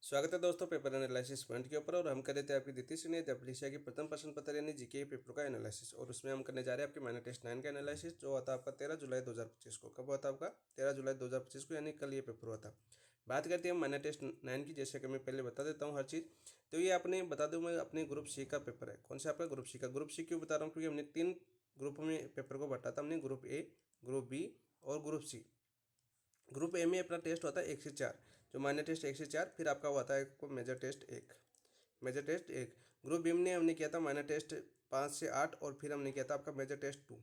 स्वागत है दोस्तों पेपर एनालिसिस पॉइंट के ऊपर। और हम कर रहे थे आपकी द्वितीय श्रेणी अभिलेखा की प्रथम प्रश्न पत्र यानी जीके पेपर का एनालिसिस। और उसमें हम करने जा रहे हैं आपके माइनर टेस्ट 9 का एनालिसिस, जो होता है आपका 13 जुलाई 2025 को। कब होता है आपका? 13 जुलाई 2025 को, यानी कल ये पेपर हुआ था। बात करते हैं हम माइनर टेस्ट 9 की। जैसे कि मैं पहले बता देता हूँ हर चीज़। तो ये आपने बता दूँ, मैं अपने ग्रुप सी का पेपर है। कौन सा आपका? ग्रुप सी का। ग्रुप सी क्यों बता रहा हूँ? क्योंकि हमने 3 ग्रुप में पेपर को बांटा था। हमने ग्रुप ए, ग्रुप बी और ग्रुप सी। ग्रुप ए में अपना टेस्ट होता है 1 से 4, जो माइनर टेस्ट 1 से 4। फिर आपका होता है major test 1, major test 1। Group B में हमने किया था माइनर टेस्ट 5 से 8, और फिर हमने किया था आपका मेजर टेस्ट 2,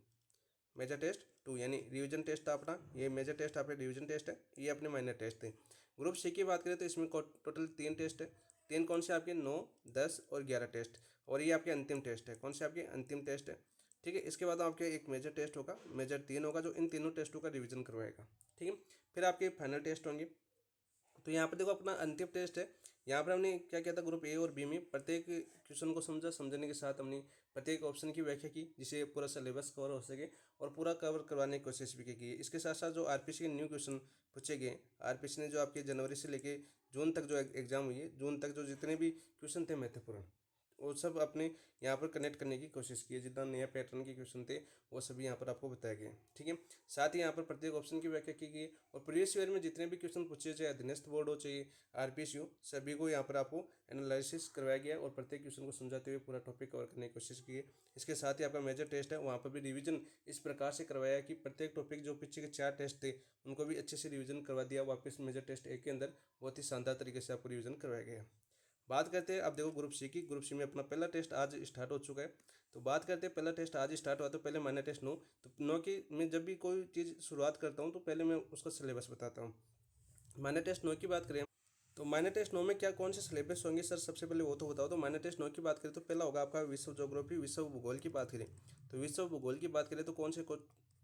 मेजर टेस्ट 2 यानी रिवीजन टेस्ट था अपना। ये मेजर टेस्ट आपका रिवीजन टेस्ट है, ये अपने माइनर टेस्ट थे। ग्रुप सी की बात करें तो इसमें टोटल 3 टेस्ट है। 3 कौन से आपके? 9, 10 और 11 टेस्ट। और ये आपके अंतिम टेस्ट है। कौन से आपके? अंतिम टेस्ट है। ठीक है। इसके बाद आपके एक मेजर टेस्ट होगा, मेजर 3 होगा, जो इन तीनों टेस्टों का रिवीजन करवाएगा। ठीक है। फिर आपके फाइनल टेस्ट होंगे। तो यहाँ पर देखो अपना अंतिम टेस्ट है। यहाँ पर हमने क्या किया था? ग्रुप ए और बी में प्रत्येक क्वेश्चन को समझा, समझने के साथ हमने प्रत्येक ऑप्शन की व्याख्या की, जिससे पूरा सिलेबस कवर हो सके और पूरा कवर करवाने की कोशिश भी की है। इसके साथ साथ जो आरपीसी के न्यू क्वेश्चन पूछे गए, आरपीसी ने जो आपके जनवरी से लेके जून तक जो एग्जाम हुई है, जून तक जो जितने भी क्वेश्चन थे महत्वपूर्ण, वो सब अपने यहाँ पर कनेक्ट करने की कोशिश की है। जितना नया पैटर्न के क्वेश्चन थे वो सभी यहाँ पर आपको बताए गए। ठीक है। साथ ही यहाँ पर प्रत्येक ऑप्शन की व्याख्या की गई। और प्रीवियस ईयर में जितने भी क्वेश्चन पूछे, चाहे अधीनस्थ बोर्ड हो चाहे आरपीसी हो, सभी को यहाँ पर आपको एनालिसिस करवाया गया और प्रत्येक क्वेश्चन को समझाते हुए पूरा टॉपिक कवर करने की कोशिश की है। इसके साथ ही आपका मेजर टेस्ट है, वहाँ पर भी रिविजन इस प्रकार से करवाया कि प्रत्येक टॉपिक जो पीछे के 4 टेस्ट थे उनको भी अच्छे से रिविजन करवा दिया वापस मेजर टेस्ट 1 के अंदर। बहुत ही शानदार तरीके से आपको रिविजन करवाया गया। बात करते हैं अब देखो ग्रुप सी की। ग्रुप सी में अपना पहला टेस्ट आज स्टार्ट हो चुका है। तो बात करते हैं पहला टेस्ट आज स्टार्ट हुआ। तो पहले माइनर टेस्ट 9। तो 9 की मैं जब भी कोई चीज़ शुरुआत करता हूँ तो पहले मैं उसका सिलेबस बताता हूँ। माइनर टेस्ट 9 की बात करें तो माइनर टेस्ट 9 में क्या कौन से सिलेबस होंगे सर, सबसे पहले वो तो बताओ। तो माइनर टेस्ट 9 की बात करें तो पहला होगा आपका विश्व ज्योग्राफी, विश्व भूगोल की बात करें। तो विश्व भूगोल की बात करें तो कौन से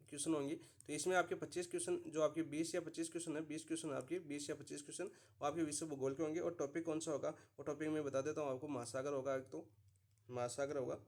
क्वेश्चन होंगे? तो इसमें आपके 25 क्वेश्चन, जो आपके 20 या 25 क्वेश्चन है, 20 क्वेश्चन आपके 20 या 25 क्वेश्चन वो आपके विश्व भूगोल के होंगे। और टॉपिक कौन सा होगा? वो टॉपिक मैं बता देता हूँ आपको। महासागर होगा एक, तो महासागर होगा,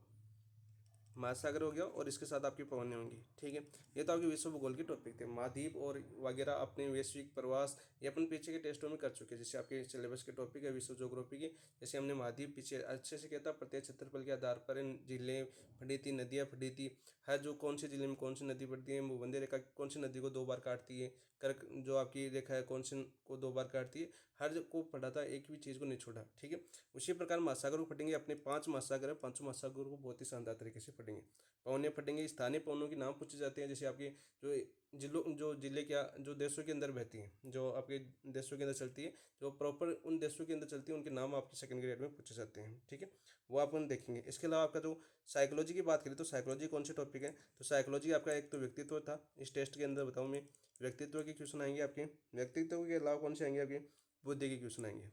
महासागर हो गया, और इसके साथ आपकी पवनें होंगी। ठीक है। ये तो आपके विश्व भूगोल के टॉपिक थे। महाद्वीप और वगैरह अपने वैश्विक प्रवास ये अपन पीछे के टेस्टों में कर चुके हैं। जैसे आपके सिलेबस के टॉपिक है विश्व ज्योग्राफी के, जैसे हमने महाद्वीप पीछे अच्छे से किया था। प्रत्येक क्षेत्रफल के आधार पर इन जिले फटी थी, नदियाँ फटी थी, हर जो कौन से जिले में कौन सी नदी पड़ती है, भूमध्य रेखा कौन सी नदी को 2 बार काटती है, कर्क जो आपकी रेखा है कौन सी को 2 बार काटती है, हर को पढ़ा था, एक भी चीज़ को नहीं छोड़ा। ठीक है। उसी प्रकार महासागर को पढ़ेंगे। अपने 5 महासागर है, 5 महासागर को बहुत ही शानदार तरीके से पढ़ेंगे। पवनें फटेंगे। स्थानीय पवनों के नाम पूछे जाते हैं, जैसे आपके जो जिलों जो जिले क्या जो देशों के अंदर बहती हैं, जो आपके देशों के अंदर चलती है, जो प्रॉपर उन देशों के अंदर चलती है, उनके नाम आपके सेकंड ग्रेड में पूछे जाते हैं। ठीक है। वो अपन देखेंगे। इसके अलावा आपका जो साइकोलॉजी की बात करें तो साइकोलॉजी कौन से टॉपिक है? तो साइकोलॉजी आपका एक तो व्यक्तित्व था। इस टेस्ट के अंदर बताऊँ मैं, व्यक्तित्व के क्वेश्चन आएंगे आपके। व्यक्तित्व के अलावा कौन से आएंगे आपके? बुद्धि के क्वेश्चन आएंगे।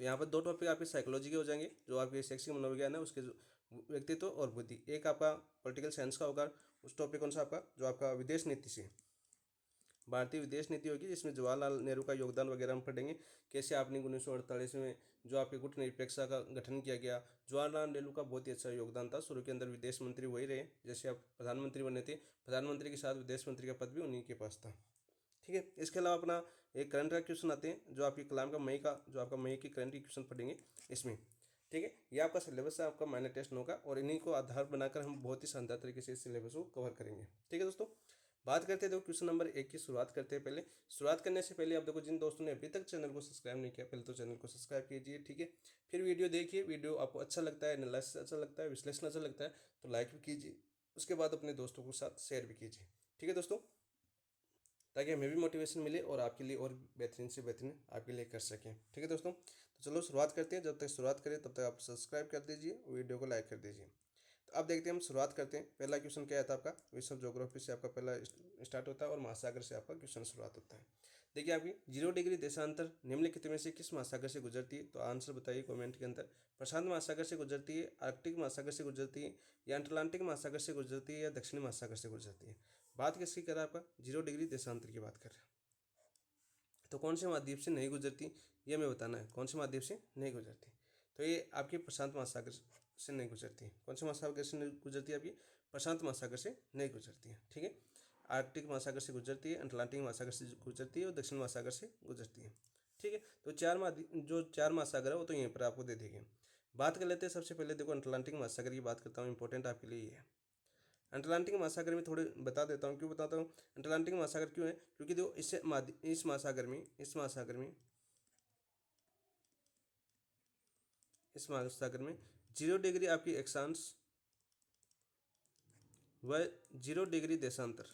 तो यहाँ पर 2 टॉपिक आपके साइकोलॉजी के हो जाएंगे, जो आपके शैक्षिक मनोविज्ञान है उसके व्यक्तित्व और बुद्धि। एक आपका पॉलिटिकल साइंस का होगा। उस टॉपिक कौन सा आपका? जो आपका विदेश नीति से, भारतीय विदेश नीति होगी, जिसमें जवाहरलाल नेहरू का योगदान वगैरह हम पढ़ेंगे। कैसे आपने 1948 में जो आपके गुट निरपेक्षता का गठन किया गया, जवाहरलाल नेहरू का बहुत ही अच्छा योगदान था। शुरू के अंदर विदेश मंत्री वही रहे, जैसे आप प्रधानमंत्री बने थे, प्रधानमंत्री के साथ विदेश मंत्री का पद भी उन्हीं के पास था। ठीक है। इसके अलावा अपना एक करंट का क्वेश्चन आते हैं, जो आपकी कलाम का मई का, जो आपका मई की करंट की क्वेश्चन पढ़ेंगे इसमें। ठीक है। ये आपका सिलेबस है, आपका माइनर टेस्ट होगा, और इन्हीं को आधार बनाकर हम बहुत ही शानदार तरीके से इस सिलेबस को कवर करेंगे। ठीक है दोस्तों। बात करते हैं देखो क्वेश्चन नंबर 1 की शुरुआत करते हैं। पहले शुरुआत करने से पहले आप देखो, जिन दोस्तों ने अभी तक चैनल को सब्सक्राइब नहीं किया, पहले तो चैनल को सब्सक्राइब कीजिए। ठीक है। फिर वीडियो देखिए। वीडियो आपको अच्छा लगता है, एनालिसिस अच्छा लगता है, विश्लेषण अच्छा लगता है तो लाइक भी कीजिए। उसके बाद अपने दोस्तों के साथ शेयर भी कीजिए। ठीक है दोस्तों, ताकि हमें भी मोटिवेशन मिले और आपके लिए और बेहतरीन से बेहतरीन आपके लिए कर सकें। ठीक है दोस्तों। तो चलो शुरुआत करते हैं। जब तक शुरुआत करें तब तक आप सब्सक्राइब कर दीजिए, वीडियो को लाइक कर दीजिए। तो अब देखते हैं, हम शुरुआत करते हैं। पहला क्वेश्चन क्या आता है आपका? विश्व ज्योग्राफी से आपका पहला स्टार्ट होता है और महासागर से आपका क्वेश्चन शुरुआत होता है। देखिए आपकी 0 डिग्री देशांतर निम्नलिखित में से किस महासागर से गुजरती है? तो आंसर बताइए कमेंट के अंदर। प्रशांत महासागर से गुजरती है, आर्कटिक महासागर से गुजरती है, या अटलांटिक महासागर से गुजरती है, या दक्षिणी महासागर से गुजरती है? बात किसकी कर रहा है? आपका 0 डिग्री देशांतर की बात कर रहे हैं। तो कौन से महाद्वीप से नहीं गुजरती, ये हमें बताना है। कौन से महाद्वीप से नहीं गुजरती? तो ये आपकी प्रशांत महासागर से नहीं गुजरती। कौन से महासागर से नहीं गुजरती है? आपकी प्रशांत महासागर से नहीं गुजरती है। ठीक है। आर्कटिक महासागर से गुजरती है, अटलांटिक महासागर से गुजरती है, और दक्षिण महासागर से गुजरती है। ठीक ठीक है। तो जो 4 महासागर है वो तो यहीं पर आपको दे देंगे। बात कर लेते हैं सबसे पहले, देखो अटलांटिक महासागर की बात करता हूँ, इंपॉर्टेंट आपके लिए ये है। अटलांटिक महासागर में थोड़े बता देता हूँ, क्यों बताता हूँ अटलांटिक महासागर क्यों है, क्योंकि देखो इस महासागर में इस महासागर में 0 डिग्री आपकी अक्षांश व 0 डिग्री देशांतर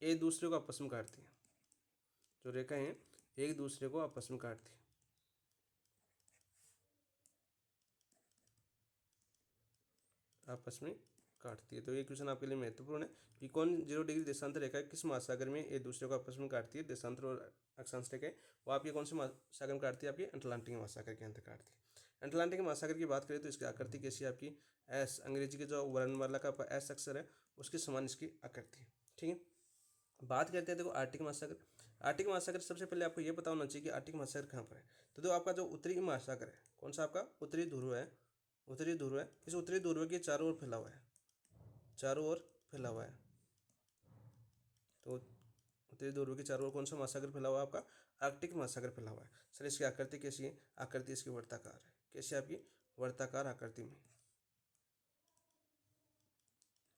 एक दूसरे को आपस में काटती है। जो रेखा है एक दूसरे को आपस में काटती है। आपस में काटती है। तो ये क्वेश्चन आपके लिए महत्वपूर्ण है कि कौन 0 डिग्री देशांतर रेखा किस महासागर में एक दूसरे को आपस में काटती है, देशांतर और अक्षांश रेखा वो आपके कौन से महासागर में काटती है, आपकी अटलांटिक महासागर के अंदर काटती है। अटलांटिक महासागर की बात करें तो इसकी आकृति कैसी है, आपकी एस, अंग्रेजी के जो वर्णमाला का एस अक्षर है उसके समान इसकी आकृति है, ठीक है। बात करते हैं देखो आर्टिक महासागर। आर्टिक महासागर सबसे पहले आपको ये पता होना चाहिए कि आर्टिक महासागर कहाँ पर है। तो देखो आपका जो उत्तरी महासागर है, कौन सा आपका उत्तरी ध्रुव है, उत्तरी ध्रुव है। इस उत्तरी ध्रुव के चारों ओर फैला हुआ है, चारों ओर फैला हुआ है। तो उत्तरी ध्रुव के चारों ओर कौन सा महासागर फैला हुआ है, आपका आर्कटिक महासागर फैला हुआ है। सर इसकी आकृति कैसी है, आकृति इसकी वर्ताकार है। कैसी आपकी वर्ताकार आकृति में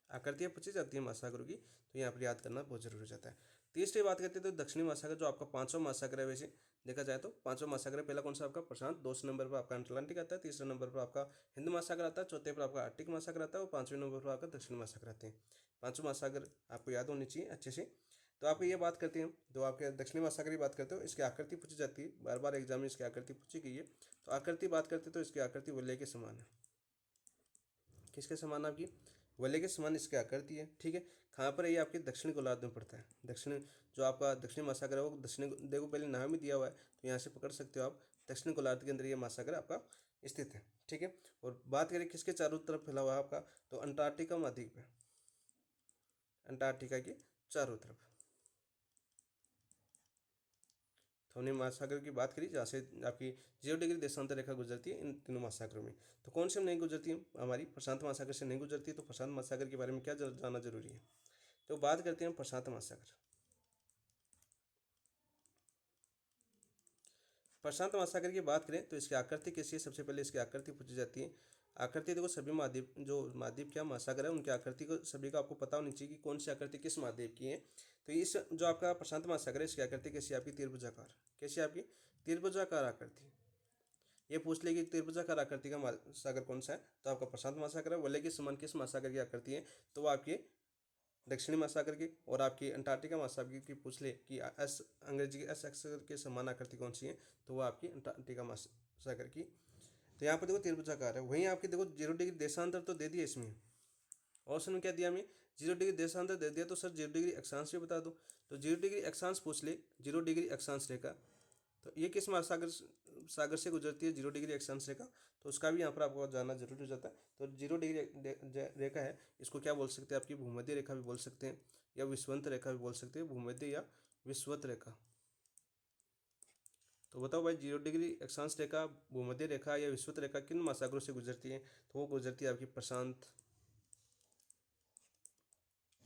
आकृतियाँ पूछी जाती है महासागरों की, तो यहाँ पर याद करना बहुत जरूरी हो जाता है। तीसरी बात करते हैं तो दक्षिणी महासागर, जो आपका 5वां महासागर है। वैसे देखा जाए तो 5वां महासागर है। पहला कौन सा आपका प्रशांत, दूसरे नंबर पर आपका अटलांटिक आता है, तीसरे नंबर पर आपका हिंद महासागर आता है, चौथे पर आपका आर्टिक महासागर आता है और 5वें नंबर पर आपका दक्षिण महासागर आते हैं। 5वां महासागर आपको याद होनी चाहिए अच्छे से। तो आप ये बात करते हैं, जो आपके दक्षिणी महासागर की बात करते हो, इसकी आकृति पूछी जाती है, बार बार एग्जाम में इसकी आकृति पूछी गई है। तो आकृति बात करते तो इसकी आकृति वलय के समान है। किसके समान, आपकी वलय के समान इसकी आकृति है, ठीक है। कहाँ पर ये आपके दक्षिण गोलार्ध में पड़ता है। दक्षिण जो आपका दक्षिणी महासागर है वो दक्षिण, देखो पहले नाम ही दिया हुआ है तो यहाँ से पकड़ सकते हो आप, दक्षिण गोलार्ध के अंदर ये महासागर आपका स्थित है, ठीक है। और बात करें किसके चारों तरफ फैला हुआ है आपका, तो अंटार्कटिका महाद्वीप है, अंटार्कटिका के चारों तरफ। तो हमने महासागर की बात करी जहाँ से आपकी 0 डिग्री देशांतर रेखा गुजरती है इन तीनों महासागरों में। तो कौन से नहीं गुजरती है, हमारी प्रशांत महासागर से नहीं गुजरती है। तो प्रशांत महासागर के बारे में क्या जानना जरूरी है, तो बात करते हैं प्रशांत महासागर। प्रशांत महासागर की बात करें तो इसकी आकृति कैसी है, सबसे पहले इसकी आकृति पूछी जाती है। आकृति देखो सभी महाद्वीप, जो महाद्वीप क्या महासागर है उनकी आकृति को सभी का आपको पता होनी चाहिए कि कौन सी आकृति किस महाद्वीप की है। तो इस जो आपका प्रशांत महासागर है इसकी आकृति कैसी है, आपकी त्रिभुजाकार। कैसी आपकी त्रिभुजाकार आकृति। ये पूछ लेगी त्रिभुजाकार आकृति का महासागर कौन सा है, तो आपका प्रशांत महासागर है। वलय के समान किस महासागर की आकृति है, तो वो आपकी दक्षिणी महासागर की। और आपकी अंटार्कटिका महासागर की पूछ ले कि एस, अंग्रेजी के एस अक्षर के समान आकृति कौन सी है, तो वो आपकी अंटार्कटिका महासागर की। तो यहाँ पर देखो त्रिभुजाकार है। वहीं आपकी देखो 0 डिग्री देशांतर तो दे दिया इसमें, ऑप्शन में क्या दिया हमें, 0 डिग्री देशांतर दे दिया। तो सर 0 डिग्री अक्षांश भी बता दो, तो 0 डिग्री अक्षांश पूछ ले, 0 डिग्री अक्षांश रेखा तो ये किस सागर से गुजरती है, 0 डिग्री अक्षांश रेखा। तो उसका भी यहाँ पर आपको जानना जरूरी हो जाता है। तो 0 डिग्री रेखा है, इसको क्या बोल सकते हैं, आपकी भूमध्य रेखा भी बोल सकते हैं या विषुवत रेखा भी बोल सकते हैं, भूमध्य या विषुवत रेखा। तो बताओ भाई 0 डिग्री अक्षांश रेखा, भूमध्य रेखा या विषुवत रेखा किन महासागरों से गुजरती है, तो वो गुजरती है आपकी प्रशांत,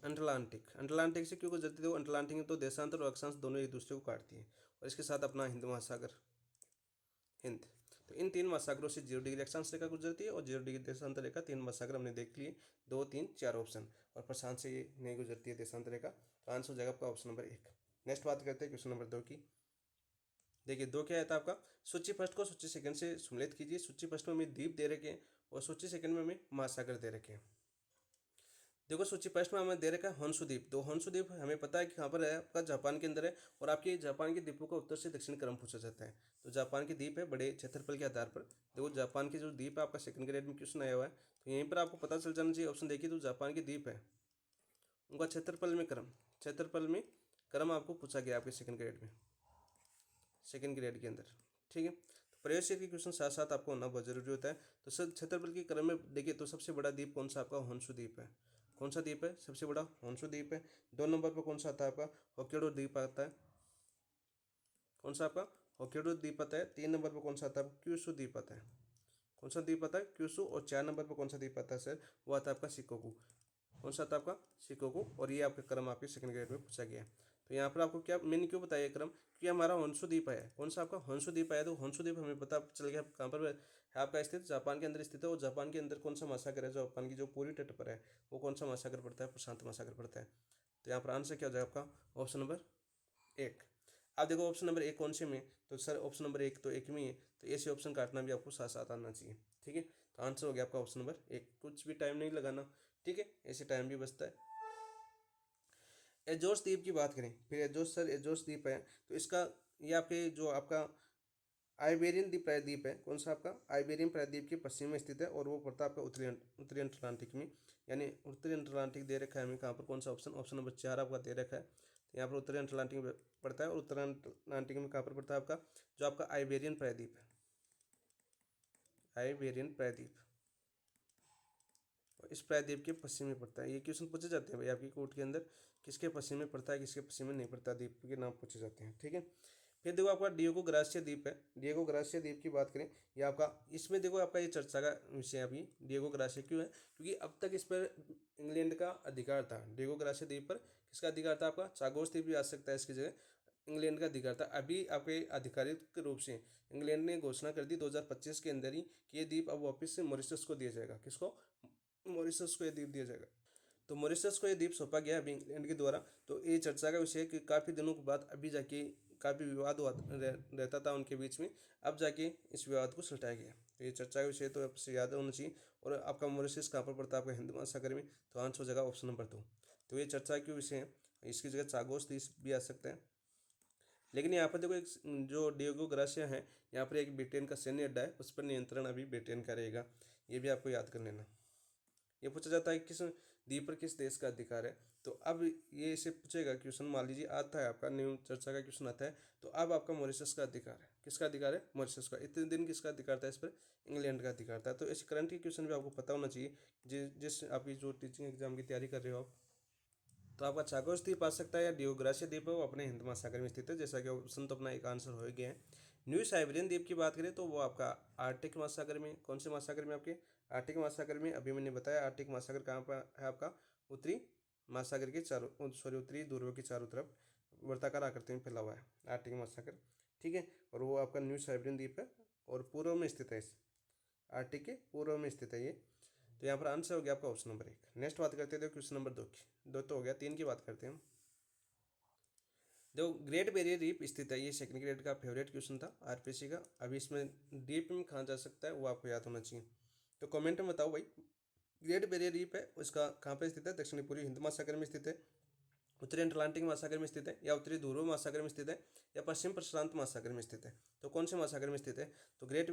अटलांटिक से क्यों गुजरती है, अटलांटिक में तो देशांतर और अक्षांश दोनों एक दूसरे को काटती है। और इसके साथ अपना हिंद महासागर, हिंद। तो इन 3 महासागरों से 0 डिग्री अक्षांश रेखा गुजरती है और 0 डिग्री देशांतर रेखा। 3 महासागर हमने देख लिए, 2, 3, 4 ऑप्शन। और प्रशांत से ये नहीं गुजरती है देशांतर रेखा। तो आंसर हो जाएगा आपका ऑप्शन नंबर 1। नेक्स्ट बात करते हैं क्वेश्चन नंबर 2 की। देखिए 2 क्या आता है आपका, सूची फर्स्ट को सूची सेकंड से सम्मिलित कीजिए। सूची फर्स्ट में हमें द्वीप दे रखे हैं और सूची सेकंड में हमें महासागर दे रखे हैं। देखो सूची फर्स्ट में हमें दे रखा है होन्शु द्वीप। तो होन्शु द्वीप हमें पता है कि कहाँ पर है, आपका जापान के अंदर है। और आपके जापान के द्वीपों का उत्तर से दक्षिण क्रम पूछा जाता है। तो जापान के द्वीप है बड़े क्षेत्रफल के आधार पर। देखो जापान के जो द्वीप है आपका सेकंड ग्रेड में क्वेश्चन आया हुआ है, तो यहीं पर आपको पता चल जाना चाहिए। ऑप्शन देखिए तो जापान के द्वीप है, उनका क्षेत्रफल में क्रम आपको पूछा गया आपके सेकंड ग्रेड में, सेकंड ग्रेड के अंदर, ठीक है। तो प्रवेश के क्वेश्चन साथ साथ आपको होना बहुत जरूरी होता है। तो सर क्षेत्रफल के क्रम में देखिए तो सबसे बड़ा द्वीप कौन सा, आपका होन्शु द्वीप है। कौन सा द्वीप है, सबसे बड़ा होन्शु द्वीप है। 2 नंबर पर कौन सा आता है, आपका होक्काइडो द्वीप आता है। कौन सा आपका होक्काइडो द्वीप आता है। 3 नंबर पर कौन सा आता है, क्यूशु द्वीप आता है। कौन सा द्वीप आता है, क्यूशु। और 4 नंबर पर कौन सा द्वीप आता है सर, वो आता है आपका शिकोकू। कौन सा आता है आपका शिकोकू। और ये आपका क्रम आपके सेकंड ग्रेड में पूछा गया है। तो यहाँ पर आपको क्या मैंने क्यों बताया क्रम, क्योंकि हमारा होन्शु द्वीप है, कौन सा आपका होन्शु द्वीप है, तो होन्शु द्वीप हमें पता चल गया कहाँ पर है आपका स्थित, जापान के अंदर स्थित है। और जापान के अंदर कौन सा महासागर है, जापान की जो पूरी तट पर है वो कौन सा महासागर पड़ता है, प्रशांत महासागर पड़ता है। तो यहाँ पर आंसर क्या हो जाएगा आपका ऑप्शन नंबर 1। अब देखो ऑप्शन नंबर 1 कौन से में, तो सर ऑप्शन नंबर 1 तो 1 में ही है, तो ऐसे ऑप्शन काटना भी आपको साथ साथ आना चाहिए। ठीक है, तो आंसर हो गया आपका ऑप्शन नंबर 1, कुछ भी टाइम नहीं लगाना। ठीक है, ऐसे टाइम भी बचता है। एजोस द्वीप की बात करें, फिर एजोस सर एजोस द्वीप है, तो इसका ये आपके जो आपका आइबेरियन द्वीप प्रायद्वीप है, कौन सा आपका आइबेरियन प्रायद्वीप के पश्चिम में स्थित है, और वो पड़ता है आपका उत्तरी अटलांटिक में, यानी उत्तरी अटलांटिक दे रखा है हमें कहाँ पर, कौन सा ऑप्शन, ऑप्शन नंबर 4 आपका दे रखा है। तो यहाँ पर उत्तरी अटलांटिक में पड़ता है, और उत्तरी अटलांटिक में कहाँ पर पड़ता है आपका जो आपका आइबेरियन प्रायद्वीप है, आइबेरियन प्रायद्वीप, इस प्रायद्वीप के पश्चिम में पड़ता है। ये क्वेश्चन पूछे जाते हैं भाई आपकी कोर्ट के अंदर, किसके पश्चिम में पड़ता है, किसके पश्चिम में नहीं पड़ता, द्वीप के नाम पूछे जाते हैं। ठीक है, फिर देखो आपका डिएगो ग्रासिया द्वीप है, डिएगो ग्रासिया द्वीप की बात करें, ये आपका इसमें देखो आपका ये चर्चा का विषय अभी डिएगो ग्रासिया क्यों है, क्योंकि अब तक इस पर इंग्लैंड का अधिकार था। डिएगो ग्रासिया द्वीप पर किसका अधिकार था, आपका चागोस द्वीप भी आ सकता है इसकी जगह, इंग्लैंड का अधिकार था। अभी आपके आधिकारिक रूप से इंग्लैंड ने घोषणा कर दी 2025 के अंदर ही कि ये द्वीप अब वापस से मॉरिशस को दिया जाएगा, किसको, मॉरिशस को ये द्वीप दिया जाएगा। तो मॉरिशस को ये द्वीप सौंपा गया अभी इंग्लैंड के द्वारा। तो ये चर्चा का विषय है कि काफ़ी दिनों के बाद अभी जाके काफ़ी विवाद हुआ रहता था उनके बीच में, अब जाके इस विवाद को सुलटाया गया। तो ये चर्चा का विषय तो आपसे याद होना चाहिए। और आपका मॉरिशस कहाँ पर पड़ता है, आपका हिंद महासागर में, तो आंसर हो जाएगा ऑप्शन नंबर 2। तो ये चर्चा के विषय है, इसकी जगह चागोस द्वीप भी आ सकता है। लेकिन यहाँ पर देखो एक जो डिएगो ग्रासिया है, यहाँ पर एक ब्रिटेन का सैन्य अड्डा है, उस पर नियंत्रण अभी ब्रिटेन का रहेगा, ये भी आपको याद कर लेना। ये पूछा जाता है किस द्वीप पर किस देश का अधिकार है, तो अब ये इसे पूछेगा क्वेश्चन, मान लीजिए आता है आपका न्यू चर्चा का क्वेश्चन आता है, तो अब आपका मॉरिशस का अधिकार है, किसका अधिकार है, मॉरिशस का। इतने दिन किसका अधिकार था इस पर, इंग्लैंड का अधिकार था। तो इस करंट के क्वेश्चन भी आपको पता होना चाहिए, जिस आपकी जो टीचिंग एग्जाम की तैयारी कर रहे हो आप। तो आपका चागोस द्वीप आ सकता है, या डियोग्रासिया द्वीप है, वो अपने हिंद महासागर में स्थित है, जैसा कि ऑप्शन तो अपना एक आंसर हो गया है। न्यू साइबेरियन द्वीप की बात करें तो वो आपका आर्टिक महासागर में, कौन से महासागर में, आपके आर्टिक महासागर में। अभी मैंने बताया आर्टिक महासागर कहाँ पर है, आपका उत्तरी महासागर के चारों, सॉरी उत्तरी ध्रुव की चारों तरफ वर्ताकार आकृति में फैला हुआ है आर्टिक महासागर। ठीक है, और वो आपका न्यू साइबेरियन द्वीप है, और पूर्व में स्थित है, इस आर्टिक के पूर्व में स्थित है ये। तो यहाँ पर आंसर हो गया आपका ऑप्शन नंबर 1। नेक्स्ट बात करते हैं क्वेश्चन नंबर 2 की, 2 तो हो गया, 3 की बात करते हैं हम। देखो ग्रेट बैरियर रीफ स्थित है, ये सेकंड ग्रेड का फेवरेट क्वेश्चन था आरपीसी का। अभी इसमें डीप में कहाँ जा सकता है वो आपको याद होना चाहिए, तो कमेंट में बताओ भाई। ग्रेट बैरियर रीफ है उसका कहाँ पर स्थित है, दक्षिणी पूर्वी हिंद महासागर में स्थित है, उत्तरी अटलांटिक महासागर में स्थित है, या उत्तरी ध्रुव महासागर में स्थित है, या पश्चिम प्रशांत महासागर में स्थित है। तो कौन से महासागर में स्थित है, तो ग्रेट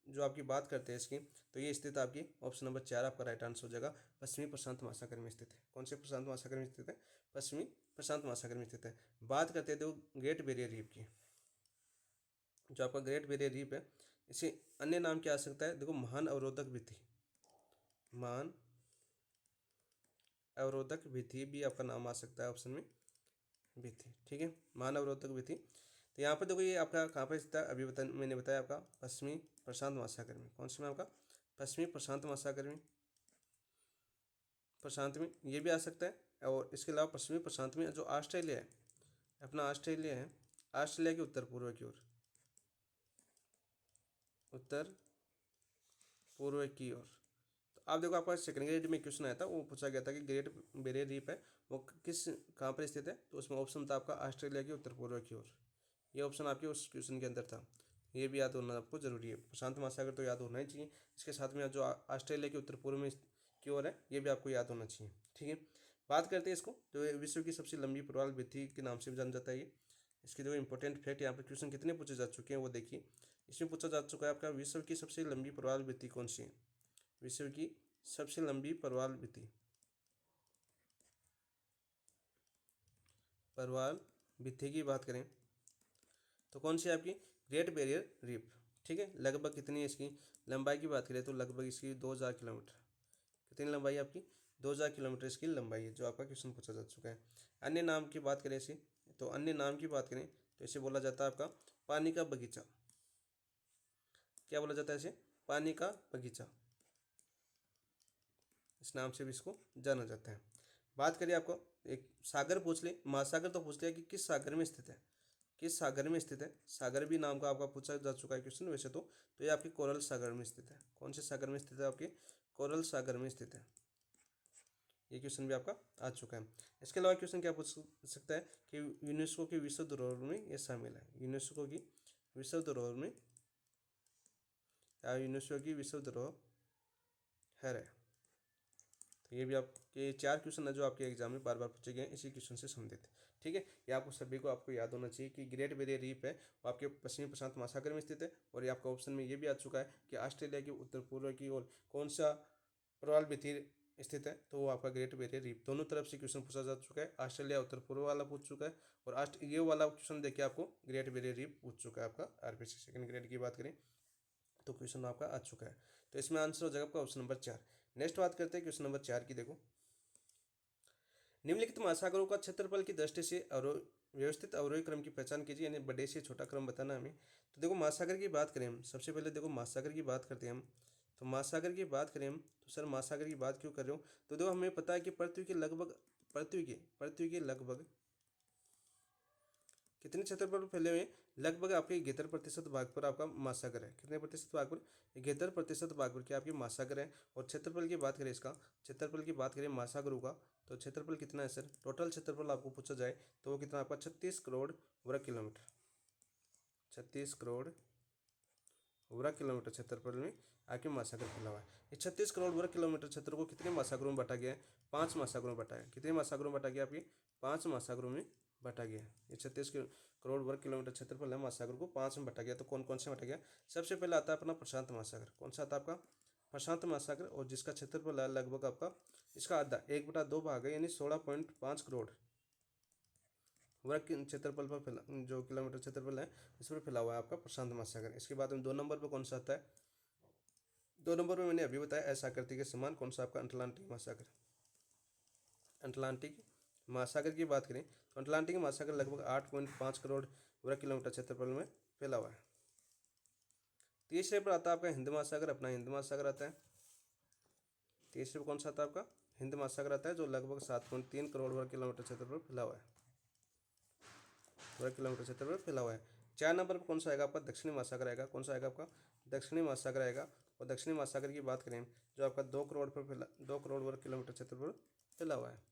जो आपकी बात करते हैं इसकी, तो ये स्थित आपकी ऑप्शन नंबर 4 आपका राइट आंसर हो जाएगा, पश्चिमी प्रशांत महासागर में स्थित है। कौन से प्रशांत महासागर में स्थित है, पश्चिमी प्रशांत महासागर में स्थित है। बात करते हैं देखो ग्रेट बैरियर रीफ की, जो आपका ग्रेट बैरियर रीफ है, इसे अन्य नाम क्या आ सकता है, देखो महान अवरोधक भित्ति, महान अवरोधक भित्ति भी आपका नाम आ सकता है ऑप्शन में, भित्ति। ठीक है, महान अवरोधक भित्ति। तो यहाँ पर देखो ये आपका कहाँ पर स्थित है, अभी मैंने बताया आपका पश्चिमी प्रशांत महासागर में। कौन सी में, आपका पश्चिमी प्रशांत महासागर में, प्रशांत में ये भी आ सकता है। और इसके अलावा पश्चिमी प्रशांत में जो ऑस्ट्रेलिया है, अपना ऑस्ट्रेलिया है, ऑस्ट्रेलिया के उत्तर पूर्व की ओर, उत्तर पूर्व की ओर। तो आप देखो आपका सेकंड ग्रेड में क्वेश्चन आया था, वो पूछा गया था कि ग्रेट बैरियर रीफ है वो किस कहाँ पर स्थित है, तो उसमें ऑप्शन था आपका ऑस्ट्रेलिया के उत्तर पूर्व की ओर। ये ऑप्शन आपके उस क्वेश्चन के अंदर था, ये भी याद होना आपको जरूरी है। प्रशांत महासागर तो याद होना ही चाहिए, इसके साथ में जो ऑस्ट्रेलिया के उत्तर पूर्व में की ओर है ये भी आपको याद होना चाहिए। ठीक है, बात करते हैं इसको, जो विश्व की सबसे लंबी प्रवाल भित्ति के नाम से भी जाना जाता है ये। इसके जो इंपॉर्टेंट फैक्ट यहाँ पर क्वेश्चन कितने पूछे जा चुके हैं वो देखिए। इसमें पूछा जा चुका है आपका विश्व की सबसे लंबी प्रवाल भित्ति कौन सी है, विश्व की सबसे लंबी प्रवाल भित्ति, प्रवाल भित्ति की बात करें तो कौन सी है आपकी, ग्रेट बैरियर रीफ। ठीक है, लगभग कितनी है इसकी लंबाई की बात करें तो लगभग इसकी 2000 किलोमीटर, कितनी लंबाई आपकी 2000 किलोमीटर इसकी लंबाई है, जो आपका क्वेश्चन पूछा जा चुका है। अन्य नाम की बात करें इसे, तो अन्य नाम की बात करें तो इसे बोला जाता है आपका पानी का बगीचा। क्या बोला जाता है इसे, पानी का बगीचा, इस नाम से भी इसको जाना जाता है। बात करिए आपको एक सागर पूछ ले, महासागर तो पूछ लिया कि किस सागर में स्थित है, किस सागर में स्थित है। सागर भी नाम का आपका पूछा जा चुका है क्वेश्चन वैसे तो ये आपके कोरल सागर में स्थित है। कौन से सागर में स्थित है? आपके कोरल सागर में स्थित है। ये क्वेश्चन भी आपका आ चुका है। इसके अलावा क्वेश्चन क्या पूछ सकता है कि यूनेस्को की विश्व धरोहर में ये शामिल है। यूनेस्को की विश्व धरोहर में या यूनेस्को की विश्व धरोहर है। तो ये भी आपके 4 क्वेश्चन है जो आपके एग्जाम में बार बार पूछे गए हैं इसी क्वेश्चन से संबंधित। ठीक है, ये आपको सभी को आपको याद होना चाहिए कि ग्रेट बैरियर रीफ है वो आपके पश्चिमी प्रशांत महासागर में स्थित है। और ये आपका ऑप्शन में ये भी आ चुका है कि ऑस्ट्रेलिया की उत्तर पूर्व की ओर कौन सा प्रवाल भित्ति स्थित है, तो वो आपका ग्रेट बैरियर रीफ। दोनों तरफ से क्वेश्चन पूछा जा चुका है। ऑस्ट्रेलिया उत्तर पूर्व वाला पूछ चुका है और ये वाला क्वेश्चन देखिए आपको ग्रेट बैरियर रीफ पूछ चुका है आपका आरपीसी सेकंड ग्रेड की बात करें तो क्वेश्चन आपका आ चुका है। तो इसमें आंसर हो जाएगा आपका ऑप्शन नंबर 4। नेक्स्ट बात करते हैं क्वेश्चन नंबर 4 की। देखो, निम्नलिखित महासागरों का क्षेत्रफल की दृष्टि से व्यवस्थित अवरोही क्रम की पहचान कीजिए, यानी बड़े से छोटा क्रम बताना हमें। तो देखो महासागर की बात करें हम, सबसे पहले देखो महासागर की बात करते हैं हम। तो महासागर की बात करें हम तो सर महासागर की बात क्यों कर रहे हो? तो देखो हमें पता है कि पृथ्वी के लगभग कितने क्षेत्रफल पर फैले हुए हैं? लगभग आपके 71% भाग पर आपका महासागर है। कितने प्रतिशत भाग पर? 71% भाग पर क्या आपकी महासागर है। और क्षेत्रफल की बात करें, इसका क्षेत्रफल की बात करें महासागरों का, तो क्षेत्रफल कितना है सर? टोटल क्षेत्रफल आपको पूछा जाए तो वो कितना आपका 36 करोड़ वर्ग किलोमीटर। 36 करोड़ वर्ग किलोमीटर क्षेत्रफल में आपके महासागर फैला हुआ है। ये 36 करोड़ वर्ग किलोमीटर क्षेत्र को कितने महासागरों में बांटा गया है? 5 महासागरों में बांटा है। कितने महासागरों में बांटा गया? आपके 5 महासागरों में बांटा गया। ये 36 करोड़ वर्ग किलोमीटर क्षेत्रफल है, महासागर को 5 में बांटा गया। तो कौन कौन से बांटा गया? सबसे पहले आता है अपना प्रशांत महासागर। कौन सा आता है आपका? प्रशांत महासागर, और जिसका क्षेत्रफल है लगभग आपका इसका आधा 1/2 भाग है, यानी 16.5 करोड़ वर्ग क्षेत्रफल पर फैला, जो किलोमीटर क्षेत्रफल है इस पर फैला हुआ है आपका प्रशांत महासागर। इसके बाद में 2 नंबर पर कौन सा आता है? 2 नंबर में मैंने अभी बताया ऐसा आकृति के समान, कौन सा आपका? अटलांटिक महासागर। अटलांटिक महासागर की बात करें तो अटलांटिक महासागर लगभग 8.5 करोड़ वर्ग किलोमीटर क्षेत्रफल में फैला हुआ है। तीसरे पर आता है आपका हिंद महासागर। अपना हिंद महासागर आता है। तीसरे पर कौन सा आता है आपका? हिंद महासागर आता है, जो लगभग 7.3 करोड़ वर्ग किलोमीटर क्षेत्रफल फैला हुआ है। वर्ग किलोमीटर क्षेत्रफल फैला हुआ है। 4 नंबर पर कौन सा आएगा आपका? दक्षिणी महासागर आएगा। कौन सा आएगा आपका? दक्षिणी महासागर आएगा। और दक्षिणी महासागर की बात करें जो आपका 2 करोड़ पर फैला 2 करोड़ वर्ग किलोमीटर क्षेत्रफल फैला हुआ है।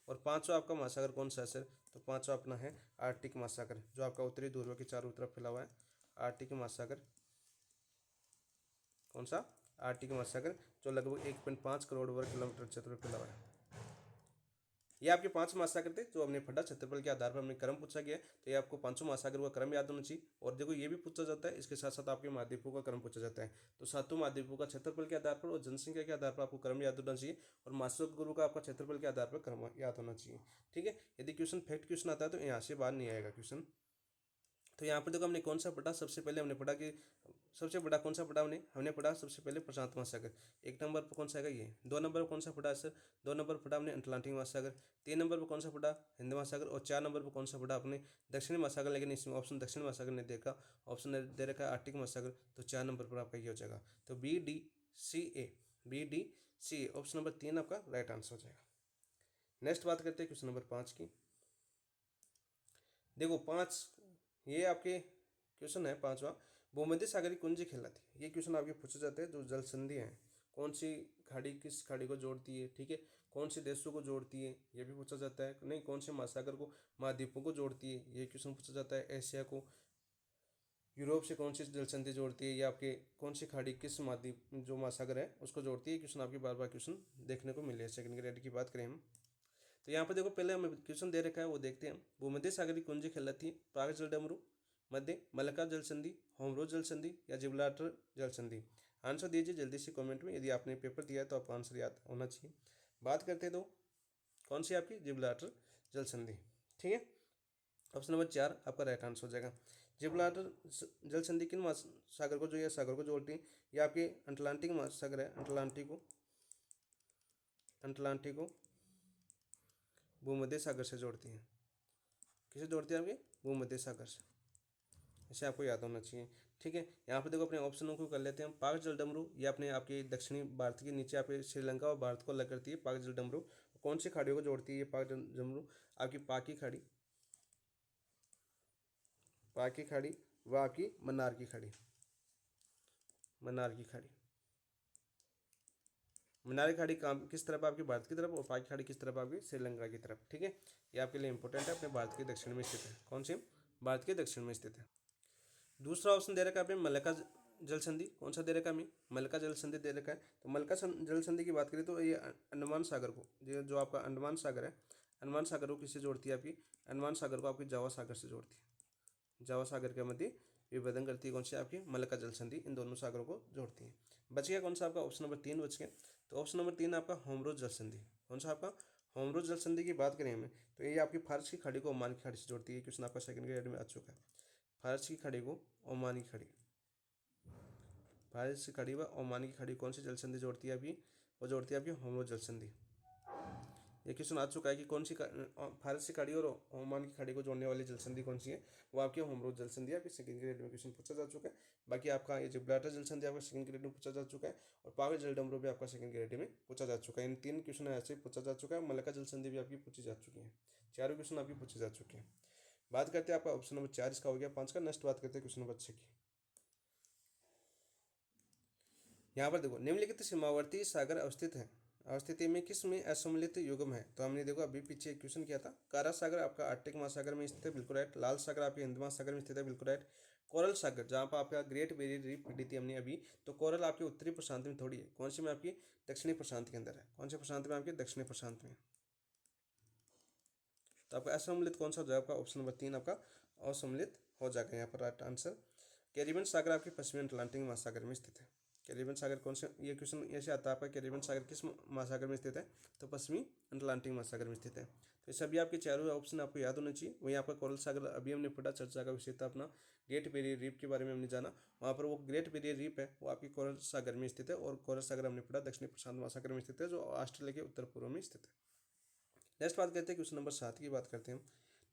और पांचवा आपका महासागर कौन सा है सर? तो पांचवा अपना है आर्कटिक महासागर, जो आपका उत्तरी ध्रुव के चारों तरफ फैला हुआ है। आर्कटिक महासागर, कौन सा? आर्कटिक महासागर, जो लगभग 1.5 करोड़ वर्ग किलोमीटर क्षेत्र में फैला हुआ है। ये आपके 5 महासागर थे जो हमने पढ़ा, क्षेत्रफल के आधार पर हमने क्रम पूछा गया। तो ये आपको 5 महासागर का क्रम याद होना चाहिए। और देखो ये भी पूछा जाता है, इसके साथ साथ आपके महाद्वीपों का क्रम पूछा जाता है। तो 7 महाद्वीपों का क्षेत्रफल के आधार पर और जनसंख्या के आधार पर आपको क्रम याद होना चाहिए। और महासागरों का आपका क्षेत्रफल के आधार पर क्रम याद होना चाहिए। ठीक है, यदि क्वेश्चन फैक्ट क्वेश्चन आता है तो यहाँ से बाहर नहीं आएगा क्वेश्चन। तो यहाँ पर देखो हमने कौन सा पढ़ा? सबसे पहले हमने पढ़ा कि सबसे बड़ा कौन सा पढ़ा हमने पढ़ा सबसे पहले प्रशांत महासागर। 1 नंबर पर कौन सा है? ये 2 नंबर पर कौन सा पढ़ा सर? 2 नंबर पर पढ़ा हमने अटलांटिक महासागर। 3 नंबर पर कौन सा पढ़ा? हिंद महासागर। और 4 नंबर पर कौन सा पढ़ा आपने? दक्षिणी महासागर। लेकिन इसमें ऑप्शन दक्षिणी महासागर ने देखा, ऑप्शन दे रखा है आर्कटिक महासागर। तो 4 नंबर पर आपका ये हो जाएगा। तो BDCA ऑप्शन नंबर 3 आपका राइट आंसर हो जाएगा। नेक्स्ट बात करते हैं क्वेश्चन नंबर 5 की। देखो 5 ये आपके क्वेश्चन है 5वां, भूमध्य सागरीय कुंज कहलाती है। ये क्वेश्चन आपके पूछे जाते हैं जो जल संधि है, कौन सी खाड़ी किस खाड़ी को जोड़ती है। ठीक है, कौन से देशों को जोड़ती है ये भी पूछा जाता है। नहीं, कौन से महासागर को महाद्वीपों को जोड़ती है ये क्वेश्चन पूछा जाता है। एशिया को यूरोप से कौन सी जल संधि जोड़ती है, या आपके कौन सी खाड़ी किस महाद्वीप जो महासागर है उसको जोड़ती है। क्वेश्चन आपके बार बार क्वेश्चन देखने को मिले। सेकंड ग्रेड की बात करें हम तो यहाँ पर देखो पहले हमें क्वेश्चन दे रखा है वो देखते हैं हम। भूमध्य सागरीय कुंज कहलाती है प्राग जल डमरू, मध्य मलक्का जल संधि, होमरो जल संधि, या जिब्राल्टर जल संधि। आंसर दीजिए जल्दी से कमेंट में। यदि आपने पेपर दिया है तो आपका आंसर याद होना चाहिए। बात करते हैं तो कौन सी आपकी? जिब्राल्टर जल संधि। ठीक है, ऑप्शन नंबर 4 आपका राइट आंसर हो जाएगा। जिब्राल्टर जल संधि किन सागर को जो है सागर को जोड़ती है? ये आपके अटलांटिक महासागर है। अटलांटिको भूमध्य सागर से जोड़ती है। किसे जोड़ती है? आपके भूमध्य सागर से। इसे आपको याद होना चाहिए। ठीक है, यहाँ पे देखो अपने ऑप्शनों को कर लेते हैं हम। पाक जल डमरू ये अपने आपके दक्षिणी भारत के नीचे आपके श्रीलंका और भारत को अलग करती है, पाक जल डमरू। कौन सी खाड़ियों को जोड़ती है ये पाक जमरू? आपकी पाकी खाड़ी, पाकी खाड़ी व आपकी मन्नार की खाड़ी, मन्नार की खाड़ी। मन्नार की खाड़ी कहाँ किस तरफ? आपकी भारत की तरफ, और पाकी खाड़ी किस तरफ? आपकी श्रीलंका की तरफ। ठीक है, ये आपके लिए इंपॉर्टेंट है, अपने भारत के दक्षिण में स्थित है। कौन सी? भारत के दक्षिण में स्थित है। दूसरा ऑप्शन दे रखा है आपने मलक्का जल संधि। कौन सा दे रखा है? मलक्का जल संधि दे रखा है। तो मलक्का जल संधि की बात करें तो ये अंडमान सागर को, जो आपका अंडमान सागर है, अंडमान सागर को किससे जोड़ती है? आपकी अंडमान सागर को आपकी जावा सागर से जोड़ती है। जावा सागर के मध्य विभेदन करती है कौन सी? आपकी मलक्का जल संधि इन दोनों सागरों को जोड़ती है। बच गया कौन सा आपका? ऑप्शन नंबर 3 बच गया। तो ऑप्शन नंबर 3 आपका होमरोज जल संधि। कौन सा आपका? होमरोज जल संधि की बात करें हमें तो ये आपकी फारस की खाड़ी को ओमान की खाड़ी से जोड़ती है। क्वेश्चन आपका सेकंड ग्रेड में आ चुका है। फारस की खाड़ी को ओमान की खाड़ी, फारस की खाड़ी व ओमान की खाड़ी कौन सी जल संधि जोड़ती है? अभी वो जोड़ती है आपकी होमरोज जल संधि। ये क्वेश्चन आ चुका है कि कौन सी फारस की खाड़ी और ओमान की खाड़ी को जोड़ने वाली जल संधि कौन सी है? वो आपकी होमरोज जल संधि आपकी सेकंड ग्रेड में क्वेश्चन पूछा जा चुका है। बाकी आपका ये जिब्राल्टर जल संधि आपका सेकंड ग्रेड में पूछा जा चुका है, और पाक जल डमरू भी आपका सेकंड ग्रेड में पूछा जा चुका है। इन 3 क्वेश्चन ऐसे पूछा जा चुका है। मलक्का जल संधि भी आपकी पूछी जा चुकी है। चारों क्वेश्चन आपकी पूछे जा चुके हैं। बात करते हैं आपका ऑप्शन नंबर 4 इसका हो गया 5 का। नेक्स्ट बात करते हैं क्वेश्चन नंबर 6 की। यहाँ पर देखो, निम्नलिखित सीमावर्ती सागर अवस्थित है, अवस्थिति में किस में असम्मिलित युग्म है? तो हमने देखो अभी पीछे एक क्वेश्चन किया था। कारा सागर आपका आर्कटिक महासागर में स्थित है, बिल्कुल राइट। लाल सागर आपके हिंद महासागर में स्थित है, बिल्कुल राइट। कोरल सागर जहाँ पर आपका ग्रेट बैरियर रीफ पढ़ी थी हमने अभी, तो कोरल आपके उत्तरी प्रशांत में थोड़ी है। कौन सी में? आपकी दक्षिणी प्रशांत के अंदर है। कौन से प्रशांत में? आपके दक्षिणी प्रशांत में। तो आपका असम्मिलित कौन सा हो जाएगा? आपका ऑप्शन नंबर 3 आपका असम्मिलित हो जाएगा यहाँ पर राइट आंसर। कैरिबियन सागर आपके पश्चिमी अटलांटिक महासागर में स्थित है। कैरिबियन सागर कौन से? ये क्वेश्चन ऐसे आता है आपका, कैरिबियन सागर किस महासागर में स्थित है? तो पश्चिमी अटलांटिक महासागर में स्थित है। तो ये सभी आपके चारों ऑप्शन आपको याद होने चाहिए। वहीं आपका कोरल सागर अभी हमने पढ़ा, चर्चा का विषय था अपना, ग्रेट बैरियर रीफ के बारे में हमने जाना। वहाँ पर वो ग्रेट बैरियर रीफ है वो आपकी कोरल सागर में स्थित है, और कोरल सागर हमने पढ़ा दक्षिणी प्रशांत महासागर में स्थित है, जो ऑस्ट्रेलिया के उत्तर पूर्व में स्थित है। नेक्स्ट बात करते हैं क्वेश्चन नंबर 7 की बात करते हैं हम।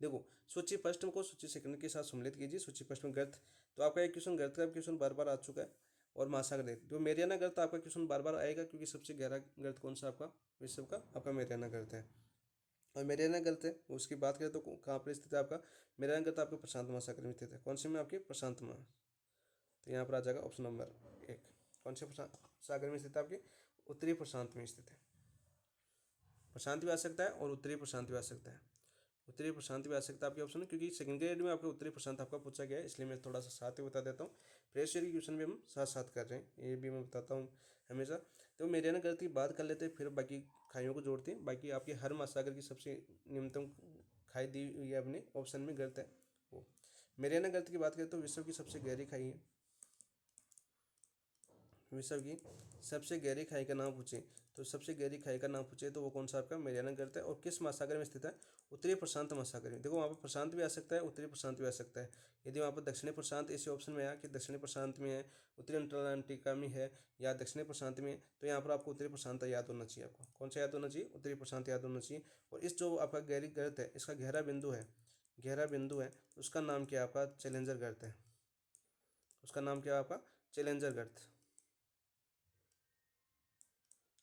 देखो, सूची फर्स्ट को सूची सेकंड के साथ सम्मिलित कीजिए। सूची फर्स्ट में गर्त, तो आपका एक क्वेश्चन गर्त का क्वेश्चन बार बार आ चुका है, और महासागर देखते जो मेरियाना गर्त आपका क्वेश्चन बार बार आएगा, क्योंकि सबसे गहरा गर्त कौन सा आपका विश्व का? आपका मेरियाना गर्त है। और मेरियाना गर्त है उसकी बात करें तो कहाँ पर स्थित है? आपका मेरियाना गर्त आपके प्रशांत महासागर में स्थित है। कौन से में? आपके प्रशांत महा। तो यहाँ पर आ जाएगा ऑप्शन नंबर 1। कौन से प्रशांत सागर में स्थित है? आपके उत्तरी प्रशांत में स्थित है। प्रशांत भी आ सकता है और उत्तरी प्रशांत भी आ सकता है। उत्तरी प्रशांत भी आ सकता है आपके ऑप्शन में, क्योंकि सेकंड ग्रेड में आपका उत्तरी प्रशांत आपका पूछा गया है, इसलिए मैं थोड़ा सा साथ ही बता देता हूँ। प्रेस ईयर की क्वेश्चन भी हम साथ साथ कर रहे हैं, ये भी मैं बताता हूँ हमेशा। तो मेरियाना गर्त की बात कर लेते हैं, फिर बाकी खाइयों को जोड़ते हैं। बाकी आपके हर महासागर की सबसे न्यूनतम खाई दी हुई है अपने ऑप्शन में गर्त है वो। मेरियाना गर्त की बात करें तो विश्व की सबसे गहरी खाई है, विश्व की सबसे गहरी खाई का नाम पूछे तो सबसे गहरी खाई का नाम पूछे तो वो कौन सा? आपका मेरियाना गर्त है। और किस महासागर में स्थित है? उत्तरी प्रशांत महासागर में। देखो वहाँ पर प्रशांत भी आ सकता है, उत्तरी प्रशांत भी आ सकता है। यदि वहाँ पर दक्षिणी प्रशांत इसी ऑप्शन में आया कि दक्षिणी प्रशांत में है, उत्तरी अटलांटिका में है, या दक्षिणी प्रशांत में, तो यहाँ पर आपको उत्तरी प्रशांत याद होना चाहिए। आपको कौन सा याद होना चाहिए? उत्तरी प्रशांत याद होना चाहिए। और इस जो आपका गहरी गर्त है, इसका गहरा बिंदु है, गहरा बिंदु है, उसका नाम क्या है? आपका चैलेंजर गर्त है। उसका नाम क्या है? आपका चैलेंजर गर्त,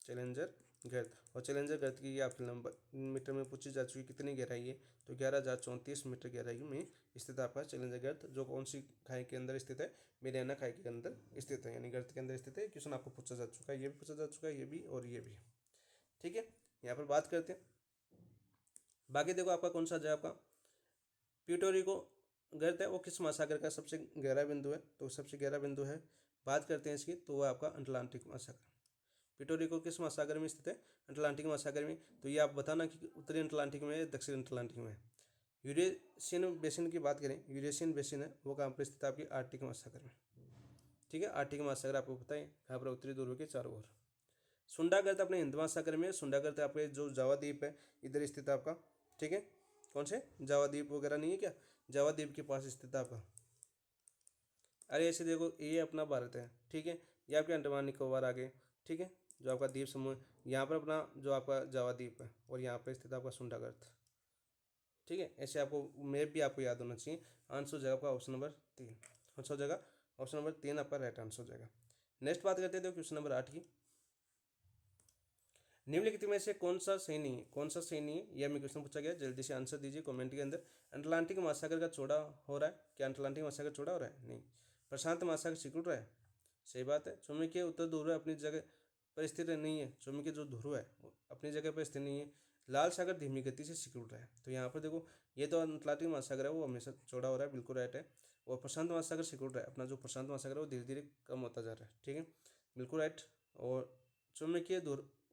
चैलेंजर गर्त। और चैलेंजर गर्त की ये आपके नंबर मीटर में पूछी जा चुकी कितनी गहराई है? तो 11,034 मीटर गहराई में स्थित आपका चैलेंजर गर्त, जो कौन सी खाई के अंदर स्थित है? मेरियाना खाई के अंदर स्थित है, यानी गर्त के अंदर स्थित है। क्वेश्चन आपको पूछा जा चुका है, ये भी पूछा जा चुका है, ये भी और ये भी। ठीक है, यहाँ पर बात करते हैं। बाकी देखो आपका कौन सा जाए? आपका प्यूटोरिको गर्त है, वो किस महासागर का सबसे गहरा बिंदु है? तो सबसे गहरा बिंदु है, बात करते हैं इसकी, तो वह आपका अटलांटिक महासागर। प्यूटोरिको किस महासागर में स्थित है? अटलांटिक महासागर में। तो ये आप बताना कि उत्तरी अटलांटिक में है, दक्षिण अटलांटिक में है। यूरेशियन बेसिन की बात करें, यूरेशियन बेसिन है वो कहाँ पर स्थित है? आपकी आर्कटिक महासागर में। ठीक है, आर्कटिक महासागर आपको पता है कहाँ पर? उत्तरी ध्रुव के चारों ओर। सुंडागर्त अपने हिंद महासागर में। सुंडागर्त आपके जो जावा द्वीप है इधर स्थित है आपका। ठीक है, कौन से? जावा द्वीप वगैरह नहीं है क्या? जावा द्वीप के पास स्थित है आपका। अरे ऐसे देखो, ये अपना भारत है, ठीक है, ये आपके अंडमान निकोबार आ गए। ठीक है, जो आपका द्वीप समूह है, यहाँ पर अपना जो आपका जावा द्वीप है, और यहाँ पर स्थित आपका सुंडागर्त। ठीक है, ऐसे आपको मैप भी आपको याद होना चाहिए। आंसर हो जाएगा आपका ऑप्शन नंबर 3। कौन सा हो जाएगा? ऑप्शन नंबर 3 आपका राइट आंसर हो जाएगा। नेक्स्ट बात करते हैं तो क्वेश्चन नंबर 8 की। निम्नलिखित में से कौन सा सही नहीं है, कौन सा सही नहीं है, यह हमें क्वेश्चन पूछा गया। जल्दी से आंसर दीजिए कमेंट के अंदर। अटलांटिक महासागर का चौड़ा हो रहा है, क्या अटलांटिक महासागर चौड़ा हो रहा है? नहीं। प्रशांत महासागर सिकुड़ रहा है, सही बात है। चुंबकीय उत्तर ध्रुव अपनी जगह पर स्थिर नहीं है, चुंबकीय जो ध्रुव है वो अपनी जगह पर स्थिर नहीं है। लाल सागर धीमी गति से सिकुड़ रहा है, तो यहाँ पर देखो ये तो अटलांटिक महासागर है वो हमेशा चौड़ा हो रहा है, बिल्कुल राइट है। और प्रशांत महासागर सिकुड़ रहा है, अपना जो प्रशांत महासागर है वो धीरे धीरे कम होता जा रहा है, ठीक है, बिल्कुल राइट। और चुंबकीय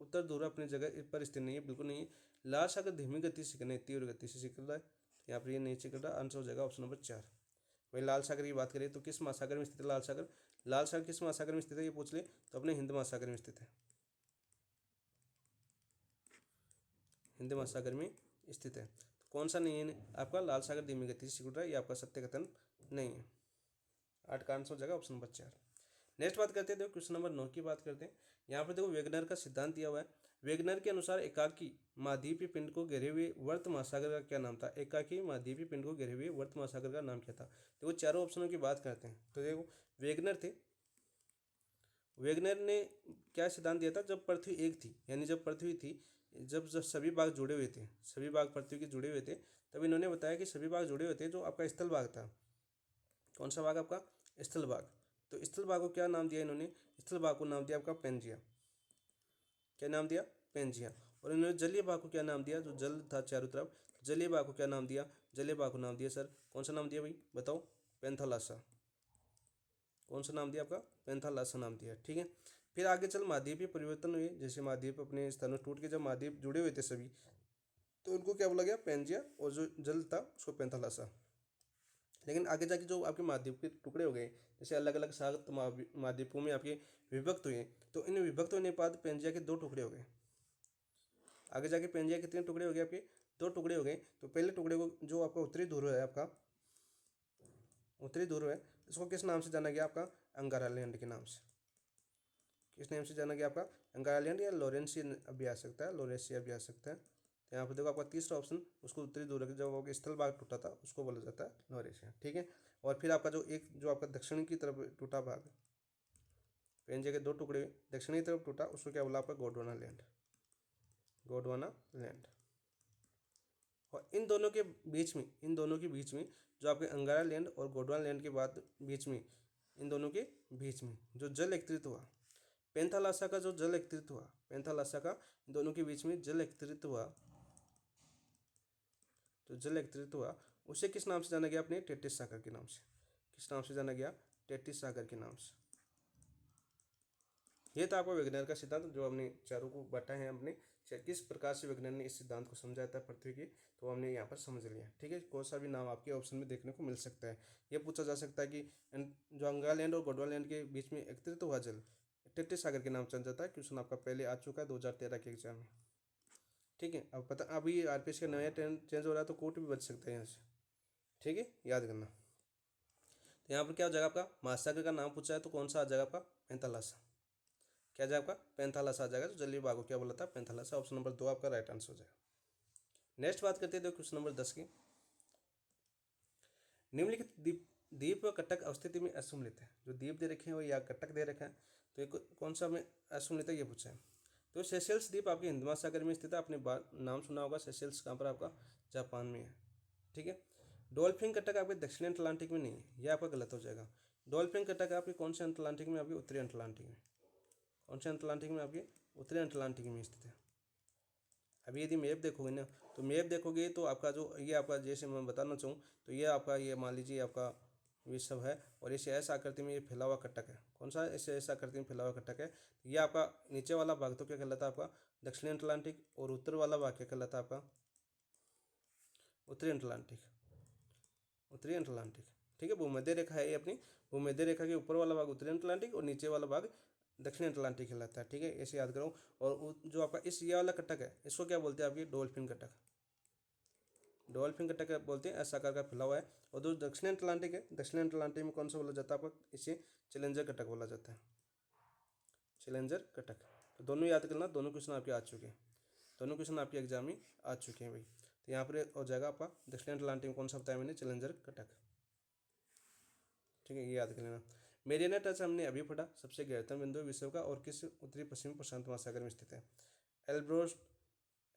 उत्तर ध्रुव अपनी जगह पर स्थिर नहीं है, बिल्कुल नहीं है। लाल सागर धीमी गति से नहीं, तीव्र गति से सिकुड़ रहा है, यहाँ पर ये नहीं सिकुड़ रहा। आंसर हो जाएगा ऑप्शन नंबर 4। वही लाल सागर की बात करें तो किस महासागर में स्थित है लाल सागर? लाल सागर किस महासागर में स्थित है ये पूछ ले तो अपने हिंद महासागर में स्थित है, हिंद महासागर में स्थित है। तो कौन सा नहीं है आपका? लाल सागर धीमी गति से सिकुड़ रहा है, ये आपका सत्य कथन नहीं है। 8 का आंसर हो जाएगा ऑप्शन नंबर 4। नेक्स्ट बात करते हैं, देखो क्वेश्चन नंबर 9 की बात करते हैं। यहाँ पर देखो वेगनर का सिद्धांत दिया हुआ है। वेगनर के अनुसार एकाकी महाद्वीपीय पिंड को घेरे हुए वर्त महासागर का क्या नाम था? एकाकी महाद्वीपीय पिंड को घेरे हुए वर्त महासागर का नाम क्या था? देखो चारों ऑप्शनों की बात करते हैं तो देखो वेगनर थे, वेगनर ने क्या सिद्धांत दिया था? जब पृथ्वी एक थी, यानी जब पृथ्वी थी, जब जब सभी भाग जुड़े हुए थे, सभी भाग पृथ्वी के जुड़े हुए थे, तब इन्होंने बताया कि सभी भाग जुड़े हुए थे। जो आपका स्थल भाग था, कौन सा भाग आपका? स्थल भाग। तो स्थल भाग को क्या नाम दिया इन्होंने? स्थल भाग को नाम दिया आपका पेंजिया। क्या नाम दिया? पेंजिया। और इन्होंने जलीय भाग को क्या नाम दिया? जो जल था चारों तरफ, जलीय भाग को क्या नाम दिया? जलीय भाग को नाम दिया सर, कौन सा नाम दिया भाई बताओ? पेंथालासा। कौन सा नाम दिया आपका? पेंथालासा नाम दिया, ठीक है। फिर आगे चल महाद्वीपीय परिवर्तन हुए, जैसे महाद्वीप अपने स्थानों टूट के जब महाद्वीप जुड़े हुए थे सभी, तो उनको क्या बोला गया? पेंजिया। और जो जल था उसको पेंथालासा। लेकिन आगे जाके जो आपके महाद्वीप के टुकड़े हो गए, जैसे अलग अलग 7 महाद्वीपों में आपके विभक्त हुए, तो इन विभक्त होने के बाद पेंजिया के 2 टुकड़े हो गए। आगे जाके पेंजिया कितने टुकड़े हो गए आपके? 2 टुकड़े हो गए। तो पहले टुकड़े को जो आपका उत्तरी ध्रुव है, आपका उत्तरी ध्रुव है, इसको किस नाम से जाना गया? आपका अंगारा लैंड के नाम से। किस नाम से जाना गया आपका? अंगारा लैंड, या लोरेंसियन भी आ सकता है, लोरेसिया भी आ सकता है। तो यहाँ पर देखो आपका तीसरा ऑप्शन, उसको उत्तरी ध्रुव जब आपका स्थल भाग टूटा था उसको बोला जाता है लोरेसिया, ठीक है। और फिर आपका जो आपका दक्षिण की तरफ टूटा भाग, पेंजिया के 2 टुकड़े दक्षिणी तरफ टूटा, उसको क्या बोला आपका? Gondwana land, Gondwana land. और इन दोनों के बीच में, इन दोनों के बीच में जो आपके अंगारा लैंड और गोंडवाना लैंड के बाद बीच में, इन दोनों के बीच में जो जल एकत्रित हुआ, पेंथालासा का जो जल एकत्रित हुआ, पेंथालासा का इन दोनों के बीच में जल एकत्रित हुआ, तो जल एकत्रित हुआ उसे किस नाम से जाना गया? अपने टेटिस सागर के नाम से। किस नाम से जाना गया? टेटिस सागर के नाम से। ये था आपका वेगनर का सिद्धांत, जो हमने चारों को बांटा है हमने, किस प्रकार से वेगनर ने इस सिद्धांत को समझाया था पृथ्वी की, तो हमने यहाँ पर समझ लिया, ठीक है। कोई सा भी नाम आपके ऑप्शन में देखने को मिल सकता है। ये पूछा जा सकता है कि जो अंगारा लैंड और गोंडवाना लैंड के बीच में एकत्रित हुआ जल टेटिस सागर के नाम चल जाता है। क्वेश्चन आपका पहले आ चुका है 2013 के एग्जाम में, ठीक है। अब पता अभी आरपीएस का नया चेंज हो रहा है तो कोर्ट भी बच सकता है यहाँ से, ठीक है, याद करना। तो यहाँ पर क्या हो जाएगा आपका? महासागर का नाम पूछा है तो कौन सा आ जाएगा आपका? पेंथालासा। क्या आ जाएगा आपका? पेंथालासा आ जाएगा। तो जलीय भाग को क्या बोला था? पेंथालासा। ऑप्शन नंबर 2 आपका राइट आंसर हो जाएगा। नेक्स्ट बात करते हैं क्वेश्चन नंबर 10 की। निम्नलिखित द्वीप व कटक अवस्थिति में असुमलित है। जो द्वीप दे रखे हैं वो या कटक दे रखा है, तो ये कौन सा में असुमलित है ये पूछा है। तो सेशेल्स द्वीप आपके हिंद महासागर में स्थित है, आपने नाम सुना होगा। सेशेल्स कहाँ पर? आपका जापान में है, ठीक है। डॉल्फिन कटक आपके दक्षिणी अटलांटिक में नहीं है, यह आपका गलत हो जाएगा। डॉल्फिन कटक आपके कौन से अटलांटिक में? आपके उत्तरी अटलांटिक में। कौन से अटलांटिक में? आपके उत्तरी अटलांटिक में स्थित है। अभी यदि मैप देखोगे ना, तो मैप देखोगे तो आपका जो ये आपका, जैसे मैं बताना चाहूँ तो ये आपका, ये मान लीजिए आपका विश्व है, और इसे ऐसा आकृति में ये फैला हुआ कटक है। कौन सा? ऐसे ऐसा आकृति में फैला हुआ कटक है। ये आपका नीचे वाला भाग तो क्या कहलाता है? आपका दक्षिणी अटलांटिक। और उत्तर वाला भाग क्या कहलाता है? आपका उत्तरी अटलांटिक। उत्तरी अटलांटिक, ठीक है। भूमध्य रेखा है ये अपनी, भूमध्य रेखा के ऊपर वाला भाग उत्तरी अटलांटिक और नीचे वाला भाग दक्षिण अटलांटिक कहलाता है, ठीक है। ऐसे याद करो। और जो आपका इस ये वाला कटक है, इसको क्या बोलते हैं? आपकी डॉल्फिन कटक। डॉल्फिन कटक बोलते हैं, ऐसा आकार का फैला हुआ है। और जो दक्षिण अटलांटिक है, दक्षिण अटलांटिक में कौन सा बोला जाता है आपका? इसे चैलेंजर कटक बोला जाता है, चैलेंजर कटक। तो दोनों याद करना, दोनों क्वेश्चन आपके आ चुके हैं, दोनों क्वेश्चन आपके एग्जाम में आ चुके हैं भाई। तो यहाँ पर हो जाएगा आपका दक्षिण अटलांटिक में कौन सा बताया मैंने? चैलेंजर कटक, ठीक है, ये याद कर लेना। मेरियाना ट्रेंच हमने अभी पढ़ा, सबसे गहरतम बिंदु विश्व का और किस उत्तरी पश्चिमी प्रशांत महासागर में स्थित है? एल्ब्रोस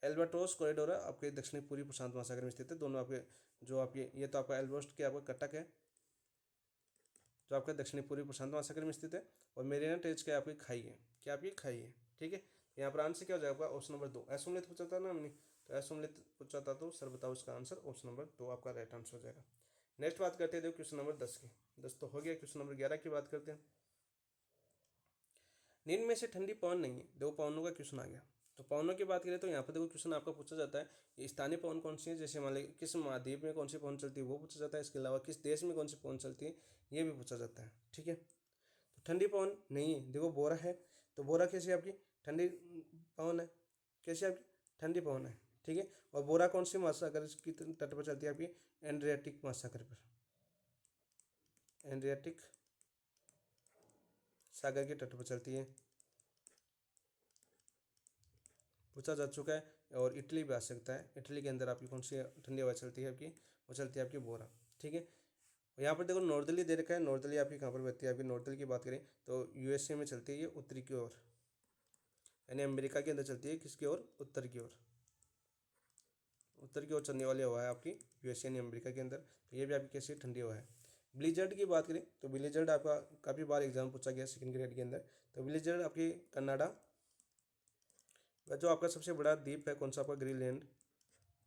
एल्बाट्रोस कॉरिडोरा आपके दक्षिणी पूर्वी प्रशांत महासागर में स्थित है। दोनों आपके जो आपके ये तो आपका एल्ब्रोस्ट के आपका कटक है जो आपका दक्षिणी पूर्वी प्रशांत महासागर में स्थित है, और मेरिना ट्रेंच क्या आपकी खाई है, क्या आपकी खाई है। ठीक है, यहाँ पर आंसर क्या हो जाएगा ऑप्शन नंबर 2। असुमलित पूछा था ना हमने, तो असुमलित पूछा था, तो सर बताओ इसका आंसर ऑप्शन नंबर 2 आपका राइट आंसर हो जाएगा। नेक्स्ट बात करते हैं देखो क्वेश्चन नंबर 10 की। 10 तो हो गया, क्वेश्चन नंबर 11 की बात करते हैं। निम्न में से ठंडी पवन नहीं है, दो पवनों का क्वेश्चन आ गया। तो पवनों की बात करें तो यहाँ पर देखो क्वेश्चन आपका पूछा जाता है ये स्थानीय पवन कौन सी है, जैसे मान लीजिए किस महाद्वीप में कौन सी पवन चलती है वो पूछा जाता है, इसके अलावा किस देश में कौन सी पवन चलती है ये भी पूछा जाता है। ठीक है, तो ठंडी पवन नहीं है, देखो बोरा है, तो बोरा कैसी आपकी ठंडी पवन है, कैसी आपकी ठंडी पवन है। ठीक है, और बोरा कौन सी महासागर की तट पर चलती है आपकी एड्रियाटिक महासागर पर, एड्रियाटिक सागर के तट पर चलती है, पूछा जा चुका है। और इटली भी आ सकता है, इटली के अंदर आपकी कौन सी ठंडी हवा चलती है आपकी, वो चलती है आपकी बोरा। ठीक है, यहाँ पर देखो नॉर्दली दे रखा है, नॉर्दली आपकी कहाँ पर बहती है, आपकी नॉर्दली की बात करें तो यूएसए में चलती है ये उत्तरी की ओर, यानी अमेरिका के अंदर चलती है किसकी ओर, उत्तर की ओर, उत्तर की ओर चलने वाली हवा है आपकी यूएसए यानी अमेरिका के अंदर, तो ये भी आपकी कैसी ठंडी हवा है। ब्लिजर्ड की बात करें तो ब्लिजर्ड आपका काफ़ी बार एग्जाम पूछा गया सेकंड ग्रेड के अंदर, तो ब्लिजर्ड आपकी कनाडा जो आपका सबसे बड़ा द्वीप है कौन सा आपका ग्रीनलैंड,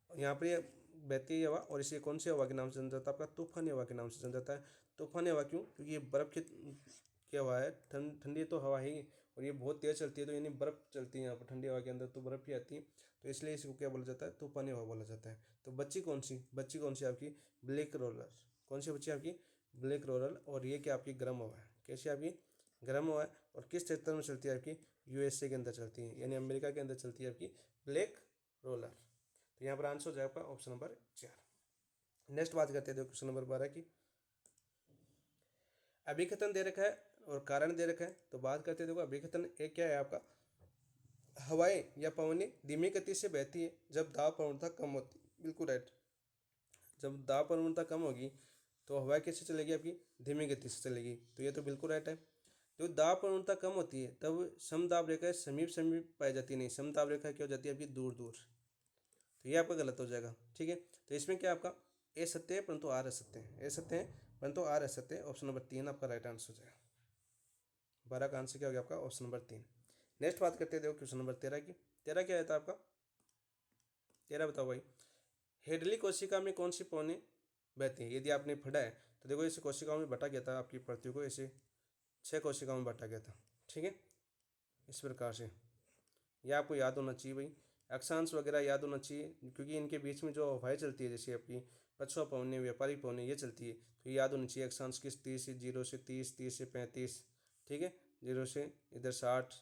यहाँ पर ये बहती है हवा, और इसे कौन सी हवा के नाम से जाना जाता है आपका तूफानी हवा के नाम से जाना जाता है। तूफानी हवा क्यों, क्योंकि ये बर्फ़ की हवा है, ठंडी तो हवा ही, और ये बहुत तेज़ चलती है, तो यानी बर्फ़ चलती है यहाँ पर ठंडी हवा के अंदर, तो बर्फ़ ही आती है, तो इसलिए इसको क्या बोला जाता है, तूफानी हवा बोला जाता है। तो बच्ची कौन सी आपकी ब्लैक रोलर, कौन सी बच्ची आपकी ब्लैक रोलर, और ये क्या आपकी गर्म हवा है, कैसी आपकी गर्म हवा है, और किस क्षेत्र में चलती है आपकी यूएसए के अंदर चलती है, यानी अमेरिका के अंदर चलती है आपकी ब्लैक रोलर। तो यहाँ पर आंसर हो जाएगा ऑप्शन नंबर 4। नेक्स्ट बात करते हैं क्वेश्चन नंबर 12 की। अभिकथन दे रखा है और कारण दे रखा है, तो बात करते हैं देखो अभिकथन एक क्या है आपका, हवाएं या पवनें धीमी गति से बहती है जब दाब प्रवणता कम होती है, बिल्कुल राइट। जब दाब प्रवणता कम होगी तो हवा कैसे चलेगी आपकी धीमी गति से चलेगी, तो ये तो बिल्कुल राइट है। जो दाब प्रवणता कम होती है तब समदाब रेखा समीप समीप पाई जाती नहीं, समदाब रेखा क्या हो जाती है आपकी दूर दूर, तो ये आपका गलत हो जाएगा। ठीक है, तो इसमें क्या आपका ए सत्य है परंतु आर असत्य है, ए सत्य है परंतु आर असत्य है, ऑप्शन नंबर 3 आपका राइट आंसर हो जाएगा। 12 का आंसर क्या हो गया आपका ऑप्शन नंबर 3। नेक्स्ट बात करते हैं देखो क्वेश्चन नंबर 13 की। 13 क्या था आपका, 13 बताओ भाई, हेडली कोशिका में कौन सी पौने बहती है, यदि आपने पढ़ा है तो देखो इसे कोशिकाओं में बांटा गया था, आपकी पृथ्वी को ऐसे 6 कोशिकाओं में बांटा गया था। ठीक है, इस प्रकार से यह आपको याद होना चाहिए भाई, अक्षांश वगैरह याद होना चाहिए, क्योंकि इनके बीच में जो हवाएं चलती है जैसे आपकी पछुआ पवने व्यापारिक पवने ये चलती है, तो ये याद होनी चाहिए। अक्षांश किस 30 से 0 से 30, 30 से 35, ठीक है, 0 से इधर 60,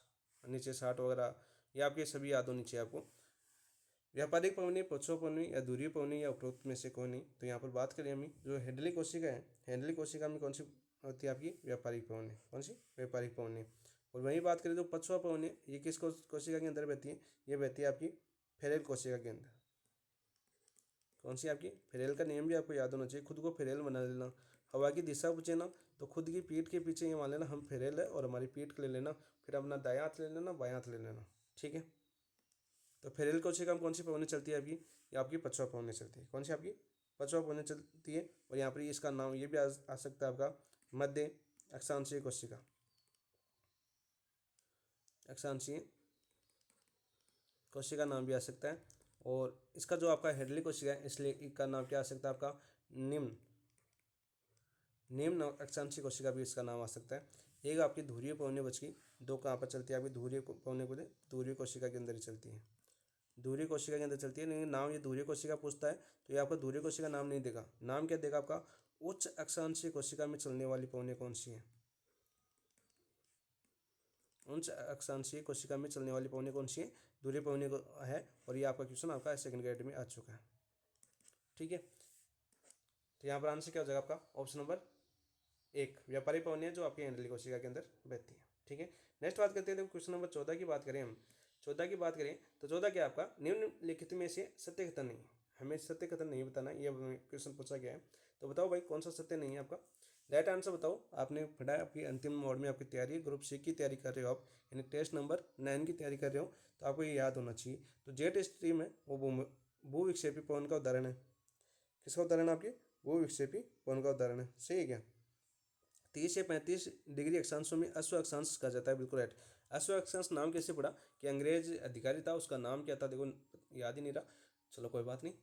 नीचे 60 वगैरह, ये आपके सभी याद होनी चाहिए आपको। व्यापारिक पवनी, पछुआ पवनी या दूरी पवनी या उपरोक्त में से कोई नहीं। तो यहाँ पर बात करें हम जो हेडली कोशिका है, हेडली कोशिका में कौन सी होती है आपकी व्यापारिक पवनी, कौन सी व्यापारिक पवनी। और वहीं बात करें तो पछुआ पवनी ये किस कोशिका के अंदर बहती है, ये बहती है आपकी फेरेल कोशिका के अंदर। कौन सी आपकी फेरेल का नियम भी आपको याद होना चाहिए, खुद को फेरेल बना लेना। हवा की दिशा पूछे ना तो खुद की पीठ के पीछे ये मान लेना हम फेरेल है, और हमारी पीठ ले लेना, फिर अपना दायां हाथ ले लेना, बायां हाथ ले लेना। ठीक है, तो फेरेल कोशिका में कौन सी पवनी चलती है आपकी, ये आपकी पछुआ पवनी चलती है। कौन सी आपकी पछुआ पवनी चलती है, और यहाँ पर इसका नाम ये भी आ सकता है आपका मध्य अक्षांशीय कोशिका, अक्षांशीय कोशिका नाम भी आ सकता है। और इसका जो आपका हेडली कोशिका है इसलिए इसका नाम क्या आ सकता है आपका निम्न निम्न अक्षांशीय कोशिका भी इसका नाम आ सकता है। एक आपकी धुरीय पवनी बच गई, दो कहाँ पर चलती है आपकी धुरीय पवनी को, धुरीय कोशिका के अंदर ही चलती है, धुरीय कोशिका के अंदर चलती है। लेकिन नाम ये धुरीय कोशिका पूछता है तो ये आपका धुरीय कोशिका नाम नहीं देगा, नाम क्या देगा आपका उच्च अक्षांशीय कोशिका में चलने वाली पवनी कौन सी है, उच्च अक्षांशीय कोशिका में चलने वाली पवनी कौन सी है, धुरीय पवनी को है। और ये आपका क्वेश्चन आपका सेकंड ग्रेड में आ चुका है। ठीक है, तो यहाँ पर आंसर क्या हो जाएगा आपका ऑप्शन नंबर 1 व्यापारिक पवनी है जो आपकी हेडली कोशिका के अंदर बहती है। ठीक है, नेक्स्ट बात करते हैं क्वेश्चन नंबर 14 की बात करें हम। 14 की बात करें तो 14 क्या आपका निम्नलिखित में से सत्य कथन नहीं है, हमें सत्य कथन नहीं बताना, ये क्वेश्चन पूछा गया है। तो बताओ भाई कौन सा सत्य नहीं है आपका, राइट आंसर बताओ। आपने पढ़ा है, आपकी अंतिम मोड में आपकी तैयारी है, ग्रुप सी की तैयारी कर रहे हो आप, यानी टेस्ट नंबर 9 की तैयारी कर रहे हो, तो आपको ये याद होना चाहिए। तो जेट स्ट्रीम है वो भू विक्षेपी पवन का उदाहरण है। किसका उदाहरण है आपके, भू विक्षेपी पवन का उदाहरण है, सही है क्या। 30 से 35 डिग्री अक्षांशों में अश्व अक्षांश कहा जाता है, बिल्कुल राइट। अश्व अक्षांश नाम कैसे पड़ा, कि अंग्रेज अधिकारी था, उसका नाम क्या था, देखो याद ही नहीं रहा, चलो कोई बात नहीं।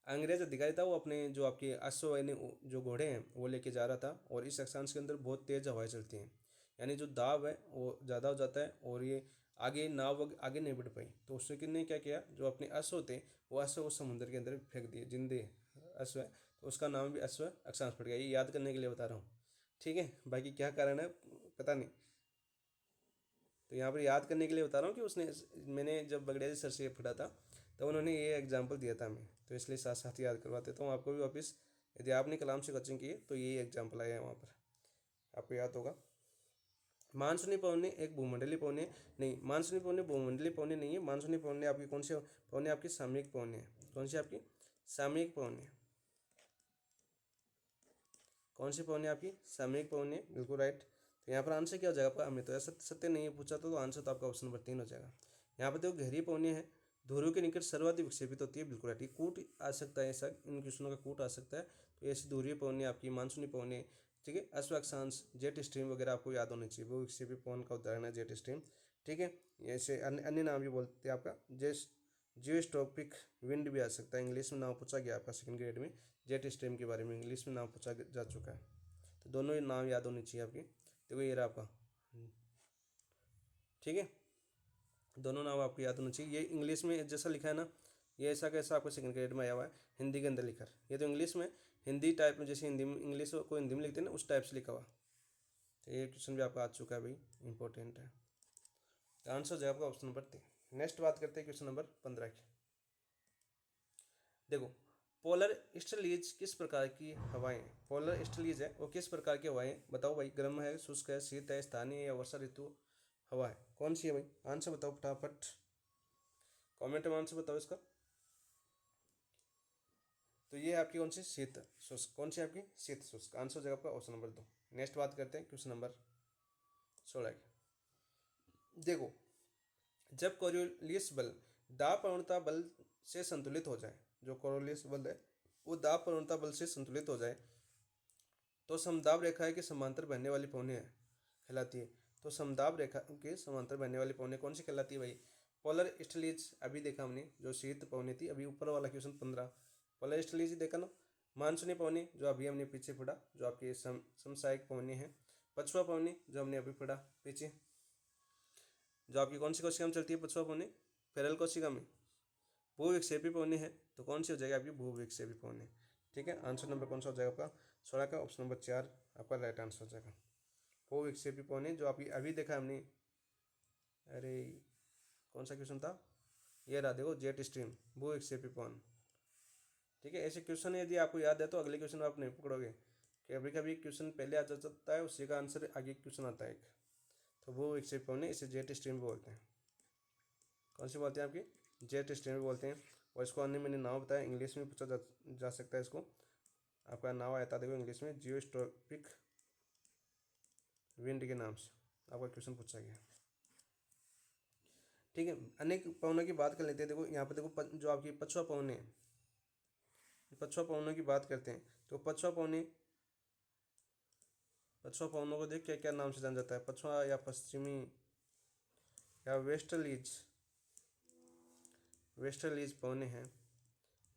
अंग्रेज अधिकारी था, वो अपने जो आपके अश्व यानी जो घोड़े हैं वो लेके जा रहा था, और इस अक्षांश के अंदर बहुत तेज हवाएं चलती हैं, यानी जो दाब है वो ज़्यादा हो जाता है, और ये आगे नाव आगे नहीं बढ़ पाई, तो उसने किसने क्या किया, जो अपने अश्व थे वो अश्व को समुद्र के अंदर फेंक दिए, जिंदे अश्व है, तो उसका नाम भी अश्व अक्षांश पड़ गया। ये याद करने के लिए बता रहा हूँ, ठीक है। बाकी क्या कारण है पता नहीं, तो यहाँ पर याद करने के लिए बता रहा हूँ कि उसने, मैंने जब बगड़िया जी सर से पढ़ा था तो उन्होंने ये एग्जाम्पल दिया था हमें, तो इसलिए साथ साथ याद करवा देता हूँ आपको भी वापस। यदि आपने कलाम से कोचिंग की है तो यही एग्जाम्पल आया है वहाँ पर, आपको याद होगा। मानसूनी पवने एक भूमंडलीय पवने नहीं, मानसूनी पवने भूमंडलीय पवने नहीं है, मानसूनी पवने आपकी कौन से पवने, आपकी सामयिक पवने है। कौन सी आपकी सामयिक पवने, कौन सी पवने आपकी सामयिक पवने, बिल्कुल राइट। तो यहाँ पर आंसर क्या हो जाएगा आपका, हमें तो ऐसा सत्य नहीं है पूछा तो आंसर तो आपका ऑप्शन नंबर 3 हो जाएगा। यहाँ पर देखो गहरी पवने हैं, ध्रुव के निकट सर्वाधिक विक्षेपित होती है, बिल्कुल राइट। कूट आ सकता है, ऐसा इन क्वेश्चनों का कूट आ सकता है, तो ऐसी ध्रुवीय पवने आपकी मानसूनी पवने, ठीक है। अश्व अक्षांश, जेट स्ट्रीम वगैरह आपको याद होनी चाहिए, वो विक्षेपित पवन का उदाहरण है जेट स्ट्रीम, ठीक है। ऐसे अन्य अन्य नाम भी बोलते हैं आपका, जियोस्ट्रोपिक विंड भी आ सकता है, इंग्लिश में नाम पूछा गया आपका सेकंड ग्रेड में, जेट स्ट्रीम के बारे में इंग्लिश में नाम पूछा जा चुका है, तो दोनों ही नाम याद होने चाहिए आपके। देखो ये रहा आपका, ठीक है, दोनों नाम आपको याद होना चाहिए। ये इंग्लिश में जैसा लिखा है ना, ये ऐसा कैसा आपको सेकंड ग्रेड में आया हुआ है, हिंदी के अंदर लिखा है, ये तो इंग्लिश में हिंदी टाइप में, जैसे हिंदी में इंग्लिश को हिंदी में लिखते हैं ना उस टाइप से लिखा हुआ, तो ये क्वेश्चन भी आपका आ चुका है भाई, इंपॉर्टेंट है। तो आंसर हो जाएगा आपका ऑप्शन नंबर 3। नेक्स्ट बात करते हैं क्वेश्चन नंबर 15 की। देखो पोलर स्टलीज किस प्रकार की हवाएं, पोलर स्टलीज है वो किस प्रकार की हवाएं, बताओ भाई, गर्म है, शुष्क है, शीत है, स्थानीय या वर्षा ऋतु हवा है, कौन सी है भाई, आंसर बताओ फटाफट, कमेंट में आंसर बताओ इसका। तो ये आपकी कौन सी, शीत शुष्क, कौन सी आपकी शीत शुष्क, आंसर हो जाएगा आपका ऑप्शन नंबर 2। नेक्स्ट बात करते हैं क्वेश्चन नंबर 16 की। देखो जब कोरियोलिस बल दाब प्रवणता बल से संतुलित हो जाए, जो कोरियोलिस बल है वो दाब प्रवणता बल से संतुलित हो जाए, तो समदाब रेखा के समांतर बहने वाली पौने कहलाती है। तो समदाब रेखा के समांतर बहने वाली पौने कौन सी कहलाती है भाई, पोलर स्टलीज अभी देखा हमने, जो शीत पौने थी, अभी ऊपर वाला क्वेश्चन 15 पोलर स्टलीज देखा ना। मानसूनी पौने जो अभी हमने पीछे पढ़ा, जो आपके समसायिक पौने हैं। पछुआ पौने जो हमने अभी पढ़ा पीछे, जो आपकी कौन सी कोशिका में चलती है पछुआ पौने, फेरल कोशिका में। भू विक्षेपी पौने है, तो कौन सी हो जाएगी आपकी भू विक्षेपी पौने, ठीक है। आंसर नंबर कौन सा हो जाएगा आपका 16 का, ऑप्शन नंबर 4 आपका राइट आंसर हो जाएगा। भू विक्षेपी पौने जो अभी अभी देखा हमने, अरे कौन सा क्वेश्चन था, ये रहा देखो, जेट स्ट्रीम भू विक्षेपी पौन, ठीक है। ऐसे क्वेश्चन यदि आपको याद है तो अगले क्वेश्चन आप नहीं पकड़ोगे, कि कभी कभी क्वेश्चन पहले आ जाता है, उसी का आंसर आगे क्वेश्चन आता है एक, तो भू विक्षेपी पौने इसे जेट स्ट्रीम बोलते हैं। कौन सी बोलते हैं आपकी, जेट स्ट्रीम बोलते हैं। और इसको अन्य मैंने नाम बताया, इंग्लिश में पूछा जा सकता है इसको, आपका नाम आया था देखो इंग्लिश में, जियोस्ट्रोपिक विंड के नाम से आपका क्वेश्चन पूछा गया, ठीक है। अनेक पवनों की बात कर लेते हैं। देखो यहाँ पर देखो जो आपकी पछुआ पवने हैं, पछुआ पवनों की बात करते हैं, तो पछुआ पवने, पछुआ पवनों को देख क्या क्या नाम से जाना जाता है, पछुआ या पश्चिमी या वेस्टर्लीज, वेस्टर्लीज पवने हैं।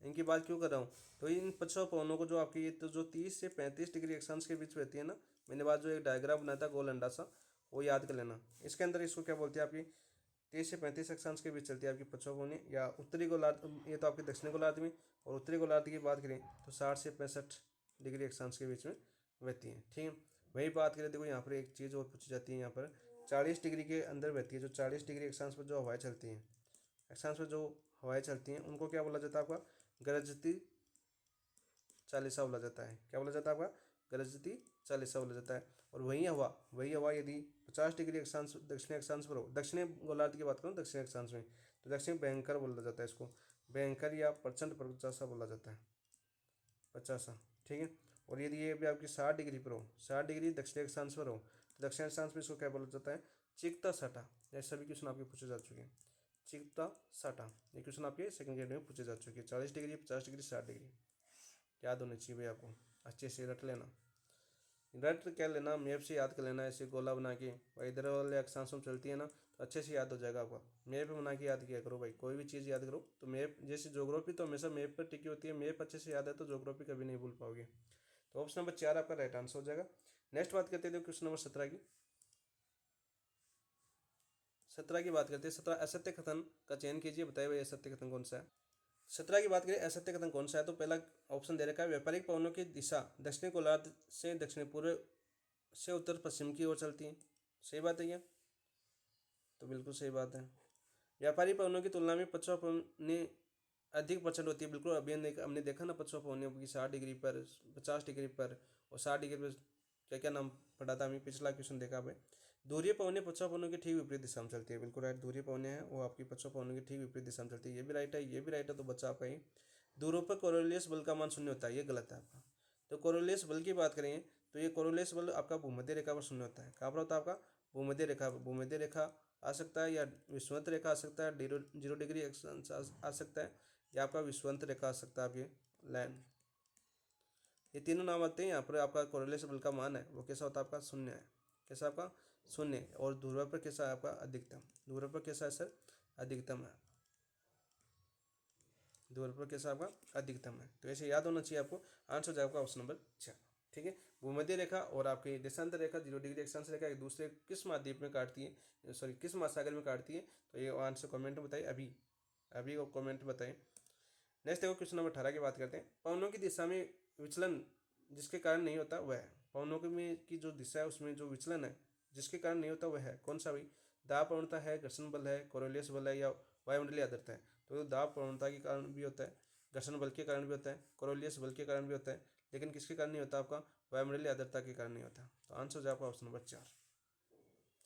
इनकी बात क्यों कर रहा हूँ, तो इन पछुआ पवनों को जो आपकी, तो जो 30 से 35 डिग्री अक्षांश के बीच रहती है ना, मैंने बाद जो एक डायग्राम बनाया था गोल अंडा सा, वो याद कर लेना। इसके अंदर इसको क्या बोलते हैं, आपकी 30 से 35 अक्षांश के बीच चलती है आपकी पछुआ पवनी, या उत्तरी गोलार्ध, ये तो आपके दक्षिणी गोलार्ध में, और उत्तरी गोलार्ध की बात करें तो 60 से 65 डिग्री अक्षांश के बीच में बहती है, ठीक है। वही बात करें, देखो यहाँ पर एक चीज़ और पूछी जाती है, यहाँ पर 40 डिग्री के अंदर बहती है, जो 40 डिग्री अक्षांश पर जो हवाएं चलती हैं, अक्षांश पर जो हवाएं चलती हैं उनको क्या बोला जाता है आपका, गरजती चालीसा बोला जाता है। क्या बोला जाता है आपका, गरजती चालीसा बोला जाता है। और वही हवा यदि 50 डिग्री अक्षांश दक्षिणी अक्षांश पर हो, दक्षिणी गोलार्ध की बात करूँ दक्षिणी अक्षांश में, तो दक्षिण भयंकर बोला जाता है इसको, भयंकर या प्रचंड पचासा बोला जाता है, पचासा। ठीक है। और यदि ये भी आपकी 60 डिग्री पर हो, 60 डिग्री दक्षिण अक्षांश पर हो, तो दक्षिण अक्षांश में इसको क्या बोला जाता है? चिकता साटा। ये सभी क्वेश्चन आपके पूछे जा चुके हैं। चिकता साटा ये क्वेश्चन आपके सेकंड ग्रेड में पूछे जा चुके हैं। 40 डिग्री, 50 डिग्री, 60 डिग्री याद होने चाहिए भाई आपको, अच्छे से रट लेना। रट क्या लेना, मैप से याद कर लेना, ऐसे गोला बना के भाई, इधर वाले अक्षांशों में चलती है ना, तो अच्छे से याद हो जाएगा आपका। मैप बना के याद किया करो भाई, कोई भी चीज़ याद करो तो मैप, जैसे ज्योग्राफी तो हमेशा मैप पर टिकी होती है, मैप अच्छे से याद है तो ज्योग्राफी कभी नहीं भूल पाओगे। तो ऑप्शन नंबर 4 आपका राइट आंसर हो जाएगा। नेक्स्ट बात करते हैं क्वेश्चन नंबर 17 की। 17 की बात करते हैं। 17 असत्य कथन का चयन कीजिए, बताइए भाई असत्य कथन कौन सा है। 17 की बात करें असत्य कथन कौन सा है, तो पहला ऑप्शन दे रखा है, व्यापारिक पवनों की दिशा दक्षिणी गोलार्ध से दक्षिण पूर्व से उत्तर पश्चिम की ओर चलती है। सही बात है क्या? तो बिल्कुल सही बात है। व्यापारी पवनों की तुलना में पछुआ पवनी अधिक प्रचंड होती है। बिल्कुल अभी हमने देखा ना, पछुआ पवनी की 60 डिग्री पर, 50 डिग्री पर और 60 डिग्री पर क्या क्या नाम पढ़ा था, हमें पिछला क्वेश्चन देखा भाई। दूरी पवने पछुआ पवनों की ठीक विपरीत दिशा में चलती है। बिल्कुल राइट, दूरी पवने हैं वो आपकी पछुआ पवनों की ठीक विपरीत दिशा में चलती है। ये भी राइट है, ये भी राइट है, तो बच्चा आपका ही। दूरों पर कोरोलियस बल का मान शून्य होता है, ये गलत है आपका। तो कोरोलियस बल की बात करें तो ये कोरोलियस बल आपका भूमध्य रेखा पर शून्य होता है। कहाँ पर होता है आपका? भूमध्य रेखा। भूमध्य रेखा आ सकता है, या विषुवत रेखा आ सकता है, 0 डिग्री आ सकता है, या आपका विषुवत रेखा आ सकता है आपके लाइन। ये तीनों नाम आते हैं। यहाँ पर आपका कोरिलेशन बल का मान है वो कैसा होता है? आपका शून्य है। कैसा आपका? शून्य। और ध्रुव पर कैसा है आपका? अधिकतम। ध्रुव पर कैसा है सर? अधिकतम है। ध्रुव पर कैसा आपका? अधिकतम है। तो ऐसे याद होना चाहिए आपको। आंसर हो जाएगा आपका ऑप्शन नंबर 6। ठीक है। भूमध्य रेखा और आपकी देशांतर रेखा 0 डिग्री अक्षांश रेखा एक दूसरे किस महाद्वीप में काटती है, सॉरी किस महासागर में काटती है? तो ये आंसर कमेंट में बताइए अभी, अभी को कमेंट बताइए। नेक्स्ट देखो क्वेश्चन नंबर 18 की बात करते हैं। पवनों की दिशा में विचलन जिसके कारण नहीं होता वह है। पवनों की जो दिशा है उसमें जो विचलन है जिसके कारण नहीं होता वह है कौन सा भाई? दाब प्रवणता है, घर्षण बल है, कोरोलियस बल है, या वायुमंडलीय आर्द्रता है? तो दाब प्रवणता के कारण भी होता है, घर्षण बल के कारण भी होता है, कोरोलियस बल के कारण भी होता है, लेकिन किसके कारण नहीं होता आपका? वायुमंडलीय आर्द्रता के कारण नहीं होता। तो आंसर हो जाए आपका ऑप्शन नंबर 4।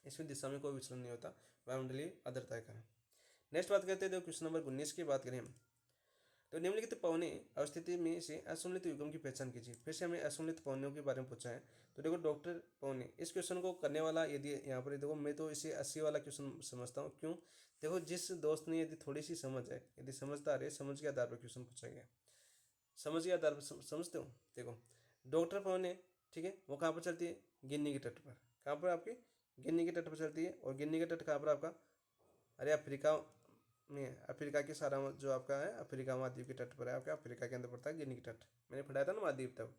इसमें दिशा में कोई विचलन नहीं होता वायुमंडलीय आर्द्रता के कारण। नेक्स्ट बात करते हैं क्वेश्चन नंबर 19 की बात करें हम, तो निम्नलिखित पवने अवस्थिति में से असममित युग्म की पहचान कीजिए। फिर से हमें असममित पवनों के बारे में पूछा है। तो देखो डॉक्टर पवने, इस क्वेश्चन को करने वाला यदि यहाँ पर देखो, मैं तो इसे 80 वाला क्वेश्चन समझता हूँ। क्यों? देखो जिस दोस्त ने यदि थोड़ी सी समझ है, यदि समझदार है, समझ के आधार पर क्वेश्चन पूछा गया, समझ के आधार पर समझते हो। देखो डॉक्टर पवने, ठीक है, वो कहाँ पर चलती है? गिन्नी के तट पर। कहाँ पर आपकी? गिन्नी के तट पर चलती है। और गिन्नी के तट कहाँ पर आपका? अरे अफ्रीका में है। अफ्रीका के सारा जो आपका है अफ्रीका महाद्वीप के तट पर है, आपका अफ्रीका के अंदर पड़ता है गिनी के तट। मैंने पढ़ाया था ना महाद्वीप तब।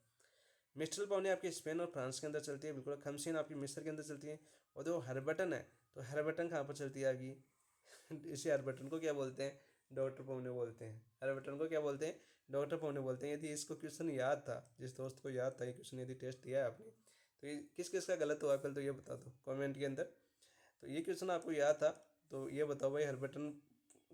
मिस्ट्रल पवनी आपकी स्पेन और फ्रांस के अंदर चलती है। बिल्कुल। खमसीन आपकी मिस्र के अंदर चलती है। और जो हरबटन है, तो हरबटन कहाँ पर चलती है आपकी? इसी हरबटन को क्या बोलते हैं? डॉक्टर पवने बोलते हैं। हरबटन को क्या बोलते हैं? डॉक्टर पवने बोलते हैं। यदि इसको क्वेश्चन याद था, जिस दोस्त को याद था ये क्वेश्चन, यदि टेस्ट दिया है आपने, तो ये किस किस का गलत हुआ पहले तो ये बता दो कमेंट के अंदर। तो ये क्वेश्चन आपको याद था तो ये बताओ भाई, हरबटन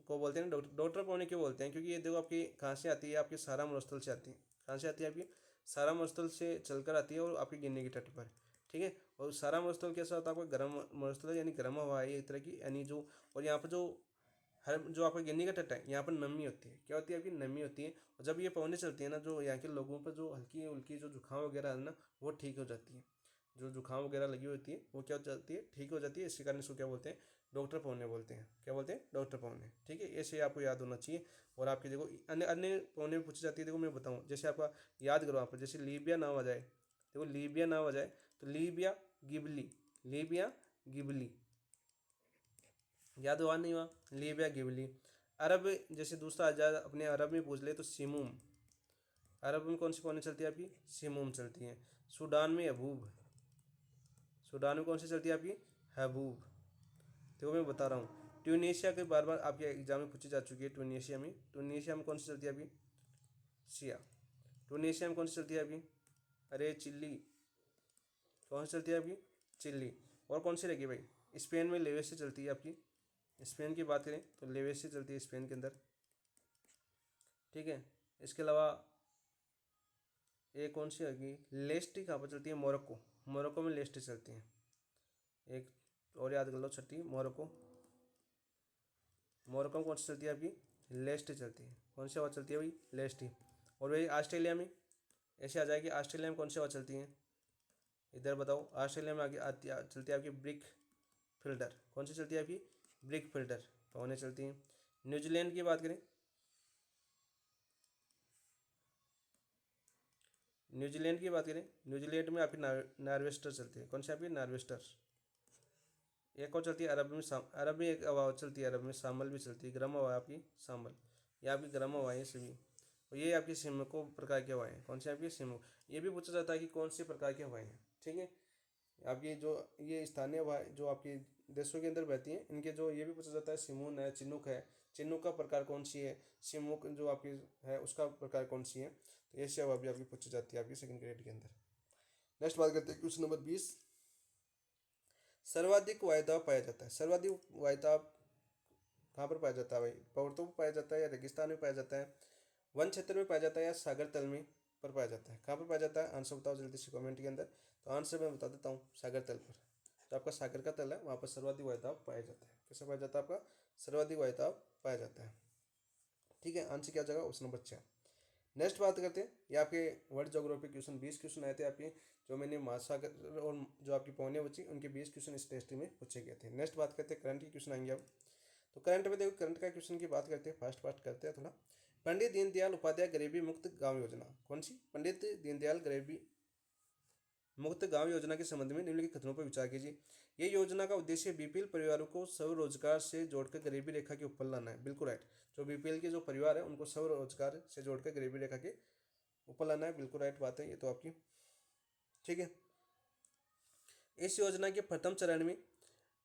को बोलते हैं डॉक्टर पवनी क्यों बोलते हैं? क्योंकि ये देखो आपकी कहाँ से आती है? आपकी सारा मरुस्थल से आती है। कहाँ से आती है? आपकी सारा मरुस्थल से चलकर आती है और आपकी गिरने के तट पर। ठीक है। और सारा मरुस्थल कैसा होता है? आपका गर्म मरुस्थल है, यानी गर्म हवा है एक तरह की, यानी जो, और यहाँ पर जो हर जो आपका गिन्नी का तट है यहाँ पर नमी होती है। क्या होती है? आपकी नमी होती है। और जब ये पवनें चलती है ना, जो यहाँ के लोगों पर जो हल्की उल्की जो जुकाम वगैरह है ना, वो ठीक हो जाती है। जो जुकाम वगैरह लगी होती है वो क्या हो जाती है? ठीक हो जाती है। इसी कारण इसको क्या बोलते हैं? डॉक्टर पवने बोलते हैं। क्या बोलते हैं? डॉक्टर पवने। ठीक है, ऐसे आपको याद होना चाहिए। और आपके देखो अन्य अन्य पवने पूछी जाती है। देखो मैं बताऊँ, जैसे आपका याद करो आप, जैसे लीबिया नाम आ जाए, देखो लीबिया नाम आ जाए तो लीबिया गिबली, लीबिया गिबली, याद हुआ नहीं हुआ? Libya Ghibli. अरब, जैसे दूसरा आ जाए अपने अरब में पूछ ले तो सिमुम। अरब में कौन सी पौने चलती है आपकी? सिमुम चलती है। सूडान में हबूब। सूडान में कौन सी चलती है आपकी? हबूब। देखो मैं बता रहा हूँ, ट्यूनीशिया के बार बार आपके एग्जाम में पूछी जा चुकी है। ट्यूनीशिया में कौन सी चलती है आपकी? सिया। ट्यूनीशिया में कौन सी चलती है आपकी? अरे चिल्ली। कौन सी चलती है आपकी? चिल्ली। और कौन सी रहेगी भाई? स्पेन में लेवेस से चलती है आपकी। स्पेन की बात करें तो लेवेस से चलती है स्पेन के अंदर। ठीक है। इसके अलावा एक कौन सी होगी? लेस्टी कहाँ पर चलती है? मोरक्को। मोरक्को में लेस्टी चलती है। एक और याद कर लो, छठी मोरक्को। मोरक्को में कौन सी चलती है आपकी? लेस्ट चलती है। कौन सी हवा चलती है भाई? लेस्ट ही। और भाई ऑस्ट्रेलिया में ऐसे आ जाएगी, ऑस्ट्रेलिया में कौन सी हवा चलती है? इधर बताओ, ऑस्ट्रेलिया में आगे आती चलती है आपकी ब्रिक फिल्टर। कौन सी चलती है आपकी? ब्रिक फिल्टर पवनें चलती हैं। न्यूजीलैंड की बात करें, न्यूजीलैंड की बात करें, न्यूजीलैंड में आपकी नार्वेस्टर चलती है। कौन सी आपकी? नार्वेस्टर। एक और चलती है अरब में, अरब में एक हवा चलती है, अरब में शामल भी चलती है, गर्म हवा है आपकी शामल। ये आपकी गर्म हवा है सभी। और ये आपकी सिमको प्रकार की हवाएं हैं। कौन सी आपकी? सिमको। ये भी पूछा जाता है कि कौन सी प्रकार की हवाएं हैं, ठीक है। आपकी जो ये स्थानीय हवाएं जो आपकी देशों के अंदर बहती हैं, इनके जो ये भी पूछा जाता है, सिमून है, चिनुक है, चिनुक का प्रकार कौन सी है, सिमुक जो आपकी है उसका प्रकार कौन सी है। तो ऐसी हवा भी आपकी पूछी जाती है आपकी सेकंड ग्रेड के अंदर। नेक्स्ट बात करते हैं क्वेश्चन नंबर 20। सर्वाधिक वायुदाब पाया जाता है। सर्वाधिक वायुदाब कहाँ पर पाया जाता है भाई? पर्वतों पर पाया जाता है या रेगिस्तान में पाया जाता है, वन क्षेत्र में पाया जाता है या सागर तल में पर पाया जाता है? कहाँ पर पाया जाता है? आंसर बताओ जल्दी से कमेंट के अंदर। तो आंसर मैं बता देता हूँ, सागर तल पर। जो आपका सागर का तल है वहाँ पर सर्वाधिक वायुदाब पाया जाता है। कैसे पाया जाता है? आपका सर्वाधिक वायुदाब पाया जाता है, ठीक है। आंसर क्या हो जाएगा? Option number 6। नेक्स्ट बात करते हैं, ये आपके वर्ल्ड ज्योग्राफी क्वेश्चन 20 क्वेश्चन आए थे आपके, जो मैंने महासागर और जो आपकी पौने बची उनके 20 क्वेश्चन इस टेस्ट में पूछे गए थे। नेक्स्ट बात करते हैं करंट के क्वेश्चन आएंगे अब। तो करंट में देखो, करंट का क्वेश्चन की बात करते हैं, फास्ट फास्ट करते हैं थोड़ा। पंडित दीनदयाल उपाध्याय गरीबी मुक्त गांव योजना। कौन सी? पंडित दीनदयाल गरीबी मुक्त गांव योजना के संबंध में निम्नलिखित कथनों पर विचार कीजिए। ये योजना का उद्देश्य बीपीएल परिवारों को स्वरोजगार से जोड़कर गरीबी रेखा के ऊपर लाना है। बिल्कुल राइट। जो बीपीएल के जो परिवार है उनको स्वरोजगार से जोड़कर गरीबी रेखा के ऊपर लाना है। बिल्कुल राइट बात है ये तो आपकी, ठीक है। इस योजना के प्रथम चरण में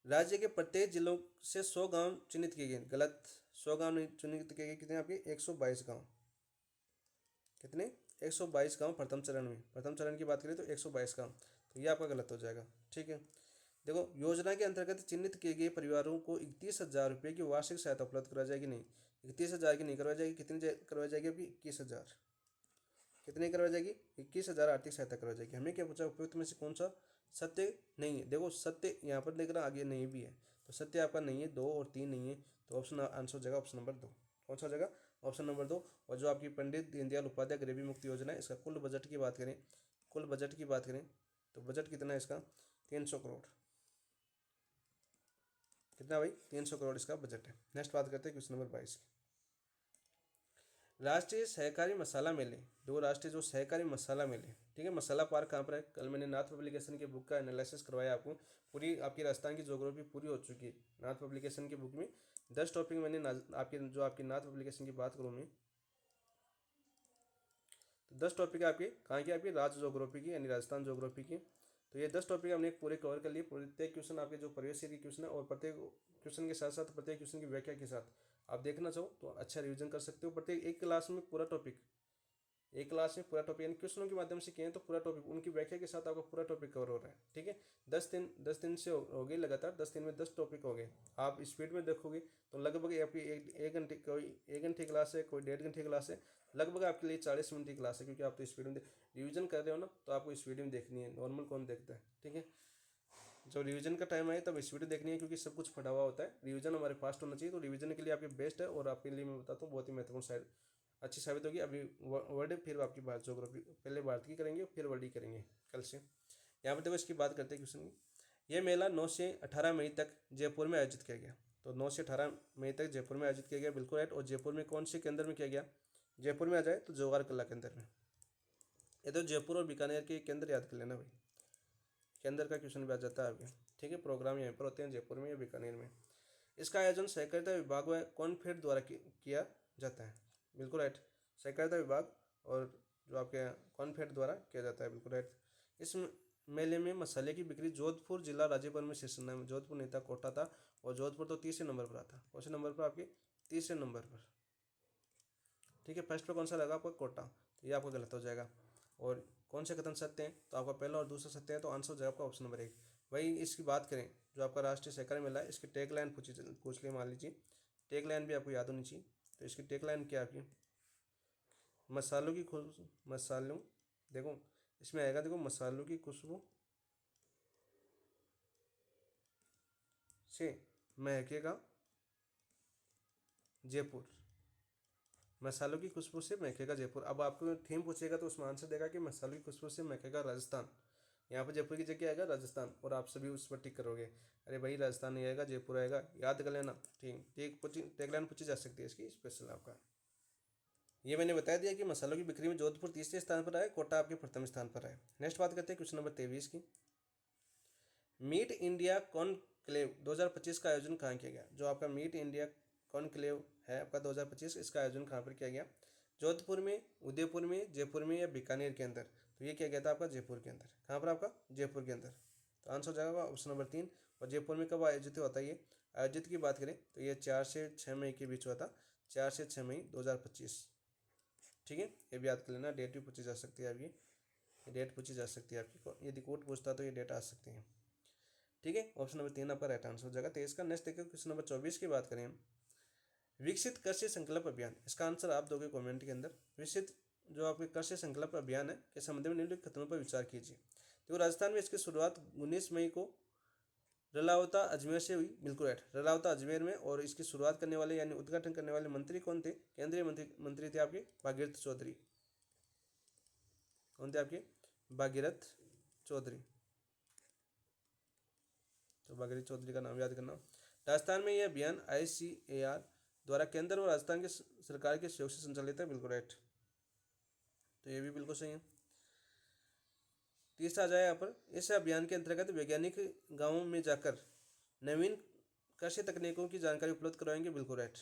राज्य के प्रत्येक जिलों से 100 गांव चिन्हित किए गए। गलत, 100 गांव नहीं चिन्हित किए गए। कितने आपके? 122 गांव। कितने? 122 गांव प्रथम चरण में। प्रथम चरण की बात करें तो 122 गांव, तो ये आपका गलत हो जाएगा, ठीक है। देखो, योजना के अंतर्गत चिन्हित किए गए परिवारों को 31,000 रुपये की वार्षिक सहायता उपलब्ध करवाई जाएगी। नहीं, 31,000 की नहीं करवाई जाएगी। कितनी करवाई जाएगी आपकी? 21,000। कितनी करवाई जाएगी? 21,000 आर्थिक सहायता करवाई जाएगी। हमें क्या पूछा? उपयुक्त में से कौन सा सत्य नहीं है? देखो, सत्य यहाँ पर देख रहा आगे नहीं भी है, तो सत्य आपका नहीं है, 2 और 3 नहीं है, तो ऑप्शन आंसर हो जाएगा ऑप्शन नंबर 2। कौन सा हो जाएगा? Option number 2। और जो आपकी पंडित दीनदयाल उपाध्याय गरीबी मुक्ति योजना है, इसका कुल बजट की बात करें, कुल बजट की बात करें तो बजट कितना है इसका? 300 करोड़। कितना भाई? 300 करोड़ इसका बजट है। नेक्स्ट बात करते हैं क्वेश्चन नंबर 22 की। राष्ट्रीय सहकारी मसाला मेले, दो राष्ट्रीय जो सहकारी मसाला मेले, ठीक है। मसाला पार्क कहाँ पर है? कल मैंने नाथ पब्लिकेशन की बुक का एनालिसिस करवाया आपको, पूरी आपकी राजस्थान की ज्योग्राफी पूरी हो चुकी है नाथ पब्लिकेशन की बुक में। 10 टॉपिक मैंने आपकी जो आपकी नाथ पब्लिकेशन की बात करूँ मैं, तो 10 टॉपिक आपके कहाँ की? आपकी राज्य ज्योग्राफी की, यानी राजस्थान ज्योग्राफी की। तो ये 10 टॉपिक हमने पूरे कवर कर लिए। प्रत्येक क्वेश्चन आपके जो प्रवेश के क्वेश्चन है, और प्रत्येक क्वेश्चन के साथ साथ प्रत्येक क्वेश्चन की व्याख्या के साथ आप देखना चाहो तो अच्छा रिवीजन कर सकते हो। प्रत्येक एक क्लास में पूरा टॉपिक, एक क्लास में पूरा टॉपिक यानी क्वेश्चनों के माध्यम से किए तो पूरा टॉपिक उनकी व्याख्या के साथ आपका पूरा टॉपिक कवर हो रहा है, ठीक है। 10 दिन से हो गए लगातार, 10 दिन में 10 टॉपिक हो गए। आप स्पीड में देखोगे तो लगभग आपकी एक घंटे, कोई 1 घंटे क्लास है, कोई 1.5 घंटे क्लास है, लगभग आपके लिए 40 मिनट की क्लास है, क्योंकि आप तो स्पीड में रिविजन कर रहे हो ना, तो आपको स्पीड में देखनी है। नॉर्मल कौन देखता है, ठीक है। जब रिवीजन का टाइम आए तब स्पीड देखनी है, क्योंकि सब कुछ फटा हुआ होता है। रिवीजन हमारे फास्ट होना चाहिए, तो रिवीजन के लिए आपके बेस्ट है, और आपके लिए मैं बताता हूँ बहुत ही महत्वपूर्ण साइड अच्छी साबित होगी। अभी वर्ल्ड, फिर आपकी भारत ज्योग्राफी, पहले भारत की करेंगे फिर वर्ल्ड की करेंगे कल से। यहाँ पर देखो इसकी बात करते हैं क्वेश्चन की। यह मेला 9 से 18 मई तक जयपुर में आयोजित किया गया। तो 9 से 18 मई तक जयपुर में आयोजित किया गया, बिल्कुल राइट। और जयपुर में कौन से केंद्र में किया गया? जयपुर में आ जाए तो जवाहर कला केंद्र में। ये तो जयपुर और बीकानेर के केंद्र याद कर लेना भाई, केंद्र का क्वेश्चन भी आ जाता है आपके, ठीक है। प्रोग्राम यहाँ पर होते हैं जयपुर में या बीकानेर में। इसका आयोजन सहकारिता विभाग व कॉनफेड द्वारा किया जाता है, बिल्कुल राइट। सहकारिता विभाग और जो आपके कॉनफेड द्वारा किया जाता है, बिल्कुल राइट। इस मेले में मसाले की बिक्री जोधपुर जिला राज्य भर में शीर्ष नाम, जोधपुर नहीं था, कोटा था। और जोधपुर तो 30वें नंबर पर आता। कौन से नंबर पर? आपके 30वें नंबर पर, ठीक है। फर्स्ट पे कौन सा लगा आपका? कोटा, तो ये आपका गलत हो जाएगा। और कौन से कथन सत्य हैं? तो आपका पहला और दूसरा सत्य है, तो आंसर हो जाएगा आपका ऑप्शन नंबर 1। वही इसकी बात करें, जो आपका राष्ट्रीय सहकारी मेला है, इसकी टैग लाइन पूछ लिए, मान लीजिए टैग लाइन भी आपको याद होनी चाहिए। तो इसकी टैग लाइन क्या है आपकी? मसालों की खुशबू, मसालों, देखो इसमें आएगा, देखो मसालों की खुशबू से महकेगा जयपुर, मसालों की खुशबू से महकेगा जयपुर। अब आपको थीम पूछेगा तो उसमें आंसर देगा कि मसालों की खुशबू से महकेगा राजस्थान। यहाँ पर जयपुर की जगह आएगा राजस्थान, और आप सभी उस पर टिक करोगे। अरे भाई राजस्थान नहीं आएगा, जयपुर आएगा, याद कर लेना। ठीक ठीक टैगलाइन पूछी जा सकती है इसकी स्पेशल आपका। ये मैंने बता दिया कि मसालों की बिक्री में जोधपुर तीसरे स्थान पर आए, कोटा आपके प्रथम स्थान पर आए। नेक्स्ट बात करते हैं क्वेश्चन नंबर 23 की। मीट इंडिया कॉनक्लेव 2025 का आयोजन कहाँ किया गया? जो आपका मीट इंडिया कॉनक्लेव है आपका 2025, इसका आयोजन कहाँ पर किया गया? जोधपुर में, उदयपुर में, जयपुर में या बीकानेर के अंदर? तो ये किया गया था आपका जयपुर के अंदर। कहाँ पर आपका? जयपुर के अंदर। तो आंसर हो जाएगा ऑप्शन नंबर 3। और जयपुर में कब आयोजित होता है ये? आयोजित की बात करें तो ये 4 से 6 मई के बीच हुआ था, 4 से 6 मई 2025। ठीक है, ये भी याद कर लेना। डेट भी पूछी जा सकती है आपकी, डेट पूछी जा सकती है आपकी, यदि कोर्ट पूछता तो ये डेट आ सकती है। ठीक है, ऑप्शन नंबर 3 आपका राइट आंसर हो जाएगा 23 का। नेक्स्ट देखिए क्वेश्चन नंबर 24 की बात करें हम। विकसित कृषि संकल्प अभियान, इसका आंसर आप दोगे कमेंट के अंदर। विकसित जो आपके कृषि संकल्प अभियान है के संबंध में निम्नलिखित कथनों पर विचार कीजिए। तो राजस्थान में इसकी शुरुआत 19 मई को रलावता अजमेर से हुई, बिल्कुल राइट, रलावता अजमेर में। और इसकी शुरुआत करने वाले यानी उद्घाटन करने वाले मंत्री कौन थे? केंद्रीय मंत्री थे आपके भागीरथ चौधरी। कौन थे आपके? भागीरथ चौधरी। तो भागीरथ चौधरी का नाम याद करना। राजस्थान में यह अभियान ICAR द्वारा केंद्र और राजस्थान के सरकार के सहयोग से संचालित है, बिल्कुल राइट। तो ये भी बिल्कुल सही है। तीसरा आ जाए यहाँ पर, इस अभियान के अंतर्गत वैज्ञानिक गांवों में जाकर नवीन कृषि तकनीकों की जानकारी उपलब्ध करवाएंगे, बिल्कुल राइट।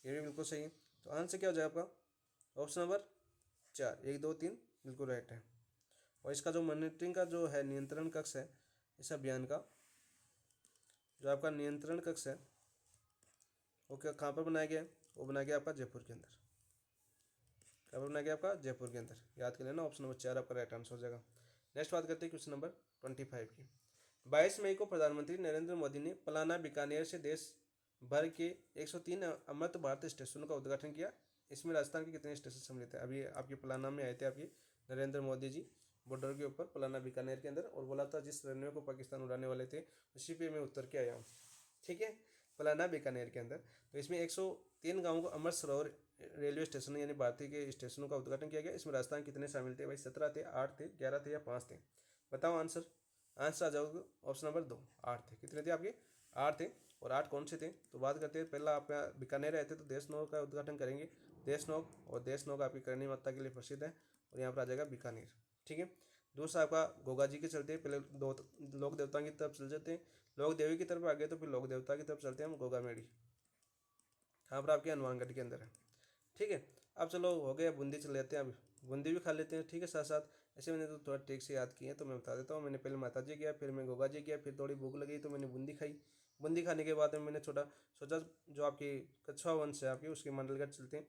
ये भी बिल्कुल सही है। तो आंसर क्या हो जाए आपका? ऑप्शन नंबर 4, 1 2 3 बिल्कुल राइट है। और इसका जो मॉनिटरिंग का जो है नियंत्रण कक्ष है इस अभियान का, जो आपका नियंत्रण कक्ष है वो क्या कहाँ पर बनाया गया है? वो बनाया गया आपका जयपुर के अंदर। कहाँ पर बनाया गया आपका? जयपुर के अंदर। याद कर लेना, ऑप्शन नंबर 4 आपका राइट आंसर हो जाएगा। नेक्स्ट बात करते हैं क्वेश्चन नंबर 25 की। 22 मई को प्रधानमंत्री नरेंद्र मोदी ने पलाना बीकानेर से देश भर के 103 अमृत भारत स्टेशनों का उद्घाटन किया। इसमें राजस्थान के कितने स्टेशन सम्मिलित है? अभी आपके पलाना में आए थे आपके नरेंद्र मोदी जी, बॉर्डर के ऊपर पलाना बीकानेर के अंदर, और बोला था जिस रनवे को पाकिस्तान उड़ाने वाले थे उसी पे मैं उतर के आया हूँ। ठीक है, पलाना बीकानेर के अंदर। तो इसमें 103 गाँवों को अमृत सरोवर रेलवे स्टेशन यानी भारतीय के स्टेशनों का उद्घाटन किया गया। इसमें राजस्थान कितने शामिल थे भाई? 17 थे, 8 थे, 11 थे या 5 थे? बताओ आंसर। आंसर आ जाओगे ऑप्शन नंबर 2, 8 थे। कितने थे आपके? 8 थे। और 8 कौन से थे? तो बात करते हैं, पहला आप बीकानेर आए थे तो देशनोक का उद्घाटन करेंगे। देशनोक, और देशनोक आपकी करणी माता के लिए प्रसिद्ध है, और यहाँ पर आ जाएगा बीकानेर। ठीक है। दूसरा आपका गोगा जी के चलते पहले दो लोक देवताओं की तरफ चल जाते हैं, लोक देवी की तरफ आ गए तो फिर लोक देवता की तरफ चलते हैं हम, गोगा मेड़ी। यहाँ पर आपके हनुमानगढ़ के अंदर है। ठीक है। अब चलो हो गया, बूंदी चले जाते हैं, अब बूंदी भी खा लेते हैं। ठीक है, साथ साथ ऐसे मैंने तो थोड़ा ट्रिक से याद किए हैं तो मैं बता देता हूँ। मैंने पहले माता जी गया, फिर मैं गोगा जी गया, फिर थोड़ी भूख लगी तो मैंने बूंदी खाई। बूंदी खाने के बाद में मैंने छोटा सोचा जो आपकी कछुआ वंश है आपकी उसके मंडलगढ़ चलते हैं।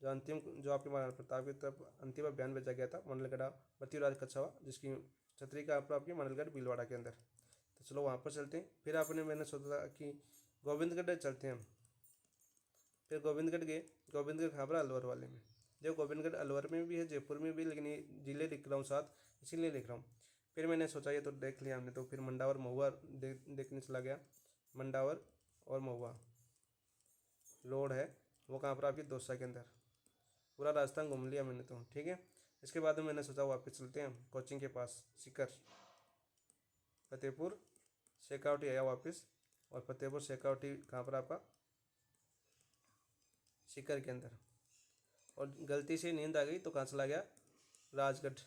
जो अंतिम जो आपके महाराणा प्रताप की तरफ अंतिम अभियान भेजा गया था मंडलगढ़ पतिराज कछुआ, जिसकी छतरी का आपकी मंडलगढ़ भीलवाड़ा के अंदर। तो चलो वहाँ पर चलते हैं। फिर आपने मैंने सोचा कि गोविंदगढ़ चलते हैं हम। फिर गोविंदगढ़ गए। गोविंदगढ़ कहाँ पर? अलवर वाले में। जो गोविंदगढ़ अलवर में भी है, जयपुर में भी, लेकिन ये जिले लिख रहा हूँ साथ, इसीलिए लिख रहा हूँ। फिर मैंने सोचा ये तो देख लिया हमने, तो फिर मंडावर महुआ देखने चला गया। मंडावर और महुआ रोड है वो कहाँ पर? आपकी दौसा के अंदर। पूरा राजस्थान घूम लिया मैंने तो। ठीक है। इसके बाद में मैंने सोचा वापस चलते हैं कोचिंग के पास, सीकर फतेहपुर शेखावटी आया वापस। और फतेहपुर शेखावटी कहाँ पर आपका? सीकर के अंदर। और गलती से नींद आ गई तो कहाँ चला गया? राजगढ़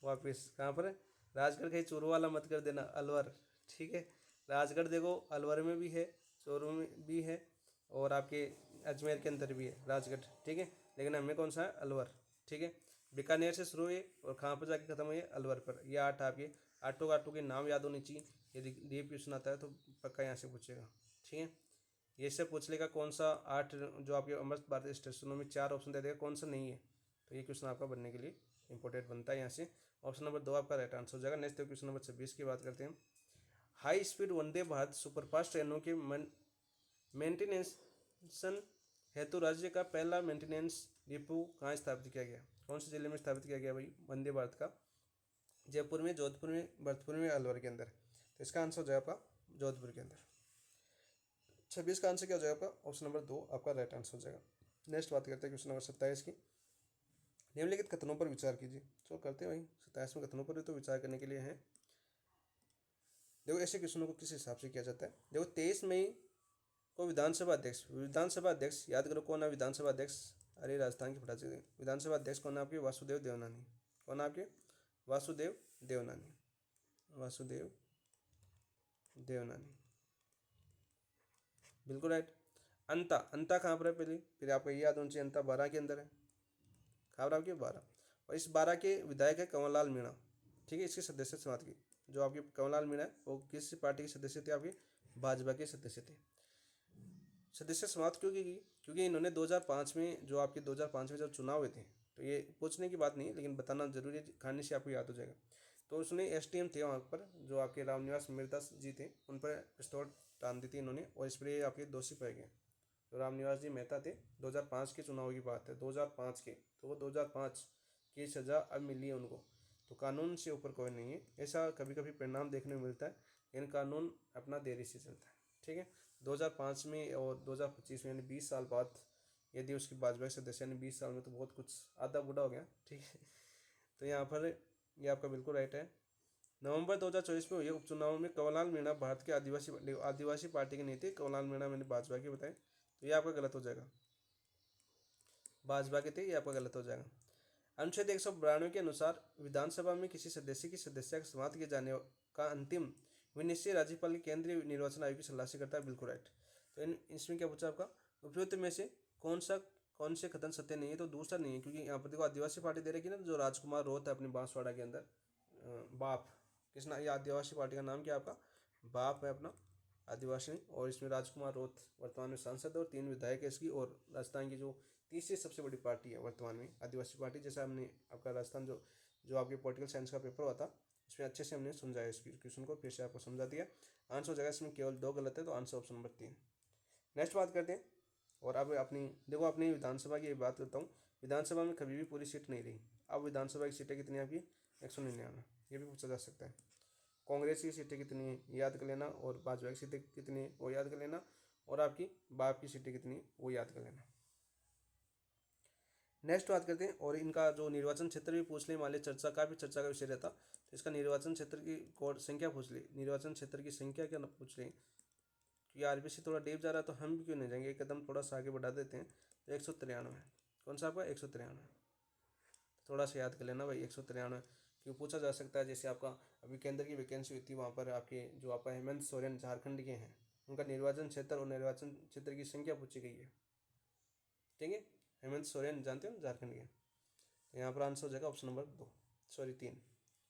वापस। कहाँ पर? राजगढ़ कहीं चूरू वाला मत कर देना, अलवर। ठीक है। राजगढ़ देखो अलवर में भी है, चूरू में भी है, और आपके अजमेर के अंदर भी है राजगढ़। ठीक है, लेकिन हमें कौन सा है? अलवर। ठीक है। बीकानेर से शुरू हुई और कहाँ पर जाके खत्म हुई? अलवर पर। ये 8 आपके आटो के नाम याद होनी चाहिए। यदि डीप क्वेश्चन आता है तो पक्का यहाँ से पूछेगा। ठीक है। ये से पूछ लेगा कौन सा 8 जो आपके अमृत भारत स्टेशनों में 4 ऑप्शन दे देगा, कौन सा नहीं है। तो ये क्वेश्चन आपका बनने के लिए इंपॉर्टेंट बनता है यहाँ से। ऑप्शन नंबर 2 आपका राइट आंसर हो जाएगा। नेक्स्ट क्वेश्चन नंबर 26 की बात करते हैं। High speed Vande Bharat superfast ट्रेनों के मेंटेनेंस हेतु राज्य का पहला मेंटेनेंस डिपो कहाँ स्थापित किया गया? कौन से जिले में स्थापित किया गया भाई वंदे भारत का? जयपुर में, जोधपुर में, भरतपुर में, अलवर के अंदर। तो इसका आंसर हो जाएगा आपका जोधपुर के अंदर। 26 का आंसर क्या हो जाएगा आपका? ऑप्शन नंबर 2 आपका राइट आंसर हो जाएगा। नेक्स्ट बात करते हैं क्वेश्चन नंबर 27 की। निम्नलिखित कथनों पर विचार कीजिए। चलो करते हैं भाई, 27 में कथनों पर तो विचार करने के लिए है। देखो ऐसे क्वेश्चनों को किस हिसाब से किया जाता है। देखो 23 मई को विधानसभा अध्यक्ष याद करो कौन है विधानसभा अध्यक्ष? अरे राजस्थान की फटा से विधानसभा अध्यक्ष कौन है आपके? वासुदेव देवनानी। कौन है आपके? वासुदेव देवनानी। वासुदेव देवनानी, बिल्कुल राइट। अंता कहाँ पर है पहले? फिर आपको ये याद होना चाहिए, अंता 12 के अंदर है। कहाँ पर आपके? 12। और इस 12 के विधायक है कंवरलाल मीणा। ठीक है, इसके सदस्य समाज की जो आपके कंवरलाल मीणा है वो किस पार्टी के सदस्य थे? आपके भाजपा के सदस्य थे। सदस्य समाप्त क्यों की गई? क्योंकि इन्होंने 2005 में जो आपके 2005 में जब चुनाव हुए थे, तो ये पूछने की बात नहीं है लेकिन बताना जरूरी है, खाने से आपको याद हो जाएगा। तो उसने एसटीएम थे वहाँ पर जो आपके रामनिवास मिर्दास जी थे, उन पर पिस्तौल टान दी थी इन्होंने और इस पर ये आपके दोषी पाए गए। जो रामनिवास जी मेहता थे, 2005 के चुनाव की बात है, 2005 के, तो वो 2005 की सज़ा अब मिली है उनको। तो कानून से ऊपर कोई नहीं है, ऐसा कभी कभी परिणाम देखने को मिलता है, लेकिन कानून अपना देरी से चलता है। ठीक है, 2005 में और 2025 में यानी 20 साल बाद यदि उसकी भाजपा के सदस्य यानी 20 साल में तो बहुत कुछ आधा बूढ़ा हो गया। ठीक है, तो यहाँ पर ये आपका बिल्कुल राइट है। नवंबर 2024 में हुए उपचुनाव में कंवरलाल मीणा भारत के आदिवासी पार्टी के नेता कंवरलाल मीणा मैंने भाजपा के बताए, तो ये आपका गलत हो जाएगा। भाजपा के थे, ये आपका गलत हो जाएगा। अनुच्छेद 192 के अनुसार विधानसभा में किसी सदस्य की सदस्यता समाप्त किए जाने का अंतिम विनिश्चय राज्यपाल के केंद्रीय निर्वाचन आयोग की सलाह से करता है, बिल्कुल राइट। तो इसमें क्या पूछा आपका? उपयुक्त में से कौन से कथन सत्य नहीं है? तो दूसरा नहीं है, क्योंकि यहाँ पर देखो आदिवासी पार्टी दे रखी ना, जो राजकुमार रोहत है अपने बांसवाड़ा के अंदर, बाप किसना, ये आदिवासी पार्टी का नाम क्या है आपका? बाप है अपना आदिवासी। और इसमें राजकुमार रोहत वर्तमान में सांसद है और 3 विधायक है इसकी, और राजस्थान की जो तीसरी सबसे बड़ी पार्टी है वर्तमान में आदिवासी पार्टी। जैसा हमने आपका राजस्थान जो आपके पॉलिटिकल साइंस का पेपर हुआ था इसमें अच्छे से हमने समझाया इस क्वेश्चन को, फिर से आपको समझा दिया। आंसर हो जाएगा इसमें केवल 2 गलत है, तो आंसर ऑप्शन नंबर 3। नेक्स्ट बात करते हैं। और अब अपनी विधानसभा की बात करता हूँ। विधानसभा में कभी भी पूरी सीट नहीं रही। अब विधानसभा की सीटें कितनी आपकी? 199। ये भी पूछा जा सकता है। कांग्रेस की सीटें कितनी है याद कर लेना, और भाजपा की सीटें कितनी है वो याद कर लेना, और आपकी बाप की सीटें कितनी है वो याद कर लेना। नेक्स्ट बात करते हैं, और इनका जो निर्वाचन क्षेत्र भी पूछ ले, मान लिया चर्चा का विषय रहता, तो इसका निर्वाचन क्षेत्र की कोड संख्या पूछ ले, निर्वाचन क्षेत्र की संख्या क्या पूछ ले, क्योंकि आरबीसी थोड़ा डीप जा रहा है तो हम भी क्यों नहीं जाएंगे, एक कदम थोड़ा सा आगे बढ़ा देते हैं। तो 193। कौन सा आपका? 193। थोड़ा सा याद कर लेना भाई, 193 क्यों पूछा जा सकता है। जैसे आपका अभी केंद्र की वैकेंसी हुई थी, वहाँ पर आपके जो आपका हेमंत सोरेन झारखंड के हैं, उनका निर्वाचन क्षेत्र और निर्वाचन क्षेत्र की संख्या पूछी गई है। ठीक है, हेमंत सोरेन जानते हो झारखंड के, तो यहाँ पर आंसर हो जाएगा ऑप्शन नंबर 2, सॉरी 3,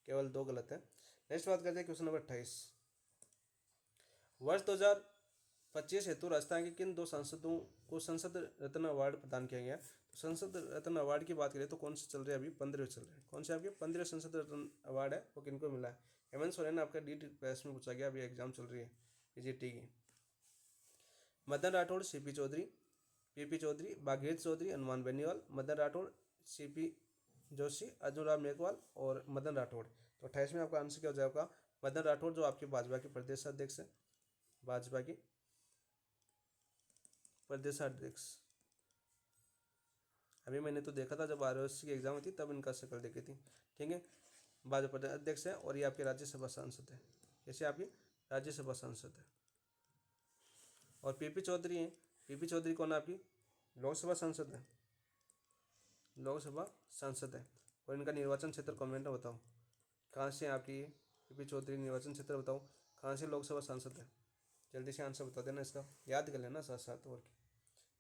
केवल 2 गलत है। नेक्स्ट बात करते हैं क्वेश्चन नंबर 28। वर्ष 2025 हेतु राजस्थान के किन 2 सांसदों को संसद रत्न अवार्ड प्रदान किया गया? तो संसद रत्न अवार्ड की बात करें तो कौन से चल रहे हैं? अभी 15 चल रहे हैं। कौन से आपके 15 संसद रत्न अवार्ड है वो किनको मिला है? हेमंत सोरेन आपका डी प्रेस में पूछा गया, अभी एग्जाम चल रही है पीजीटी की। Madan Rathore, CP Chaudhary, PP Chaudhary, Bhagirath Chaudhary, Hanuman Beniwal, Madan Rathore, CP Joshi, Arjun Ram Meghwal और मदन राठौड़। तो 28 में आपका आंसर क्या हो जाएगा? मदन राठौड़ जो आपके भाजपा के प्रदेश अध्यक्ष है, भाजपा के प्रदेश अध्यक्ष। अभी मैंने तो देखा था जब आरओएससी की एग्जाम हुई थी तब इनका शक्ल देखी थी। ठीक है, भाजपा प्रदेश अध्यक्ष है और ये आपके राज्यसभा सांसद है। जैसे आपके राज्यसभा सांसद है। और पीपी चौधरी हैं, पीपी चौधरी कौन है? आपकी लोकसभा सांसद है, लोकसभा सांसद है। और इनका निर्वाचन क्षेत्र कमेंट में बताओ, कहाँ से आपकी पीपी चौधरी निर्वाचन क्षेत्र बताओ, कहाँ से लोकसभा सांसद है? जल्दी से आंसर बता देना, इसका याद कर लेना साथ साथ। और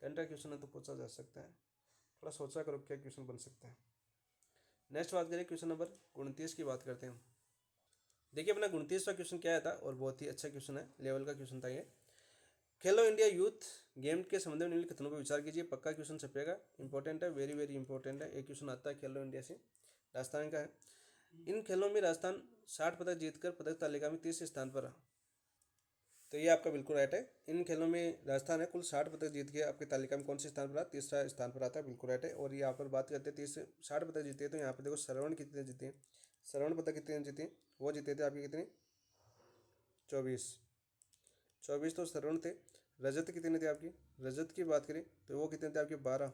करंट क्वेश्चन है तो पूछा जा सकता है, थोड़ा सोचा करो क्या क्वेश्चन बन सकता है। नेक्स्ट बात करें क्वेश्चन नंबर 29 की बात करते हैं। देखिए अपना 29वां क्वेश्चन क्या आया था, और बहुत ही अच्छा क्वेश्चन है, लेवल का क्वेश्चन था ये। खेलो इंडिया यूथ गेम के संबंध में निम्नलिखित कथनों पर विचार कीजिए। पक्का क्वेश्चन छपेगा, इंपॉर्टेंट है, वेरी वेरी इंपॉर्टेंट है। एक क्वेश्चन आता है खेलो इंडिया से, राजस्थान का है। इन खेलों में राजस्थान 60 पदक जीतकर पदक तालिका में 30 स्थान पर रहा। तो ये आपका बिल्कुल राइट है। इन खेलों में राजस्थान है कुल 60 पदक जीत के आपकी तालिका में कौन से स्थान पर रहा? तीसरा स्थान पर आता है, बिल्कुल राइट है। और यहाँ पर बात करते हैं 60 पदक जीते, तो यहाँ पर देखो श्रवण कितने जीते हैं? श्रवण पदक कितने जीते? वो जीते थे आपके कितने? 24 तो श्रवण थे। रजत कितने थे आपकी, रजत की बात करें तो वो कितने थे आपके 12।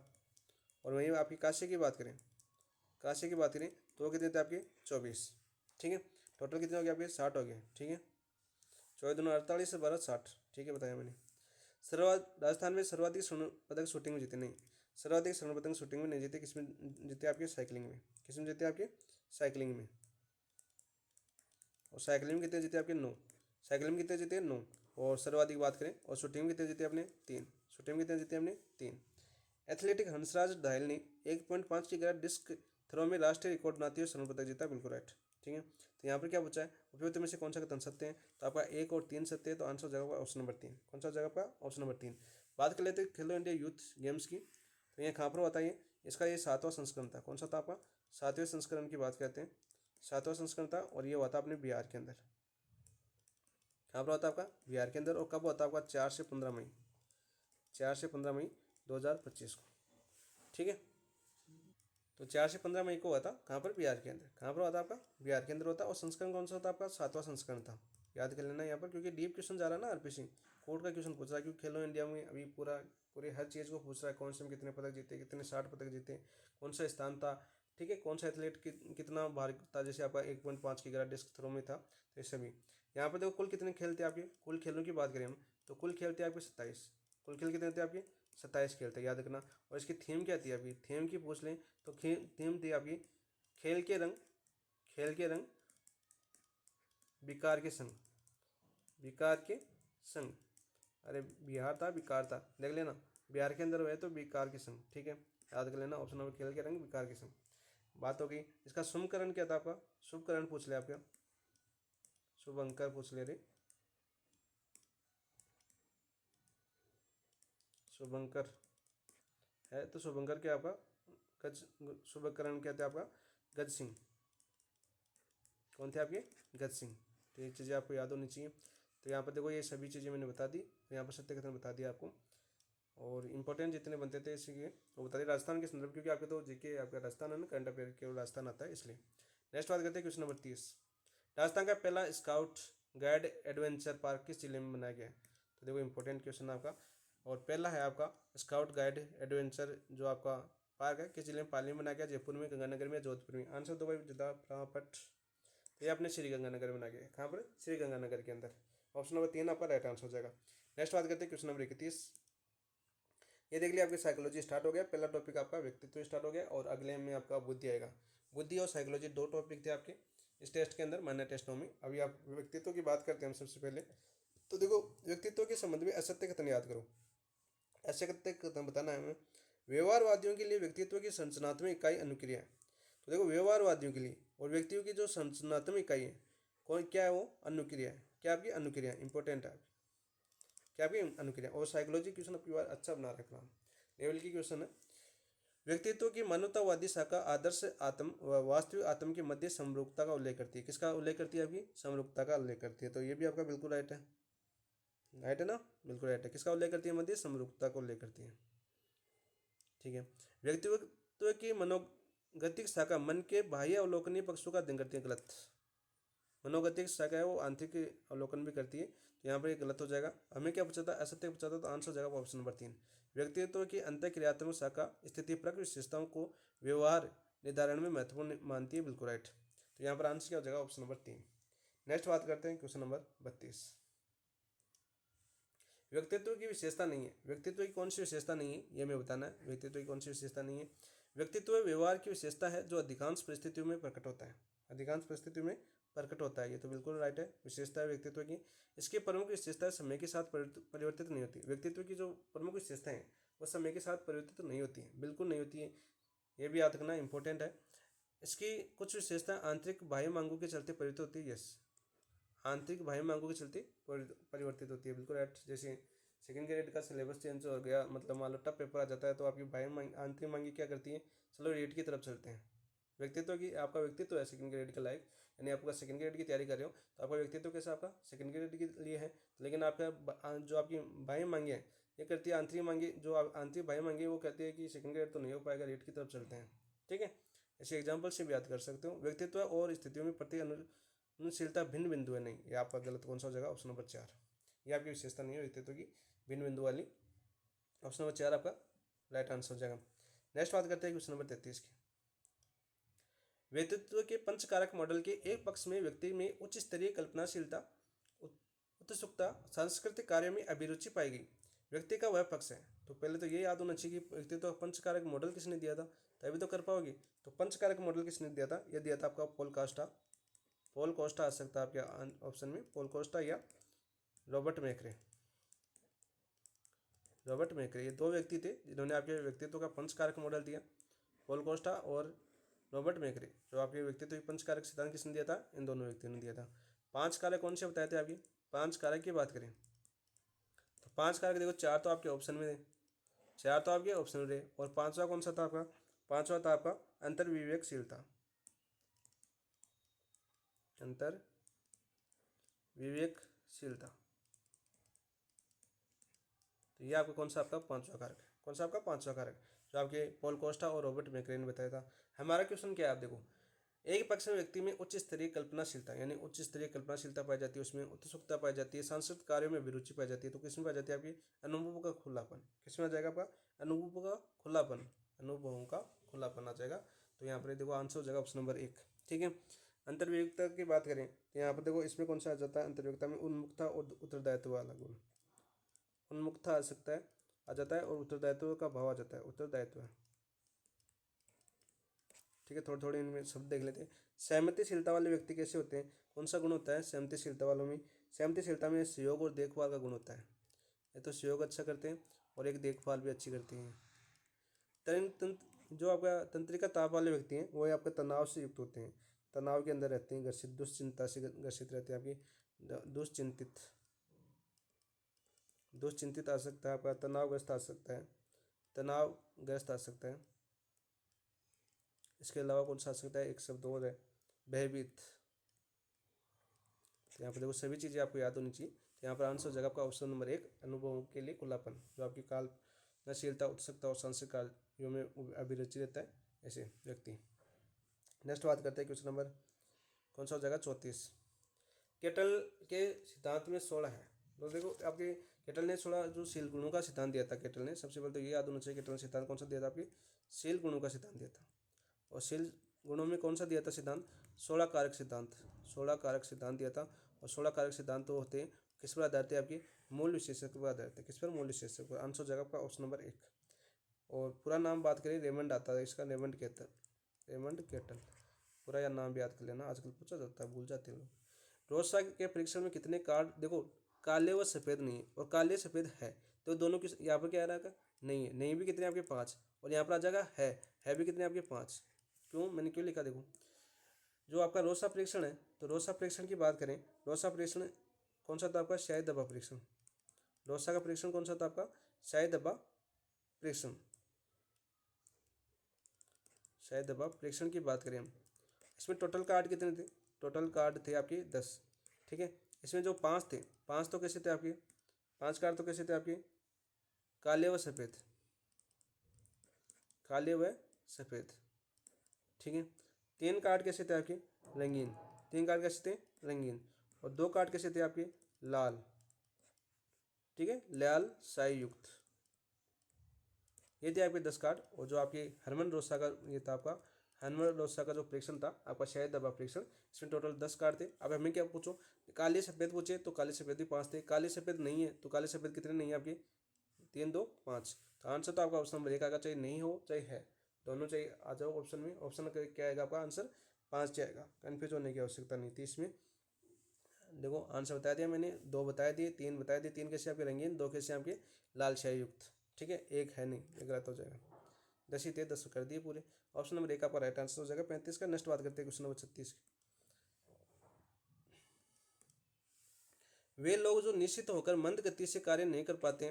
और वहीं आपकी कांस्य की बात करें, कांस्य की बात करें तो वो कितने थे आपके 24। ठीक है, टोटल कितने हो गए आपके 60 हो गए। ठीक है, 14 दूनी 48 से 12 60। ठीक है, बताया मैंने। राजस्थान में सर्वाधिक स्वर्ण पदक शूटिंग में जीते, नहीं, सर्वाधिक स्वर्ण पदक शूटिंग में नहीं जीते, किसमें जीते आपके साइकिलिंग में। किसमें जीते आपके साइकिलिंग में। और साइकिलिंग में कितने जीते आपके 9, साइकिलिंग में कितने जीते 9। और सर्वाधिक बात करें और शूटिंग में कितने जीते आपने 3, शूटिंग में कितने जीते हमने 3। एथलेटिक हंसराज दाहिल ने 1.5 की ग्रेड डिस्क थ्रो में राष्ट्रीय रिकॉर्ड बनाते हुए स्वर्ण पदक जीता, बिल्कुल राइट। ठीक है, तो यहाँ पर क्या पूछा है, उपयुक्त में से कौन सा कथन सत्य है, तो आपका 1 और 3 सत्य है, तो आंसर जगह पर ऑप्शन नंबर 3। कौन सा जगह पर, ऑप्शन नंबर 3। बात कर लेते हैं खेलो इंडिया यूथ गेम्स की, तो ये कहाँ पर बताइए, इसका ये 7वां संस्करण था। कौन सा था आपका, 7वें संस्करण की बात करते हैं, 7वां संस्करण था, और ये हुआ था अपने बिहार के अंदर। कहाँ पर होता है आपका, बिहार के अंदर। और कब होता है आपका, 4 से 15 मई, 4 से 15 मई 2025 को। ठीक है, तो 4 से 15 मई को हुआ था, कहाँ पर, बिहार के अंदर। कहाँ पर होता आपका, बिहार के अंदर होता। और संस्करण कौन सा होता आपका, 7वां संस्करण था। याद कर लेना यहाँ पर, क्योंकि डीप क्वेश्चन जा रहा है ना आरपी सिंह, कोर्ट का क्वेश्चन पूछ रहा है, क्योंकि खेलो इंडिया में अभी पूरे हर चीज़ को पूछ रहा है, कौन से में कितने पदक जीते, कितने 60 पदक जीते, कौन सा स्थान था। ठीक है, कौन सा एथलीट कितना भार था, जैसे आपका 1.5 की ग्रेड डिस्क थ्रो में था, तो ये सभी। यहाँ पर देखो कुल कितने खेल थे आपके, कुल खेलों की बात करें हम, तो कुल खेल थे आपके 27। कुल खेल कितने थे आपके 27 खेल थे, याद रखना। और इसकी थीम क्या थी आपकी, थीम की पूछ लें तो थीम थी आपकी खेल के रंग, खेल के रंग विकार के संग, विकार के संग। अरे बिहार था, विकार था, देख लेना, बिहार के अंदर हुए तो विकार के संग। ठीक है, याद कर लेना, ऑप्शन नंबर खेल के रंग विकार के संग। बात हो गई। इसका शुभकरण क्या था आपका, शुभकरण पूछ ले आपका, शुभंकर पूछ ले रे, शुभंकर है तो शुभंकर क्या आपका गज, शुभकरण क्या था आपका गज सिंह। कौन थे आपके, गज सिंह। तो ये चीज़ें आपको याद होनी चाहिए। तो यहाँ पर देखो ये सभी चीज़ें मैंने बता दी, तो यहाँ पर सत्य कथन बता दिया आपको, और इंपॉर्टेंट जितने बनते थे इसके वो बता दिए राजस्थान के संदर्भ, क्योंकि आपके तो जीके आपका राजस्थान है ना, करंट अफेयर केवल राजस्थान आता है इसलिए। नेक्स्ट बात करते हैं क्वेश्चन नंबर 30। राजस्थान का पहला स्काउट गाइड एडवेंचर पार्क किस जिले में बनाया गया है, तो देखो इंपॉर्टेंट क्वेश्चन आपका। और पहला है आपका स्काउट गाइड एडवेंचर जो आपका पार्क है, किस जिले में पाली में बनाया गया, जयपुर में, गंगानगर में, जोधपुर में। आंसर दो भाई जिदा फटाफट। तो ये आपने श्री गंगानगर में बना गया, कहाँ पर, श्री गंगानगर के अंदर। ऑप्शन नंबर 3 आपका राइट आंसर हो जाएगा। नेक्स्ट बात करते हैं क्वेश्चन नंबर 31। ये देख लिया आपकी साइकोलॉजी स्टार्ट हो गया, पहला टॉपिक आपका व्यक्तित्व स्टार्ट हो गया, और अगले में आपका बुद्धि आएगा। बुद्धि और साइकोलॉजी 2 टॉपिक थे आपके इस टेस्ट के अंदर, मान्य टेस्टों में। अभी आप व्यक्तित्व की बात करते हैं हम सबसे पहले। तो देखो व्यक्तित्व के संबंध में असत्य कथन याद करो, असत्य कथन बताना है हमें। व्यवहारवादियों के लिए व्यक्तित्व की संरचनात्मक इकाई अनुक्रिया है। तो देखो व्यवहारवादियों के लिए और व्यक्तियों की जो संरचनात्मक इकाई है, कौन क्या है वो, अनुक्रिया है। क्या आपकी अनुक्रिया, इंपॉर्टेंट है क्या आपकी अनुक्रिया। और साइकोलॉजी क्वेश्चन आपकी बार अच्छा बना रखना, लेवल की क्वेश्चन है। व्यक्तित्व की मानवतावादी शाखा आदर्श आत्म व वास्तविक आत्म के मध्य समरूपता का उल्लेख करती है। किसका उल्लेख करती है, आपकी समरूपता का उल्लेख करती है। तो ये भी आपका बिल्कुल राइट है, राइट है ना, बिल्कुल राइट है। किसका उल्लेख करती है, मध्य समरूपता का उल्लेख करती है। ठीक है, व्यक्तित्व की मनोगतिक शाखा मन के बाह्य अवलोकनीय पक्षों का अध्ययन करती है, गलत। मनोगतिक शाखा है वो आंतरिक अवलोकन भी करती है, तो यहाँ पर ये गलत हो जाएगा। हमें क्या पूछा था, असत्य पूछा था, तो आंसर हो जाएगा ऑप्शन नंबर 3। व्यक्तित्व की अंतर क्रियात्मक शाखा स्थितिपरक विशेषताओं को व्यवहार निर्धारण में महत्वपूर्ण मानती है, बिल्कुल राइट। तो यहाँ पर आंसर क्या हो जाएगा, ऑप्शन नंबर 3। नेक्स्ट बात करते हैं क्वेश्चन नंबर 32। व्यक्तित्व की विशेषता नहीं है, व्यक्तित्व की कौन सी विशेषता नहीं है, ये हमें बताना है। व्यक्तित्व की कौन सी विशेषता नहीं है, व्यक्तित्व व्यवहार की विशेषता है जो अधिकांश परिस्थितियों में प्रकट होता है, अधिकांश परिस्थितियों में प्रकट होता है। ये तो बिल्कुल राइट है, विशेषता है व्यक्तित्व की। इसकी प्रमुख विशेषता समय के साथ परिवर्तित नहीं होती। व्यक्तित्व की जो प्रमुख विशेषताएं हैं वो समय के साथ परिवर्तित नहीं होती है, बिल्कुल नहीं होती है, ये भी याद रखना इंपॉर्टेंट है। इसकी कुछ विशेषताएं आंतरिक बाह्य मांगों के चलते परिवर्तित होती है, यस, आंतरिक बाह्य मांगों के चलते परिवर्तित होती है, बिल्कुल राइट। जैसे सेकंड ग्रेड का सिलेबस चेंज हो गया, मतलब मान लो टफ पेपर आ जाता है, तो आपकी बाह्य मांग आंतरिक मांगी क्या करती है, चलो रेट की तरफ चलते हैं। व्यक्तित्व की आपका व्यक्तित्व है सेकंड ग्रेड के लायक, यानी आपका सेकंड ग्रेड की तैयारी कर रहे हो तो आपका व्यक्तित्व कैसा आपका सेकंड ग्रेड के लिए है। लेकिन आपका जो आपकी बाह्य मांगे हैं ये करती है, आंतरिक मांगे जो आंतरिक बाह्य मांगे वो कहती है कि सेकंड ग्रेड तो नहीं हो पाएगा, रेट की तरफ चलते हैं। ठीक है, ऐसे एग्जाम्पल से भी याद कर सकते हो। व्यक्तित्व और स्थितियों में प्रति अनुशीलता भिन्न बिंदु है, नहीं, ये आपका गलत कौन सा हो जाएगा, ऑप्शन नंबर 4। ये आपकी विशेषता नहीं है व्यक्तित्व की, भिन्न बिंदु वाली। ऑप्शन नंबर 4 आपका राइट आंसर हो जाएगा। नेक्स्ट बात करते हैं क्वेश्चन नंबर 33 की। व्यक्तित्व के पंचकारक मॉडल के एक पक्ष में व्यक्ति में उच्च स्तरीय कल्पनाशीलता, उत्सुकता, सांस्कृतिक कार्यों में अभिरुचि पाई गई। व्यक्ति का वह पक्ष है। तो पहले तो ये याद होना चाहिए कि व्यक्तित्व पंचकारक मॉडल किसने दिया था, तभी तो कर पाओगे। तो पंचकारक मॉडल किसने दिया था, यह दिया था आपका पॉल कोस्टा। पॉल कोस्टा आ सकता है आपके ऑप्शन में, पॉल कोस्टा या रॉबर्ट मैक्रे। रॉबर्ट मैक्रे, ये दो व्यक्ति थे जिन्होंने आपके व्यक्तित्व का पंचकारक मॉडल दिया। पॉल कोस्टा और रॉबर्ट मैक्रे। जो आपके व्यक्तित्व पंचकारक सिद्धांत किसने दिया था, इन दोनों व्यक्तियों ने दिया था। 5 कारक कौन से बताए थे आपके, 5 कारक की बात करें तो 5 कारक देखो, 4 तो आपके ऑप्शन में थे, 4 तो आपके ऑप्शन में रहे, और 5वां कौन सा था आपका, 5वां था आपका अंतर्विवेकशीलता। अंतर विवेकशीलता। तो ये आपका कौन सा आपका 5वां कारक है, कौन सा आपका 5वां कारक, जो आपके पॉल कोस्टा और रॉबर्ट मैक्रे ने बताया था। हमारा क्वेश्चन क्या है, आप देखो, एक पक्ष में व्यक्ति में उच्च स्तरीय कल्पनाशीलता, यानी उच्च स्तरीय कल्पनाशीलता पाई जाती है, उसमें उत्सुकता पाई जाती है, सांस्कृतिक कार्यों में अभिरुचि पाई जाती है। तो किसमें पाई जाती है आपकी, अनुभव का खुलापन। किसमें आ जाएगा आपका, अनुभव का खुलापन, अनुभवों का खुलापन आ जाएगा। तो यहाँ पर देखो आंसर हो जाएगा ऑप्शन नंबर 1। ठीक है। अंतर्विवेकता की बात करें तो यहाँ पर देखो इसमें कौन सा आ जाता है, अंतर्विवेकता में उन्मुखता और उत्तरदायित्व वाला गुण। उन्मुखता आ सकता है, आ जाता है, और उत्तरदायित्व का भाव आ जाता है, उत्तरदायित्व। ठीक है, थोड़े थोड़े इनमें शब्द देख लेते हैं। सहमतिशीलता वाले व्यक्ति कैसे होते हैं, कौन सा गुण होता है सहमतिशीलता वालों में, सहमतिशीलता में सहयोग और देखभाल का गुण होता है। ये तो सहयोग अच्छा करते हैं और एक देखभाल भी अच्छी करती हैं। जो आपका तंत्रिका ताप वाले व्यक्ति हैं वो आपका तनाव से युक्त होते हैं, तनाव के अंदर रहते हैं, ग्रसित, दुश्चिंता से ग्रसित रहते हैं, आपकी दुश्चिंतित, दुश्चिंतित आ सकता है, आपका तनावग्रस्त आ सकता है, तनावग्रस्त आ सकता है। इसके अलावा कौन सा आ सकता है, एक शब्द और है, भयभीत। तो यहाँ पर देखो सभी चीज़ें आपको याद होनी चाहिए। तो यहाँ पर आंसर हो जाएगा आपका ऑप्शन नंबर 1, अनुभवों के लिए खुलापन। जो आपकी कल्पनाशीलता, उत्सुकता और सांस्कृतिक कार्यों में अभिरुचि रहता है ऐसे व्यक्ति। नेक्स्ट बात करते हैं क्वेश्चन नंबर कौन सा हो जाएगा, 34। केटल के सिद्धांत में 16 है। तो देखो आपके केटल ने 16 जो शील गुणों का सिद्धांत दिया था, केटल ने सबसे पहले तो ये याद होना चाहिए केटल ने सिद्धांत कौन सा दिया था, आपके शील गुणों का सिद्धांत दिया था। और शील गुणों में कौन सा दिया था सिद्धांत, 16 कारक सिद्धांत, 16 कारक सिद्धांत दिया था। और 16 कारक सिद्धांत तो होते हैं किस पर आधारित है, आपकी मूल विशेषक पर आधारित है। किस पर, मूल विशेषक पर। आंसर हो जाएगा आपका ऑप्शन नंबर 1। और पूरा नाम बात करें, रेमंड आता है इसका, रेमंड केटल, रेमंड केटल। पूरा या नाम भी याद कर लेना, आजकल पूछा जाता है, भूल जाते हैं लोग। रोस्टा के परीक्षण में कितने कार्ड, देखो काले व सफ़ेद नहीं है और काले सफ़ेद है, तो दोनों की यहाँ पर क्या आ रहा है, नहीं है, नहीं भी कितने आपके 5, और यहाँ पर आ जाएगा है भी कितने आपके 5। क्यों, मैंने क्यों लिखा, देखो जो आपका रोसा परीक्षण है, तो रोसा परीक्षण की बात करें, रोसा परीक्षण कौन सा था आपका, शाही दबा परीक्षण। रोसा का परीक्षण कौन सा था आपका, शाही दबा परीक्षण। शाही दबा परीक्षण की बात करें हम, इसमें टोटल कार्ड कितने थे, टोटल कार्ड थे आपके 10। ठीक है। इसमें जो 5 थे, 5 तो कैसे थे आपके, 5 कार्ड तो कैसे थे आपके, काले व सफ़ेद, काले व सफ़ेद। ठीक है। 3 कार्ड कैसे थे आपके, रंगीन, 3 कार्ड कैसे थे, रंगीन। और 2 कार्ड कैसे थे आपके, लाल। ठीक है, लाल स्याही युक्त। ये थे आपके 10 कार्ड। और जो आपके हरमन रोसा का ये था आपका, हरमन रोसा का जो परीक्षण था आपका शाही दबा परीक्षण, इसमें टोटल 10 कार्ड थे। अब हमें क्या पूछो, काले सफ़ेद पूछे तो काले सफ़ेद भी 5 थे, काले सफ़ेद नहीं है तो काले सफ़ेद कितने नहीं है आपके, 3 2 5। तो आंसर तो आपका ऑप्शन नंबर 1 आएगा, चाहे नहीं हो चाहे है, दोनों चाहिए आ जाओ ऑप्शन में। ऑप्शन क्या आएगा आपका आंसर, 5 आएगा, कन्फ्यूज होने की आवश्यकता नहीं थी इसमें। देखो आंसर बता दिया मैंने, 2 बता दिए, 3 बता दिए, 3 कैसे आपके रंगीन, 2 कैसे आपके लाल स्याही युक्त। ठीक है, एक है नहीं, एक गलत हो जाएगा। 10 ही थे, 10 कर दिए पूरे। ऑप्शन नंबर 1 आपका राइट आंसर हो जाएगा 35 का। नेक्स्ट बात करते हैं क्वेश्चन नंबर 36 की। वे लोग जो निश्चित होकर मंद गति से कार्य नहीं कर पाते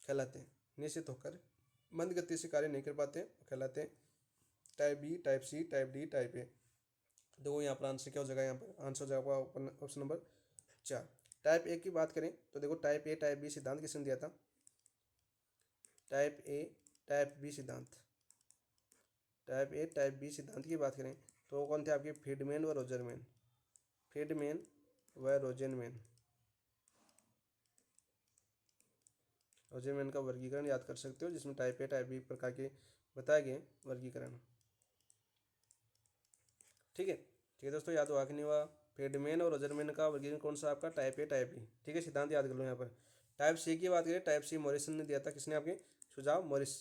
कहलाते हैं, निश्चित होकर मंद गति से कार्य नहीं कर पाते कहलाते हैं। Type B, type C, type D, type A. देखो यहाँ पर आंसर क्या हो जाएगा, यहाँ पर आंसर हो जाएगा ऑप्शन नंबर 4। टाइप ए की बात करें तो देखो टाइप ए टाइप बी सिद्धांत किसने दिया था, टाइप ए टाइप बी सिद्धांत, टाइप ए टाइप बी सिद्धांत की बात करें तो कौन थे आपके, फ्रीडमैन व रोजरमैन, फ्रीडमैन व रोजरमैन। रोजरमैन का वर्गीकरण याद कर सकते हो, जिसमें टाइप ए टाइप बी प्रकार के बताए गए वर्गीकरण। ठीक है दोस्तों, याद हुआ कि नहीं हुआ? फ्रीडमैन और रोजरमैन का वर्गीकरण कौन सा आपका? Type A type B. ठीक है, सिद्धांत याद कर लो यहाँ पर। टाइप सी की बात करें, टाइप सी मॉरिसन ने दिया था। किसने? आपके सुझाव मॉरिस।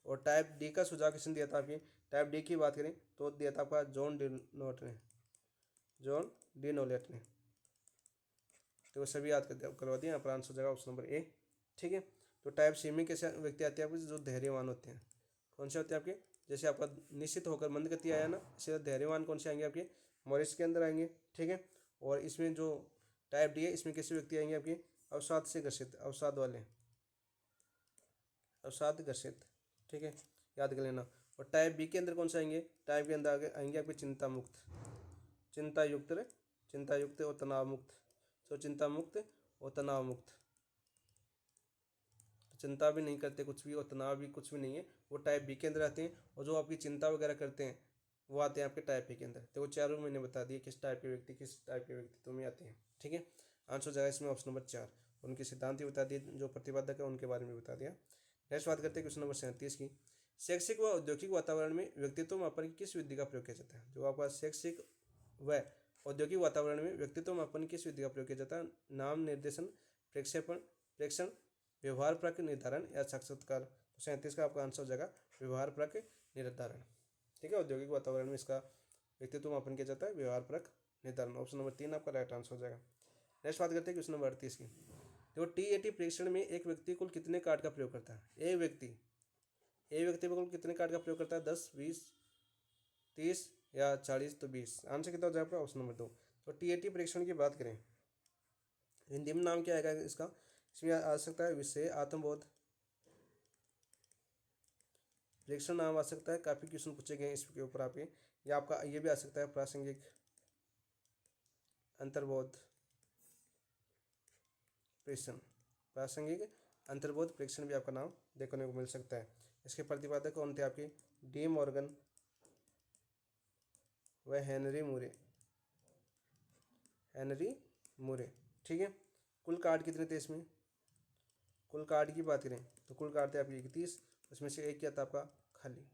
और टाइप डी का सुझाव किसने दिया था? आपकी टाइप डी की बात करें तो दिया था आपका जॉन डी नोट ने, जॉन डी नोलेट ने। तो सभी याद करवा दिए। यहाँ पर आंसर हो जाएगा ऑप्शन नंबर ए। ठीक है, तो टाइप सी में कैसे व्यक्ति आते हैं आपके? जो धैर्यवान होते हैं। कौन से होते हैं आपके? जैसे आपका निश्चित होकर मंद गति आया ना, इसे धैर्यवान कौन से आएंगे आपके? मॉरिस के अंदर आएंगे। ठीक है, और इसमें जो टाइप डी है, इसमें कैसे व्यक्ति आएंगे आपके? अवसाद से ग्रसित, अवसाद वाले, अवसाद ग्रसित। ठीक है, याद कर लेना। और टाइप बी के अंदर कौन से आएंगे? टाइप के अंदर आएंगे आपके चिंता मुक्त, चिंता युक्त, चिंता युक्त और तनाव मुक्त। तो चिंता मुक्त और तनाव मुक्त, चिंता भी नहीं करते कुछ भी और तनाव भी कुछ भी नहीं है, वो टाइप बी के अंदर आते हैं। और जो आपकी चिंता वगैरह करते हैं वो आते हैं आपके टाइप ए के अंदर। तो वो चारों मैंने बता दिए किस टाइप के व्यक्ति किस टाइप के व्यक्तित्व में आते हैं। ठीक है, आंसर हो जाएगा इसमें ऑप्शन नंबर 4। उनके सिद्धांत ही बता दिए, जो प्रतिपादक है उनके बारे में बता दिया। नेक्स्ट बात करते हैं क्वेश्चन नंबर 37 की। शैक्षिक व औद्योगिक वातावरण में व्यक्तित्व मापन की किस विधि का प्रयोग किया जाता है? जो आपका शैक्षिक व औद्योगिक वातावरण में व्यक्तित्व मापन किस विधि का प्रयोग किया जाता है? नाम निर्देशन, प्रेक्षेपण, प्रेक्षण, व्यवहार परक निर्धारण या साक्षात्कार। तो 37 का आपका आंसर हो जाएगा व्यवहार परक निर्धारण। ठीक है, औद्योगिक वातावरण में इसका व्यक्तित्व मापन किया जाता है व्यवहार परक निर्धारण। ऑप्शन नंबर 3 आपका राइट आंसर हो जाएगा। नेक्स्ट बात करते हैं क्वेश्चन नंबर 38 की। देखो, टीएटी परीक्षण में एक व्यक्ति कुल कितने कार्ड का प्रयोग करता है? एक व्यक्ति कुल कितने कार्ड का प्रयोग करता है? 10, 20, 30 या 40? तो 20। आंसर कितना हो जाएगा? Option number 2। तो टीएटी परीक्षण की बात करें, हिंदी में नाम क्या आएगा इसका? इसमें आ सकता है विषय आत्मबोध परीक्षण नाम आ सकता है। काफ़ी क्वेश्चन पूछे गए इसके ऊपर आपके। या आपका ये भी आ सकता है प्रासंगिक अंतर्बोध परीक्षण, प्रासंगिक अंतर्बोध परीक्षण भी आपका नाम देखने को मिल सकता है। इसके प्रतिपादक कौन थे आपके? डी मॉर्गन व हेनरी मूरे, हेनरी मूरे। ठीक है, कुल कार्ड कितने थे इसमें? कुल कार्ड की बात करें तो कुल कार्ड थे आपके 31। उसमें से एक क्या था आपका? खाली,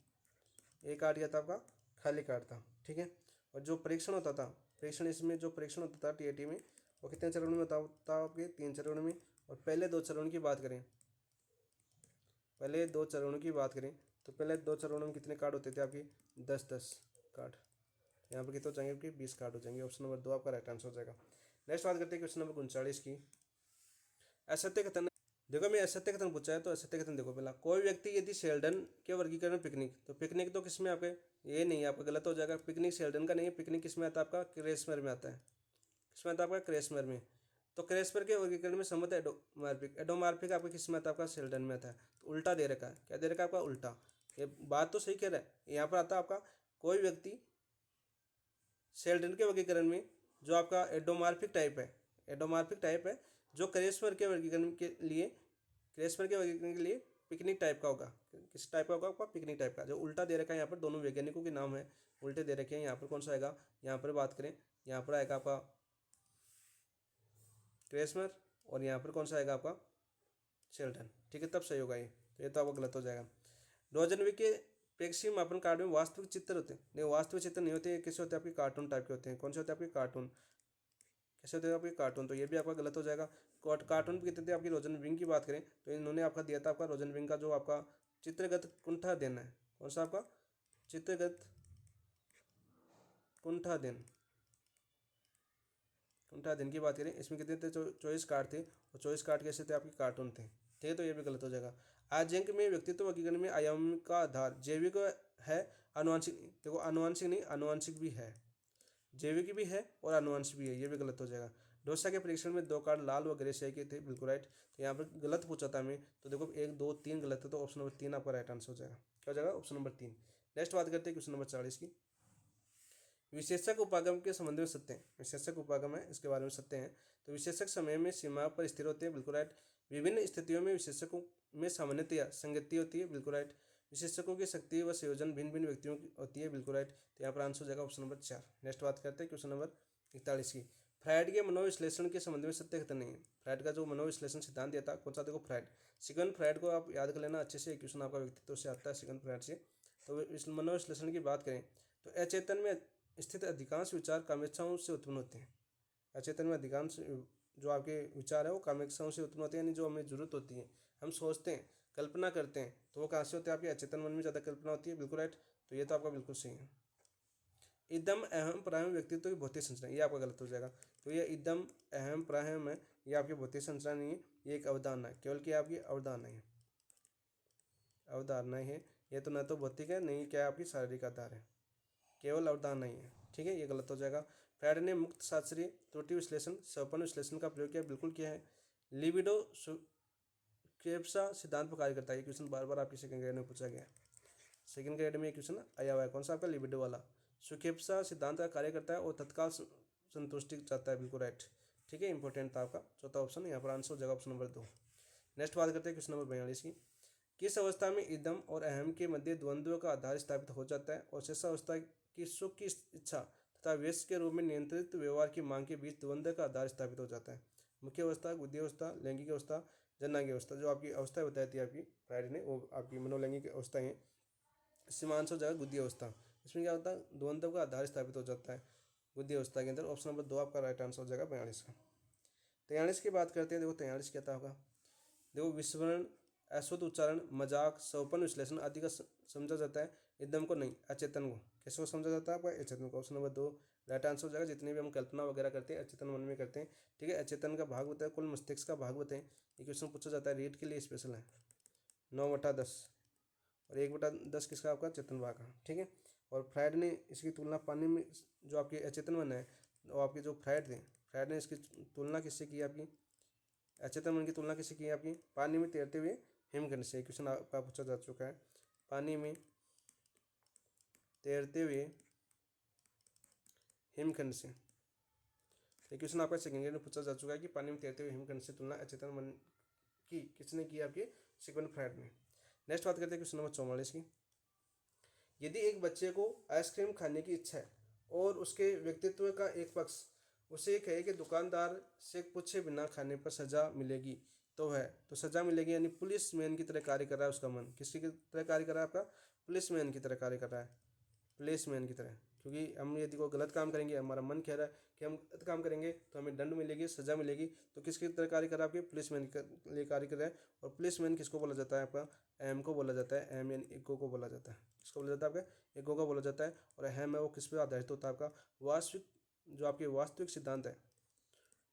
एक कार्ड क्या था आपका? खाली कार्ड था। ठीक है, और जो परीक्षण होता था, परीक्षण इसमें जो परीक्षण होता था टीएटी में, वो कितने चरण में होता था आपके? 3 चरण में। और पहले 2 चरणों की बात करें, पहले 2 चरणों की बात करें तो पहले 2 चरणों में कितने कार्ड होते थे आपके? 10-10 कार्ड। यहाँ पर कितने हो जाएंगे आपके? 20 कार्ड हो जाएंगे। ऑप्शन नंबर 2 आपका राइट आंसर हो जाएगा। नेक्स्ट बात करते हैं क्वेश्चन नंबर 39 की। असत्य कथन। देखो, मैं असत्य कथन पूछा है तो असत्य कथन देखो पहला। कोई व्यक्ति यदि शेल्डन के वर्गीकरण पिकनिक, तो पिकनिक तो किसमें आपके? ये नहीं, आपका गलत हो जाएगा। पिकनिक शेल्डन का नहीं है। पिकनिक किसमें आता है आपका? क्रेसमर में आता है। किसमें आता है आपका? क्रेसमर में। तो क्रेसमर के वर्गीकरण में सम्मत एडोमार्फिक, एडोमार्फिक आपका किसमें आता है? आपका शेल्डन में आता है। तो उल्टा दे रखा है। क्या दे रखा है आपका? उल्टा। ये बात तो सही कह रहा है। यहाँ पर आता है आपका कोई व्यक्ति शेल्डन के वर्गीकरण में जो आपका एडोमार्फिक टाइप है, एडोमार्फिक टाइप है, जो क्रेसमर के वर्गीकरण के लिए, क्रेसमर के वर्गीकरण के लिए पिकनिक टाइप का होगा। किस टाइप का होगा आपका? पिकनिक टाइप का। जो उल्टा दे रखा है यहाँ पर, दोनों वैज्ञानिकों के नाम है उल्टे दे रखे हैं। यहाँ पर कौन सा आएगा? यहाँ पर बात करें, यहाँ पर आएगा आपका क्रेसमर और यहाँ पर कौन सा आएगा आपका? शेल्डन। ठीक है, तब सही होगा ये। तो ये तो आपका गलत हो जाएगा। रोजनविक के प्रेक्षी मापन कार्ड में वास्तविक चित्र होते हैं? नहीं, वास्तविक चित्र नहीं होते। कैसे होते हैं आपके? कार्टून टाइप के होते हैं। कौन से होते हैं आपके? कार्टून। कैसे होते हैं आपके? कार्टून। तो ये भी आपका गलत हो जाएगा। कार्टून कितने थे आपकी? रोजन विंग की बात करें तो इन्होंने आपका दिया था आपका रोजन विंग का जो आपका चित्रगत कुंठा दिन है। कौन सा आपका? चित्रगत कुंठा दिन, कुंठा दिन की बात करें, इसमें कितने थे? 24 कार्ड थे। और 24 कार्ड कैसे थे आपके? कार्टून थे। ठीक है, तो ये भी गलत हो जाएगा। आजंक में व्यक्तित्व वर्गीकरण में आयाम का आधार जैविक है, आनुवांशिक? देखो, आनुवांशिक नहीं, आनुवांशिक भी है, जैविक भी है और आनुवंशिक भी है। ये भी गलत हो जाएगा। डोसा के परीक्षण में 2 कार्ड लाल व ग्रे स्याही के थे। बिल्कुल राइट। तो यहाँ पर गलत पूछा था हमें, तो देखो 1, 2, 3 गलत है। तो ऑप्शन नंबर 3 आपका राइट आंसर हो जाएगा। क्या हो जाएगा? Option number 3। नेक्स्ट बात करते हैं क्वेश्चन नंबर 40 की। विशेषक उपागम के संबंध में सत्य है। विशेषक उपागम है, इसके बारे में सत्य है। तो विशेषक समय में सीमा पर स्थिर होते हैं। बिल्कुल राइट। विभिन्न स्थितियों में विशेषकों में सामान्यतया संगति होती है। बिल्कुल राइट। विशेषकों की शक्ति व संयोजन भिन्न भिन्न व्यक्तियों की होती है। बिल्कुल राइट। तो यहाँ पर आंसर हो जाएगा ऑप्शन नंबर 4। नेक्स्ट बात करते हैं क्वेश्चन नंबर 41 की। फ्राइड के मनोविश्लेषण के संबंध में सत्य कथन नहीं है। फ्राइड का जो मनोविश्लेषण सिद्धांत दिया था कौन सा, देखो फ्राइड, सिगमंड फ्राइड को आप याद कर लेना अच्छे से, क्वेश्चन आपका व्यक्तित्व से आता है सिगमंड फ्राइड से। तो इस मनोविश्लेषण की बात करें तो अचेतन में स्थित अधिकांश विचार कामेच्छाओं से उत्पन्न होते हैं। अचेतन में अधिकांश जो आपके विचार है वो कामेच्छाओं से उत्पन्न होते हैं, यानी जो हमें जरूरत होती है, हम सोचते हैं, कल्पना करते हैं, तो वो कहाँ से होते हैं, आपके अचेतन मन में ज़्यादा कल्पना होती है। बिल्कुल राइट, तो ये तो आपका बिल्कुल सही है। इदम अहम प्राहम व्यक्तित्व की भौतिक संरचना, ये आपका गलत हो जाएगा। तो ये इदम अहम प्राहम है, ये आपकी भौतिक संरचना नहीं है, ये एक अवधारणा है, केवल कि आपकी अवधारणा है, अवधारणा है। ये तो न तो भौतिक है नहीं क्या आपकी शारीरिक आधार है, केवल अवधारणा ही है। ठीक है, ये गलत हो जाएगा। फ्रायड ने मुक्त शास्त्रीय त्रुटि विश्लेषण स्वपन विश्लेषण का प्रयोग किया, बिल्कुल किया है। लिबिडो सुकेप्सा सिद्धांत पर कार्य करता है, ये क्वेश्चन बार बार आपकी सेकंड ग्रेड में पूछा गया है। सेकंड ग्रेड में क्वेश्चन आया हुआ है, कौन सा आपका, लिबिडो वाला। सुकेप्सा सिद्धांत का कार्य करता है और तत्काल संतुष्टि चाहता है, बिल्कुल राइट। ठीक है, इंपॉर्टेंट था आपका चौथा ऑप्शन, यहाँ पर आंसर हो जाएगा ऑप्शन नंबर 2। नेक्स्ट बात करते हैं क्वेश्चन नंबर 42 की। किस अवस्था में इदम और अहम के मध्य द्वंद्व का आधार स्थापित हो जाता है और शेष अवस्था की सुख की इच्छा तथा व्यस्त के रूप में नियंत्रित व्यवहार की मांग के बीच द्वंद्व का आधार स्थापित हो जाता है। मुख्य अवस्था, बुद्धि अवस्था, लैंगिक अवस्था, जननांगिक अवस्था, जो आपकी अवस्था बताई थी आपकी फ्रायड ने, वो आपकी मनोलैंगिक अवस्था है। सीमांश हो जाएगा बुद्धि अवस्था। इसमें क्या होता है, द्वंद्व का आधार स्थापित हो जाता है बुद्धि अवस्था के अंदर। ऑप्शन नंबर 2 आपका राइट आंसर हो जाएगा 42 का। 43 की बात करते हैं, देखो 43 क्या होगा, देखो विस्मरण, अशुद्ध उच्चारण, मजाक, स्वपन विश्लेषण आदि का समझा जाता है इदम को नहीं, अचेतन को। कैसे को समझा जाता है आपका, अचेतन को। ऑप्शन नंबर 2 राइट आंसर हो जाएगा। जितनी भी हम कल्पना वगैरह करते हैं अचेतन मन में करते हैं। ठीक है, अचेतन का भाग बताए, कुल मस्तिष्क का भाग बताएं, ये क्वेश्चन पूछा जाता है, रीड के लिए स्पेशल है। 9/10 और 1/10 किसका, आपका चेतन भाग का। ठीक है, और फ्रायड ने इसकी तुलना पानी में, जो आपके अचेतन मन है, वो आपके जो फ्रायड थे, फ्रायड ने इसकी तुलना किससे की आपकी, अचेतन मन की तुलना किससे की है आपकी, पानी में तैरते हुए हिमखंड से। क्वेश्चन आपका पूछा जा चुका है, पानी में तैरते हुए हिमखंड से। ये क्वेश्चन आपका सेकंड ग्रेड में पूछा जा चुका है कि पानी में तैरते हुए हिमखंड से तुलना अचेतन मन की किसने की, आपके सिगमंड फ्रायड ने। नेक्स्ट बात करते हैं क्वेश्चन नंबर 44 की। यदि एक बच्चे को आइसक्रीम खाने की इच्छा है और उसके व्यक्तित्व का एक पक्ष उसे कहे कि दुकानदार से पूछे बिना खाने पर सजा मिलेगी, तो है तो सजा मिलेगी, यानी पुलिस मैन की तरह कार्य कर रहा है उसका मन। किसकी तरह कार्य कर रहा है आपका, पुलिस मैन की तरह कार्य कर रहा है, पुलिस मैन की तरह। क्योंकि हम यदि कोई गलत काम करेंगे, हमारा मन कह रहा है कि हम गलत काम करेंगे तो हमें दंड मिलेगी, सजा मिलेगी, तो किसकी तरह कार्य कर रहा है, आपके पुलिस मैन के लिए कार्य कर रहा है। और पुलिस मैन किसको बोला जाता है, आपका एम को बोला जाता है, एम यानी ईगो को बोला जाता है। किसको बोला जाता है, आपका ईगो को बोला जाता है। और अहम है वो किस पर आधारित होता है, आपका वास्तविक, जो आपके वास्तविक सिद्धांत है,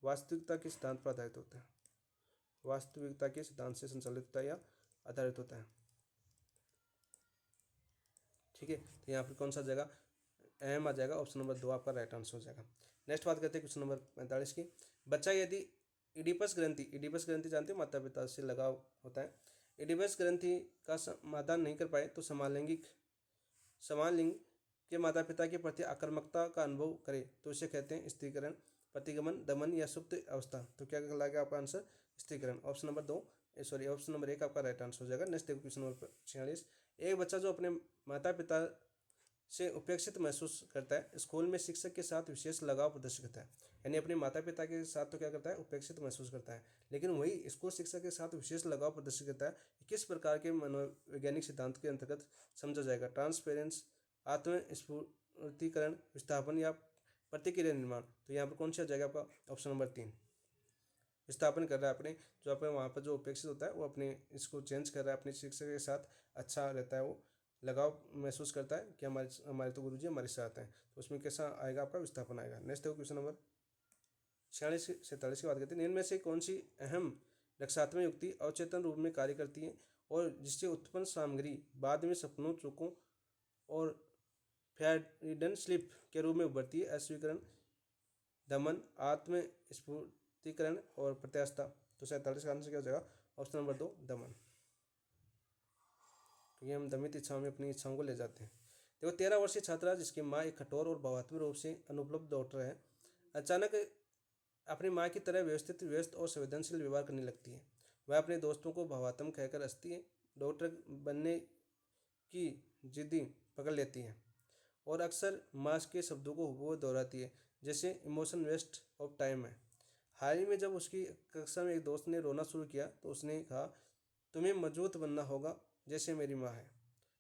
वास्तविकता के सिद्धांत पर आधारित होता है, वास्तविकता के सिद्धांत से संचालित होता है या आधारित होता है। ठीक है, तो यहाँ पर कौन सा जगह अहम आ जाएगा, ऑप्शन नंबर 2 आपका राइट आंसर हो जाएगा। नेक्स्ट बात करते हैं क्वेश्चन नंबर 45 की। बच्चा यदि इडिपस ग्रंथि, इडिपस ग्रंथि जानते हैं, माता पिता से लगाव होता है, इडिपस ग्रंथि का समाधान नहीं कर पाए तो समान लिंग के माता पिता के प्रति आक्रामकता का अनुभव करे तो इसे कहते हैं स्त्रीकरण, प्रतिगमन, दमन या सुप्त अवस्था। तो क्या लगेगा आपका आंसर, स्त्रीकरण। Option number 2 sorry option number 1 आपका राइट आंसर हो जाएगा। नेक्स्ट देखो क्वेश्चन नंबर 46। एक बच्चा जो अपने माता पिता से उपेक्षित महसूस करता है, स्कूल में शिक्षक के साथ विशेष लगाव प्रदर्शित करता है, यानी अपने माता पिता के साथ तो क्या करता है, उपेक्षित महसूस करता है, लेकिन वही स्कूल शिक्षक के साथ विशेष लगाव प्रदर्शित करता है। किस प्रकार के मनोवैज्ञानिक सिद्धांत के अंतर्गत समझा जाएगा, ट्रांसपेरेंस, आत्मस्फूर्तिकरण, विस्थापन या प्रतिक्रिया निर्माण। तो यहाँ पर कौन सा जाएगा आपका, ऑप्शन नंबर 3 विस्थापन कर रहा है अपने, जो अपने वहाँ पर जो उपेक्षित होता है वो अपने इसको चेंज कर रहा है, अपने शिक्षक के साथ अच्छा रहता है, वो लगाव महसूस करता है कि हमारे हमारे तो गुरुजी हमारे साथ हैं, तो उसमें कैसा आएगा आपका, विस्थापन आएगा। नेक्स्ट देखो क्वेश्चन नंबर 46-47 की बात करते हैं। इनमें से कौन सी अहम रक्षात्मक युक्ति अवचेतन रूप में कार्य करती है और जिससे उत्पन्न सामग्री बाद में सपनों, चूकों और फ्रॉइडियन स्लिप के रूप में उभरती है, अस्वीकरण, दमन, आत्मस्फूर्तिकरण और प्रत्यास्थता। तो 47 का आंसर क्या हो जाएगा, ऑप्शन नंबर 2 दमन, क्योंकि हम दमित इच्छाओं में अपनी इच्छाओं को ले जाते हैं। देखो 13 वर्षीय छात्रा जिसकी माँ एक कठोर और भावात्मक रूप से अनुपलब्ध डॉक्टर है, अचानक अपनी माँ की तरह व्यवस्थित, व्यस्त और संवेदनशील व्यवहार करने लगती है। वह अपने दोस्तों को भावात्मक कहकर हंसती है, डॉक्टर बनने की जिद्दी पकड़ लेती है और अक्सर माँ के शब्दों को हुबहू दोहराती है, जैसे इमोशन वेस्ट ऑफ टाइम है। हाल ही में जब उसकी कक्षा में एक दोस्त ने रोना शुरू किया तो उसने कहा, तुम्हें मजबूत बनना होगा जैसे मेरी माँ है।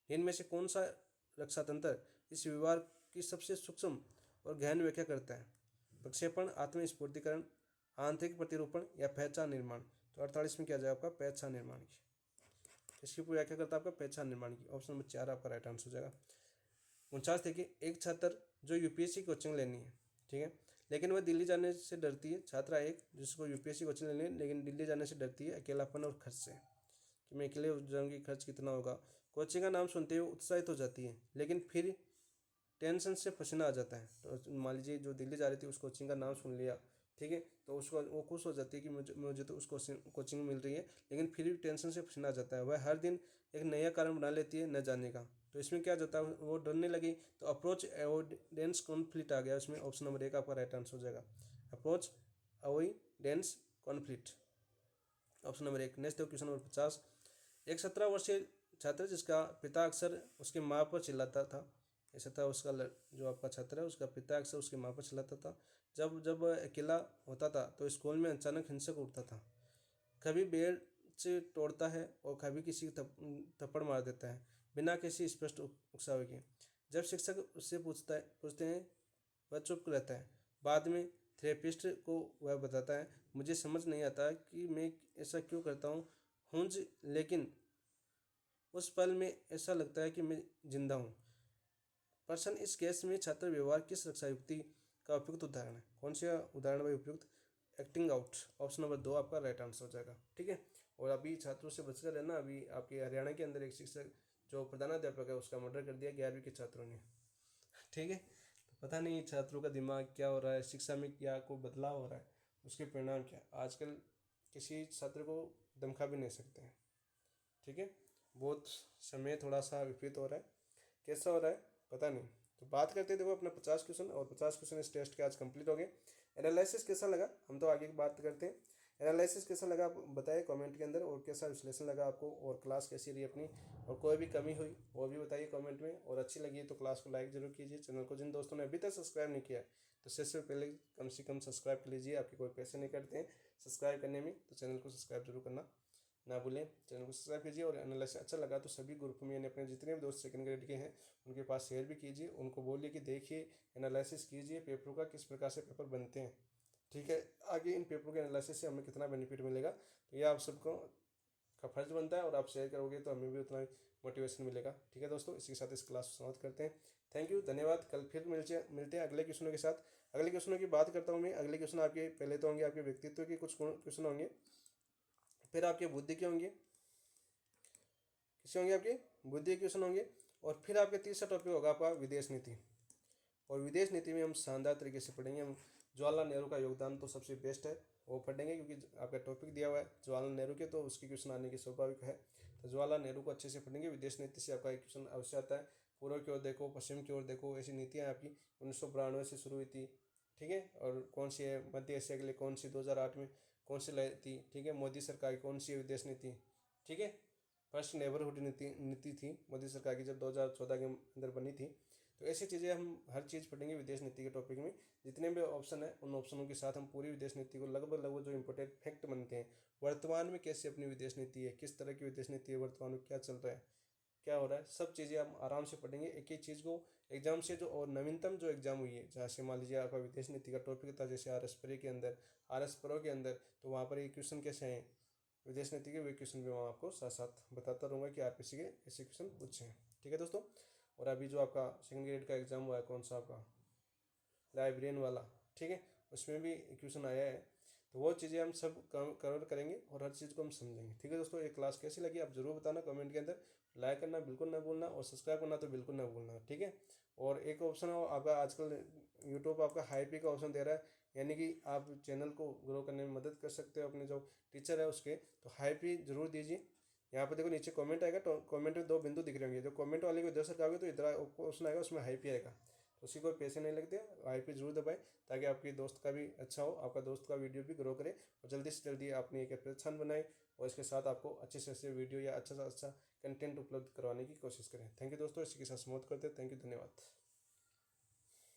इनमें से कौन सा रक्षा तंत्र इस व्यवहार की सबसे सूक्ष्म और गहन व्याख्या करता है? प्रक्षेपण, आत्मस्फूर्तिकरण, आंतरिक प्रतिरूपण या पहचान निर्माण? तो 48 में क्या जाएगा आपका पहचान निर्माण की। इसकी पूरी व्याख्या करता है आपका पहचान निर्माण की। ऑप्शन नंबर 4 आपका राइट आंसर हो जाएगा। 49 देखिए, एक छात्र जो यूपीएससी कोचिंग लेनी है, ठीक है, लेकिन वह दिल्ली जाने से डरती है। छात्रा एक जिसको यूपीएससी कोचिंग लेनी है लेकिन दिल्ली जाने से डरती है अकेलापन और खर्च से, कि मैं अकेले जाऊँगी, खर्च कितना होगा। कोचिंग का नाम सुनते हुए उत्साहित हो जाती है लेकिन फिर टेंशन से पसीना आ जाता है। तो मान लीजिए जो दिल्ली जा रही थी उस कोचिंग का नाम सुन लिया, ठीक है, तो उसको वो खुश हो जाती है कि मुझे तो उस कोचिंग मिल रही है, लेकिन फिर भी टेंशन से पसीना आ जाता है। वह हर दिन एक नया कारण बना लेती है न जाने का। तो इसमें क्या जाता है, वो डरने लगी तो अप्रोच अवॉइडेंस कॉन्फ्लिक्ट आ गया उसमें। ऑप्शन नंबर 1 आपका राइट आंसर हो जाएगा, approach avoidance conflict, option number 1। Next question number 50। एक 17 वर्षीय छात्र जिसका पिता अक्सर उसकी माँ पर चिल्लाता था। ऐसा था उसका जो आपका छात्र है उसका पिता अक्सर उसकी माँ पर चिल्लाता था। जब जब अकेला होता था तो स्कूल में अचानक हिंसक उठता था। कभी बेड से तोड़ता है और कभी किसी थप्पड़ मार देता है बिना किसी स्पष्ट उकसावे के। जब शिक्षक उससे पूछते हैं वह चुप रहता है। बाद में थेरेपिस्ट को वह बताता है, मुझे समझ नहीं आता कि मैं ऐसा क्यों करता हूँ, लेकिन उस पल में ऐसा लगता है कि मैं जिंदा हूँ। प्रश्न, इस केस में छात्र व्यवहार किस रक्षा युक्ति का उपयुक्त उदाहरण है? कौन सा उदाहरण भाई उपयुक्त? एक्टिंग आउट, ऑप्शन नंबर 2 आपका राइट आंसर हो जाएगा, ठीक है। और अभी छात्रों से बचकर रहना, अभी आपके हरियाणा के अंदर एक शिक्षक जो प्रधानाध्यापक है उसका मर्डर कर दिया 11वीं के छात्रों ने, ठीक है। तो पता नहीं छात्रों का दिमाग क्या हो रहा है, शिक्षा में क्या कोई बदलाव हो रहा है, उसके परिणाम क्या। आजकल किसी छात्र को धमका भी नहीं सकते हैं, ठीक है। बहुत समय थोड़ा सा विपरीत हो रहा है, कैसा हो रहा है पता नहीं। तो बात करते हैं, देखो अपना 50 क्वेश्चन, और 50 क्वेश्चन इस टेस्ट के आज कंप्लीट हो गए। एनालिसिस कैसा लगा, हम तो आगे की बात करते हैं। एनालिसिस कैसा लगा आप बताइए कमेंट के अंदर, और कैसा विश्लेषण लगा आपको, और क्लास कैसी रही अपनी, और कोई भी कमी हुई वो भी बताइए कमेंट में। और अच्छी लगी तो क्लास को लाइक जरूर कीजिए। चैनल को जिन दोस्तों ने अभी तक सब्सक्राइब नहीं किया है तो सबसे पहले कम से कम सब्सक्राइब कर लीजिए। आपके कोई पैसे नहीं करते हैं सब्सक्राइब करने में, तो चैनल को सब्सक्राइब जरूर करना ना भूलें। चैनल को सब्सक्राइब कीजिए, और एनालिसिस अच्छा लगा तो सभी ग्रुप में यानी अपने जितने भी दोस्त सेकंड ग्रेड के हैं उनके पास शेयर भी कीजिए। उनको बोलिए कि देखिए एनालिसिस कीजिए पेपरों का, किस प्रकार से पेपर बनते हैं, ठीक है। आगे इन पेपरों के एनालिसिस से हमें कितना बेनिफिट मिलेगा, तो ये आप सबको का फर्ज बनता है, और आप शेयर करोगे तो हमें भी उतना मोटिवेशन मिलेगा, ठीक है दोस्तों। इसी के साथ इस क्लास को समाप्त करते हैं। थैंक यू, धन्यवाद। कल फिर मिलते हैं अगले क्वेश्चनों के साथ। अगले क्वेश्चनों की बात करता हूँ मैं। अगले क्वेश्चन आपके पहले तो होंगे आपके व्यक्तित्व के कुछ क्वेश्चन होंगे, फिर आपके बुद्धि के होंगे, किसके होंगे आपके बुद्धि के क्वेश्चन होंगे, और फिर आपके तीसरा टॉपिक होगा आपका विदेश नीति। और विदेश नीति में हम शानदार तरीके से पढ़ेंगे। हम जवाहरलाल नेहरू का योगदान तो सबसे बेस्ट है वो पढ़ेंगे, क्योंकि आपका टॉपिक दिया हुआ है जवाहरलाल नेहरू के, तो उसकी क्वेश्चन आने की स्वाभाविक है। तो जवाहरलाल नेहरू को अच्छे से पढ़ेंगे। विदेश नीति से आपका एक क्वेश्चन अवश्य आता है, पूर्व की ओर देखो पश्चिम की ओर देखो, ऐसी नीतियाँ आपकी 1992 से शुरू हुई थी, ठीक है। और कौन सी है मध्य एशिया के लिए, कौन सी 2008 में कौन सी लाई थी, ठीक है। मोदी सरकार की कौन सी है विदेश नीति, ठीक है। फर्स्ट नेबरहुड नीति थी मोदी सरकार की जब 2014 के अंदर बनी थी। तो ऐसी चीज़ें हम हर चीज़ पढ़ेंगे विदेश नीति के टॉपिक में। जितने भी ऑप्शन है उन ऑप्शनों के साथ हम पूरी विदेश नीति को लगभग जो इंपॉर्टेंट फैक्ट बनते हैं, वर्तमान में कैसे अपनी विदेश नीति है, किस तरह की विदेश नीति है, वर्तमान में क्या चल रहा है, क्या हो रहा है, सब चीज़ें हम आराम से पढ़ेंगे। एक एक चीज़ को एग्जाम से जो, और नवीनतम जो एग्जाम हुई है, जहाँ से मान लीजिए आपका विदेश नीति का टॉपिक था जैसे RS प्रे के अंदर, RS प्रो के अंदर, तो वहाँ पर ये क्वेश्चन कैसे हैं विदेश नीति के, वे क्वेश्चन भी मैं आपको साथ साथ बताता रहूँगा कि RPC के ऐसे क्वेश्चन पूछे हैं, ठीक है दोस्तों। और अभी जो आपका सेकंड ग्रेड का एग्जाम हुआ है कौन सा आपका लाइब्रेरियन वाला, ठीक है, उसमें भी क्वेश्चन आया है। तो वो चीज़ें हम सब कवर करेंगे और हर चीज़ को हम समझेंगे, ठीक है दोस्तों। ये क्लास कैसी लगी आप जरूर बताना कमेंट के अंदर। लाइक करना बिल्कुल ना भूलना, और सब्सक्राइब करना तो बिल्कुल ना भूलना, ठीक है। और एक ऑप्शन हो आपका, आजकल यूट्यूब आपका हाईपी का ऑप्शन दे रहा है, यानी कि आप चैनल को ग्रो करने में मदद कर सकते हो अपने जो टीचर है उसके, तो हाईपी जरूर दीजिए। यहाँ पर देखो नीचे कमेंट आएगा, तो कमेंट में 2 बिंदु दिख रहे होंगे, जो कमेंट वाले को इधर से जाओगे तो इधर ऑप्शन आएगा, उसमें हाईपी आएगा, तो उसी को पैसे नहीं लगते। हाईपी जरूर दबाएं ताकि आपके दोस्त का भी अच्छा हो, आपका दोस्त का वीडियो भी ग्रो करे, और जल्दी से जल्दी अपनी एक पहचान बनाए, और इसके साथ आपको अच्छे से अच्छे वीडियो या अच्छा से अच्छा कंटेंट उपलब्ध करवाने की कोशिश करें। थैंक यू दोस्तों, इसी के साथ समाप्त करते हैं। थैंक यू, धन्यवाद।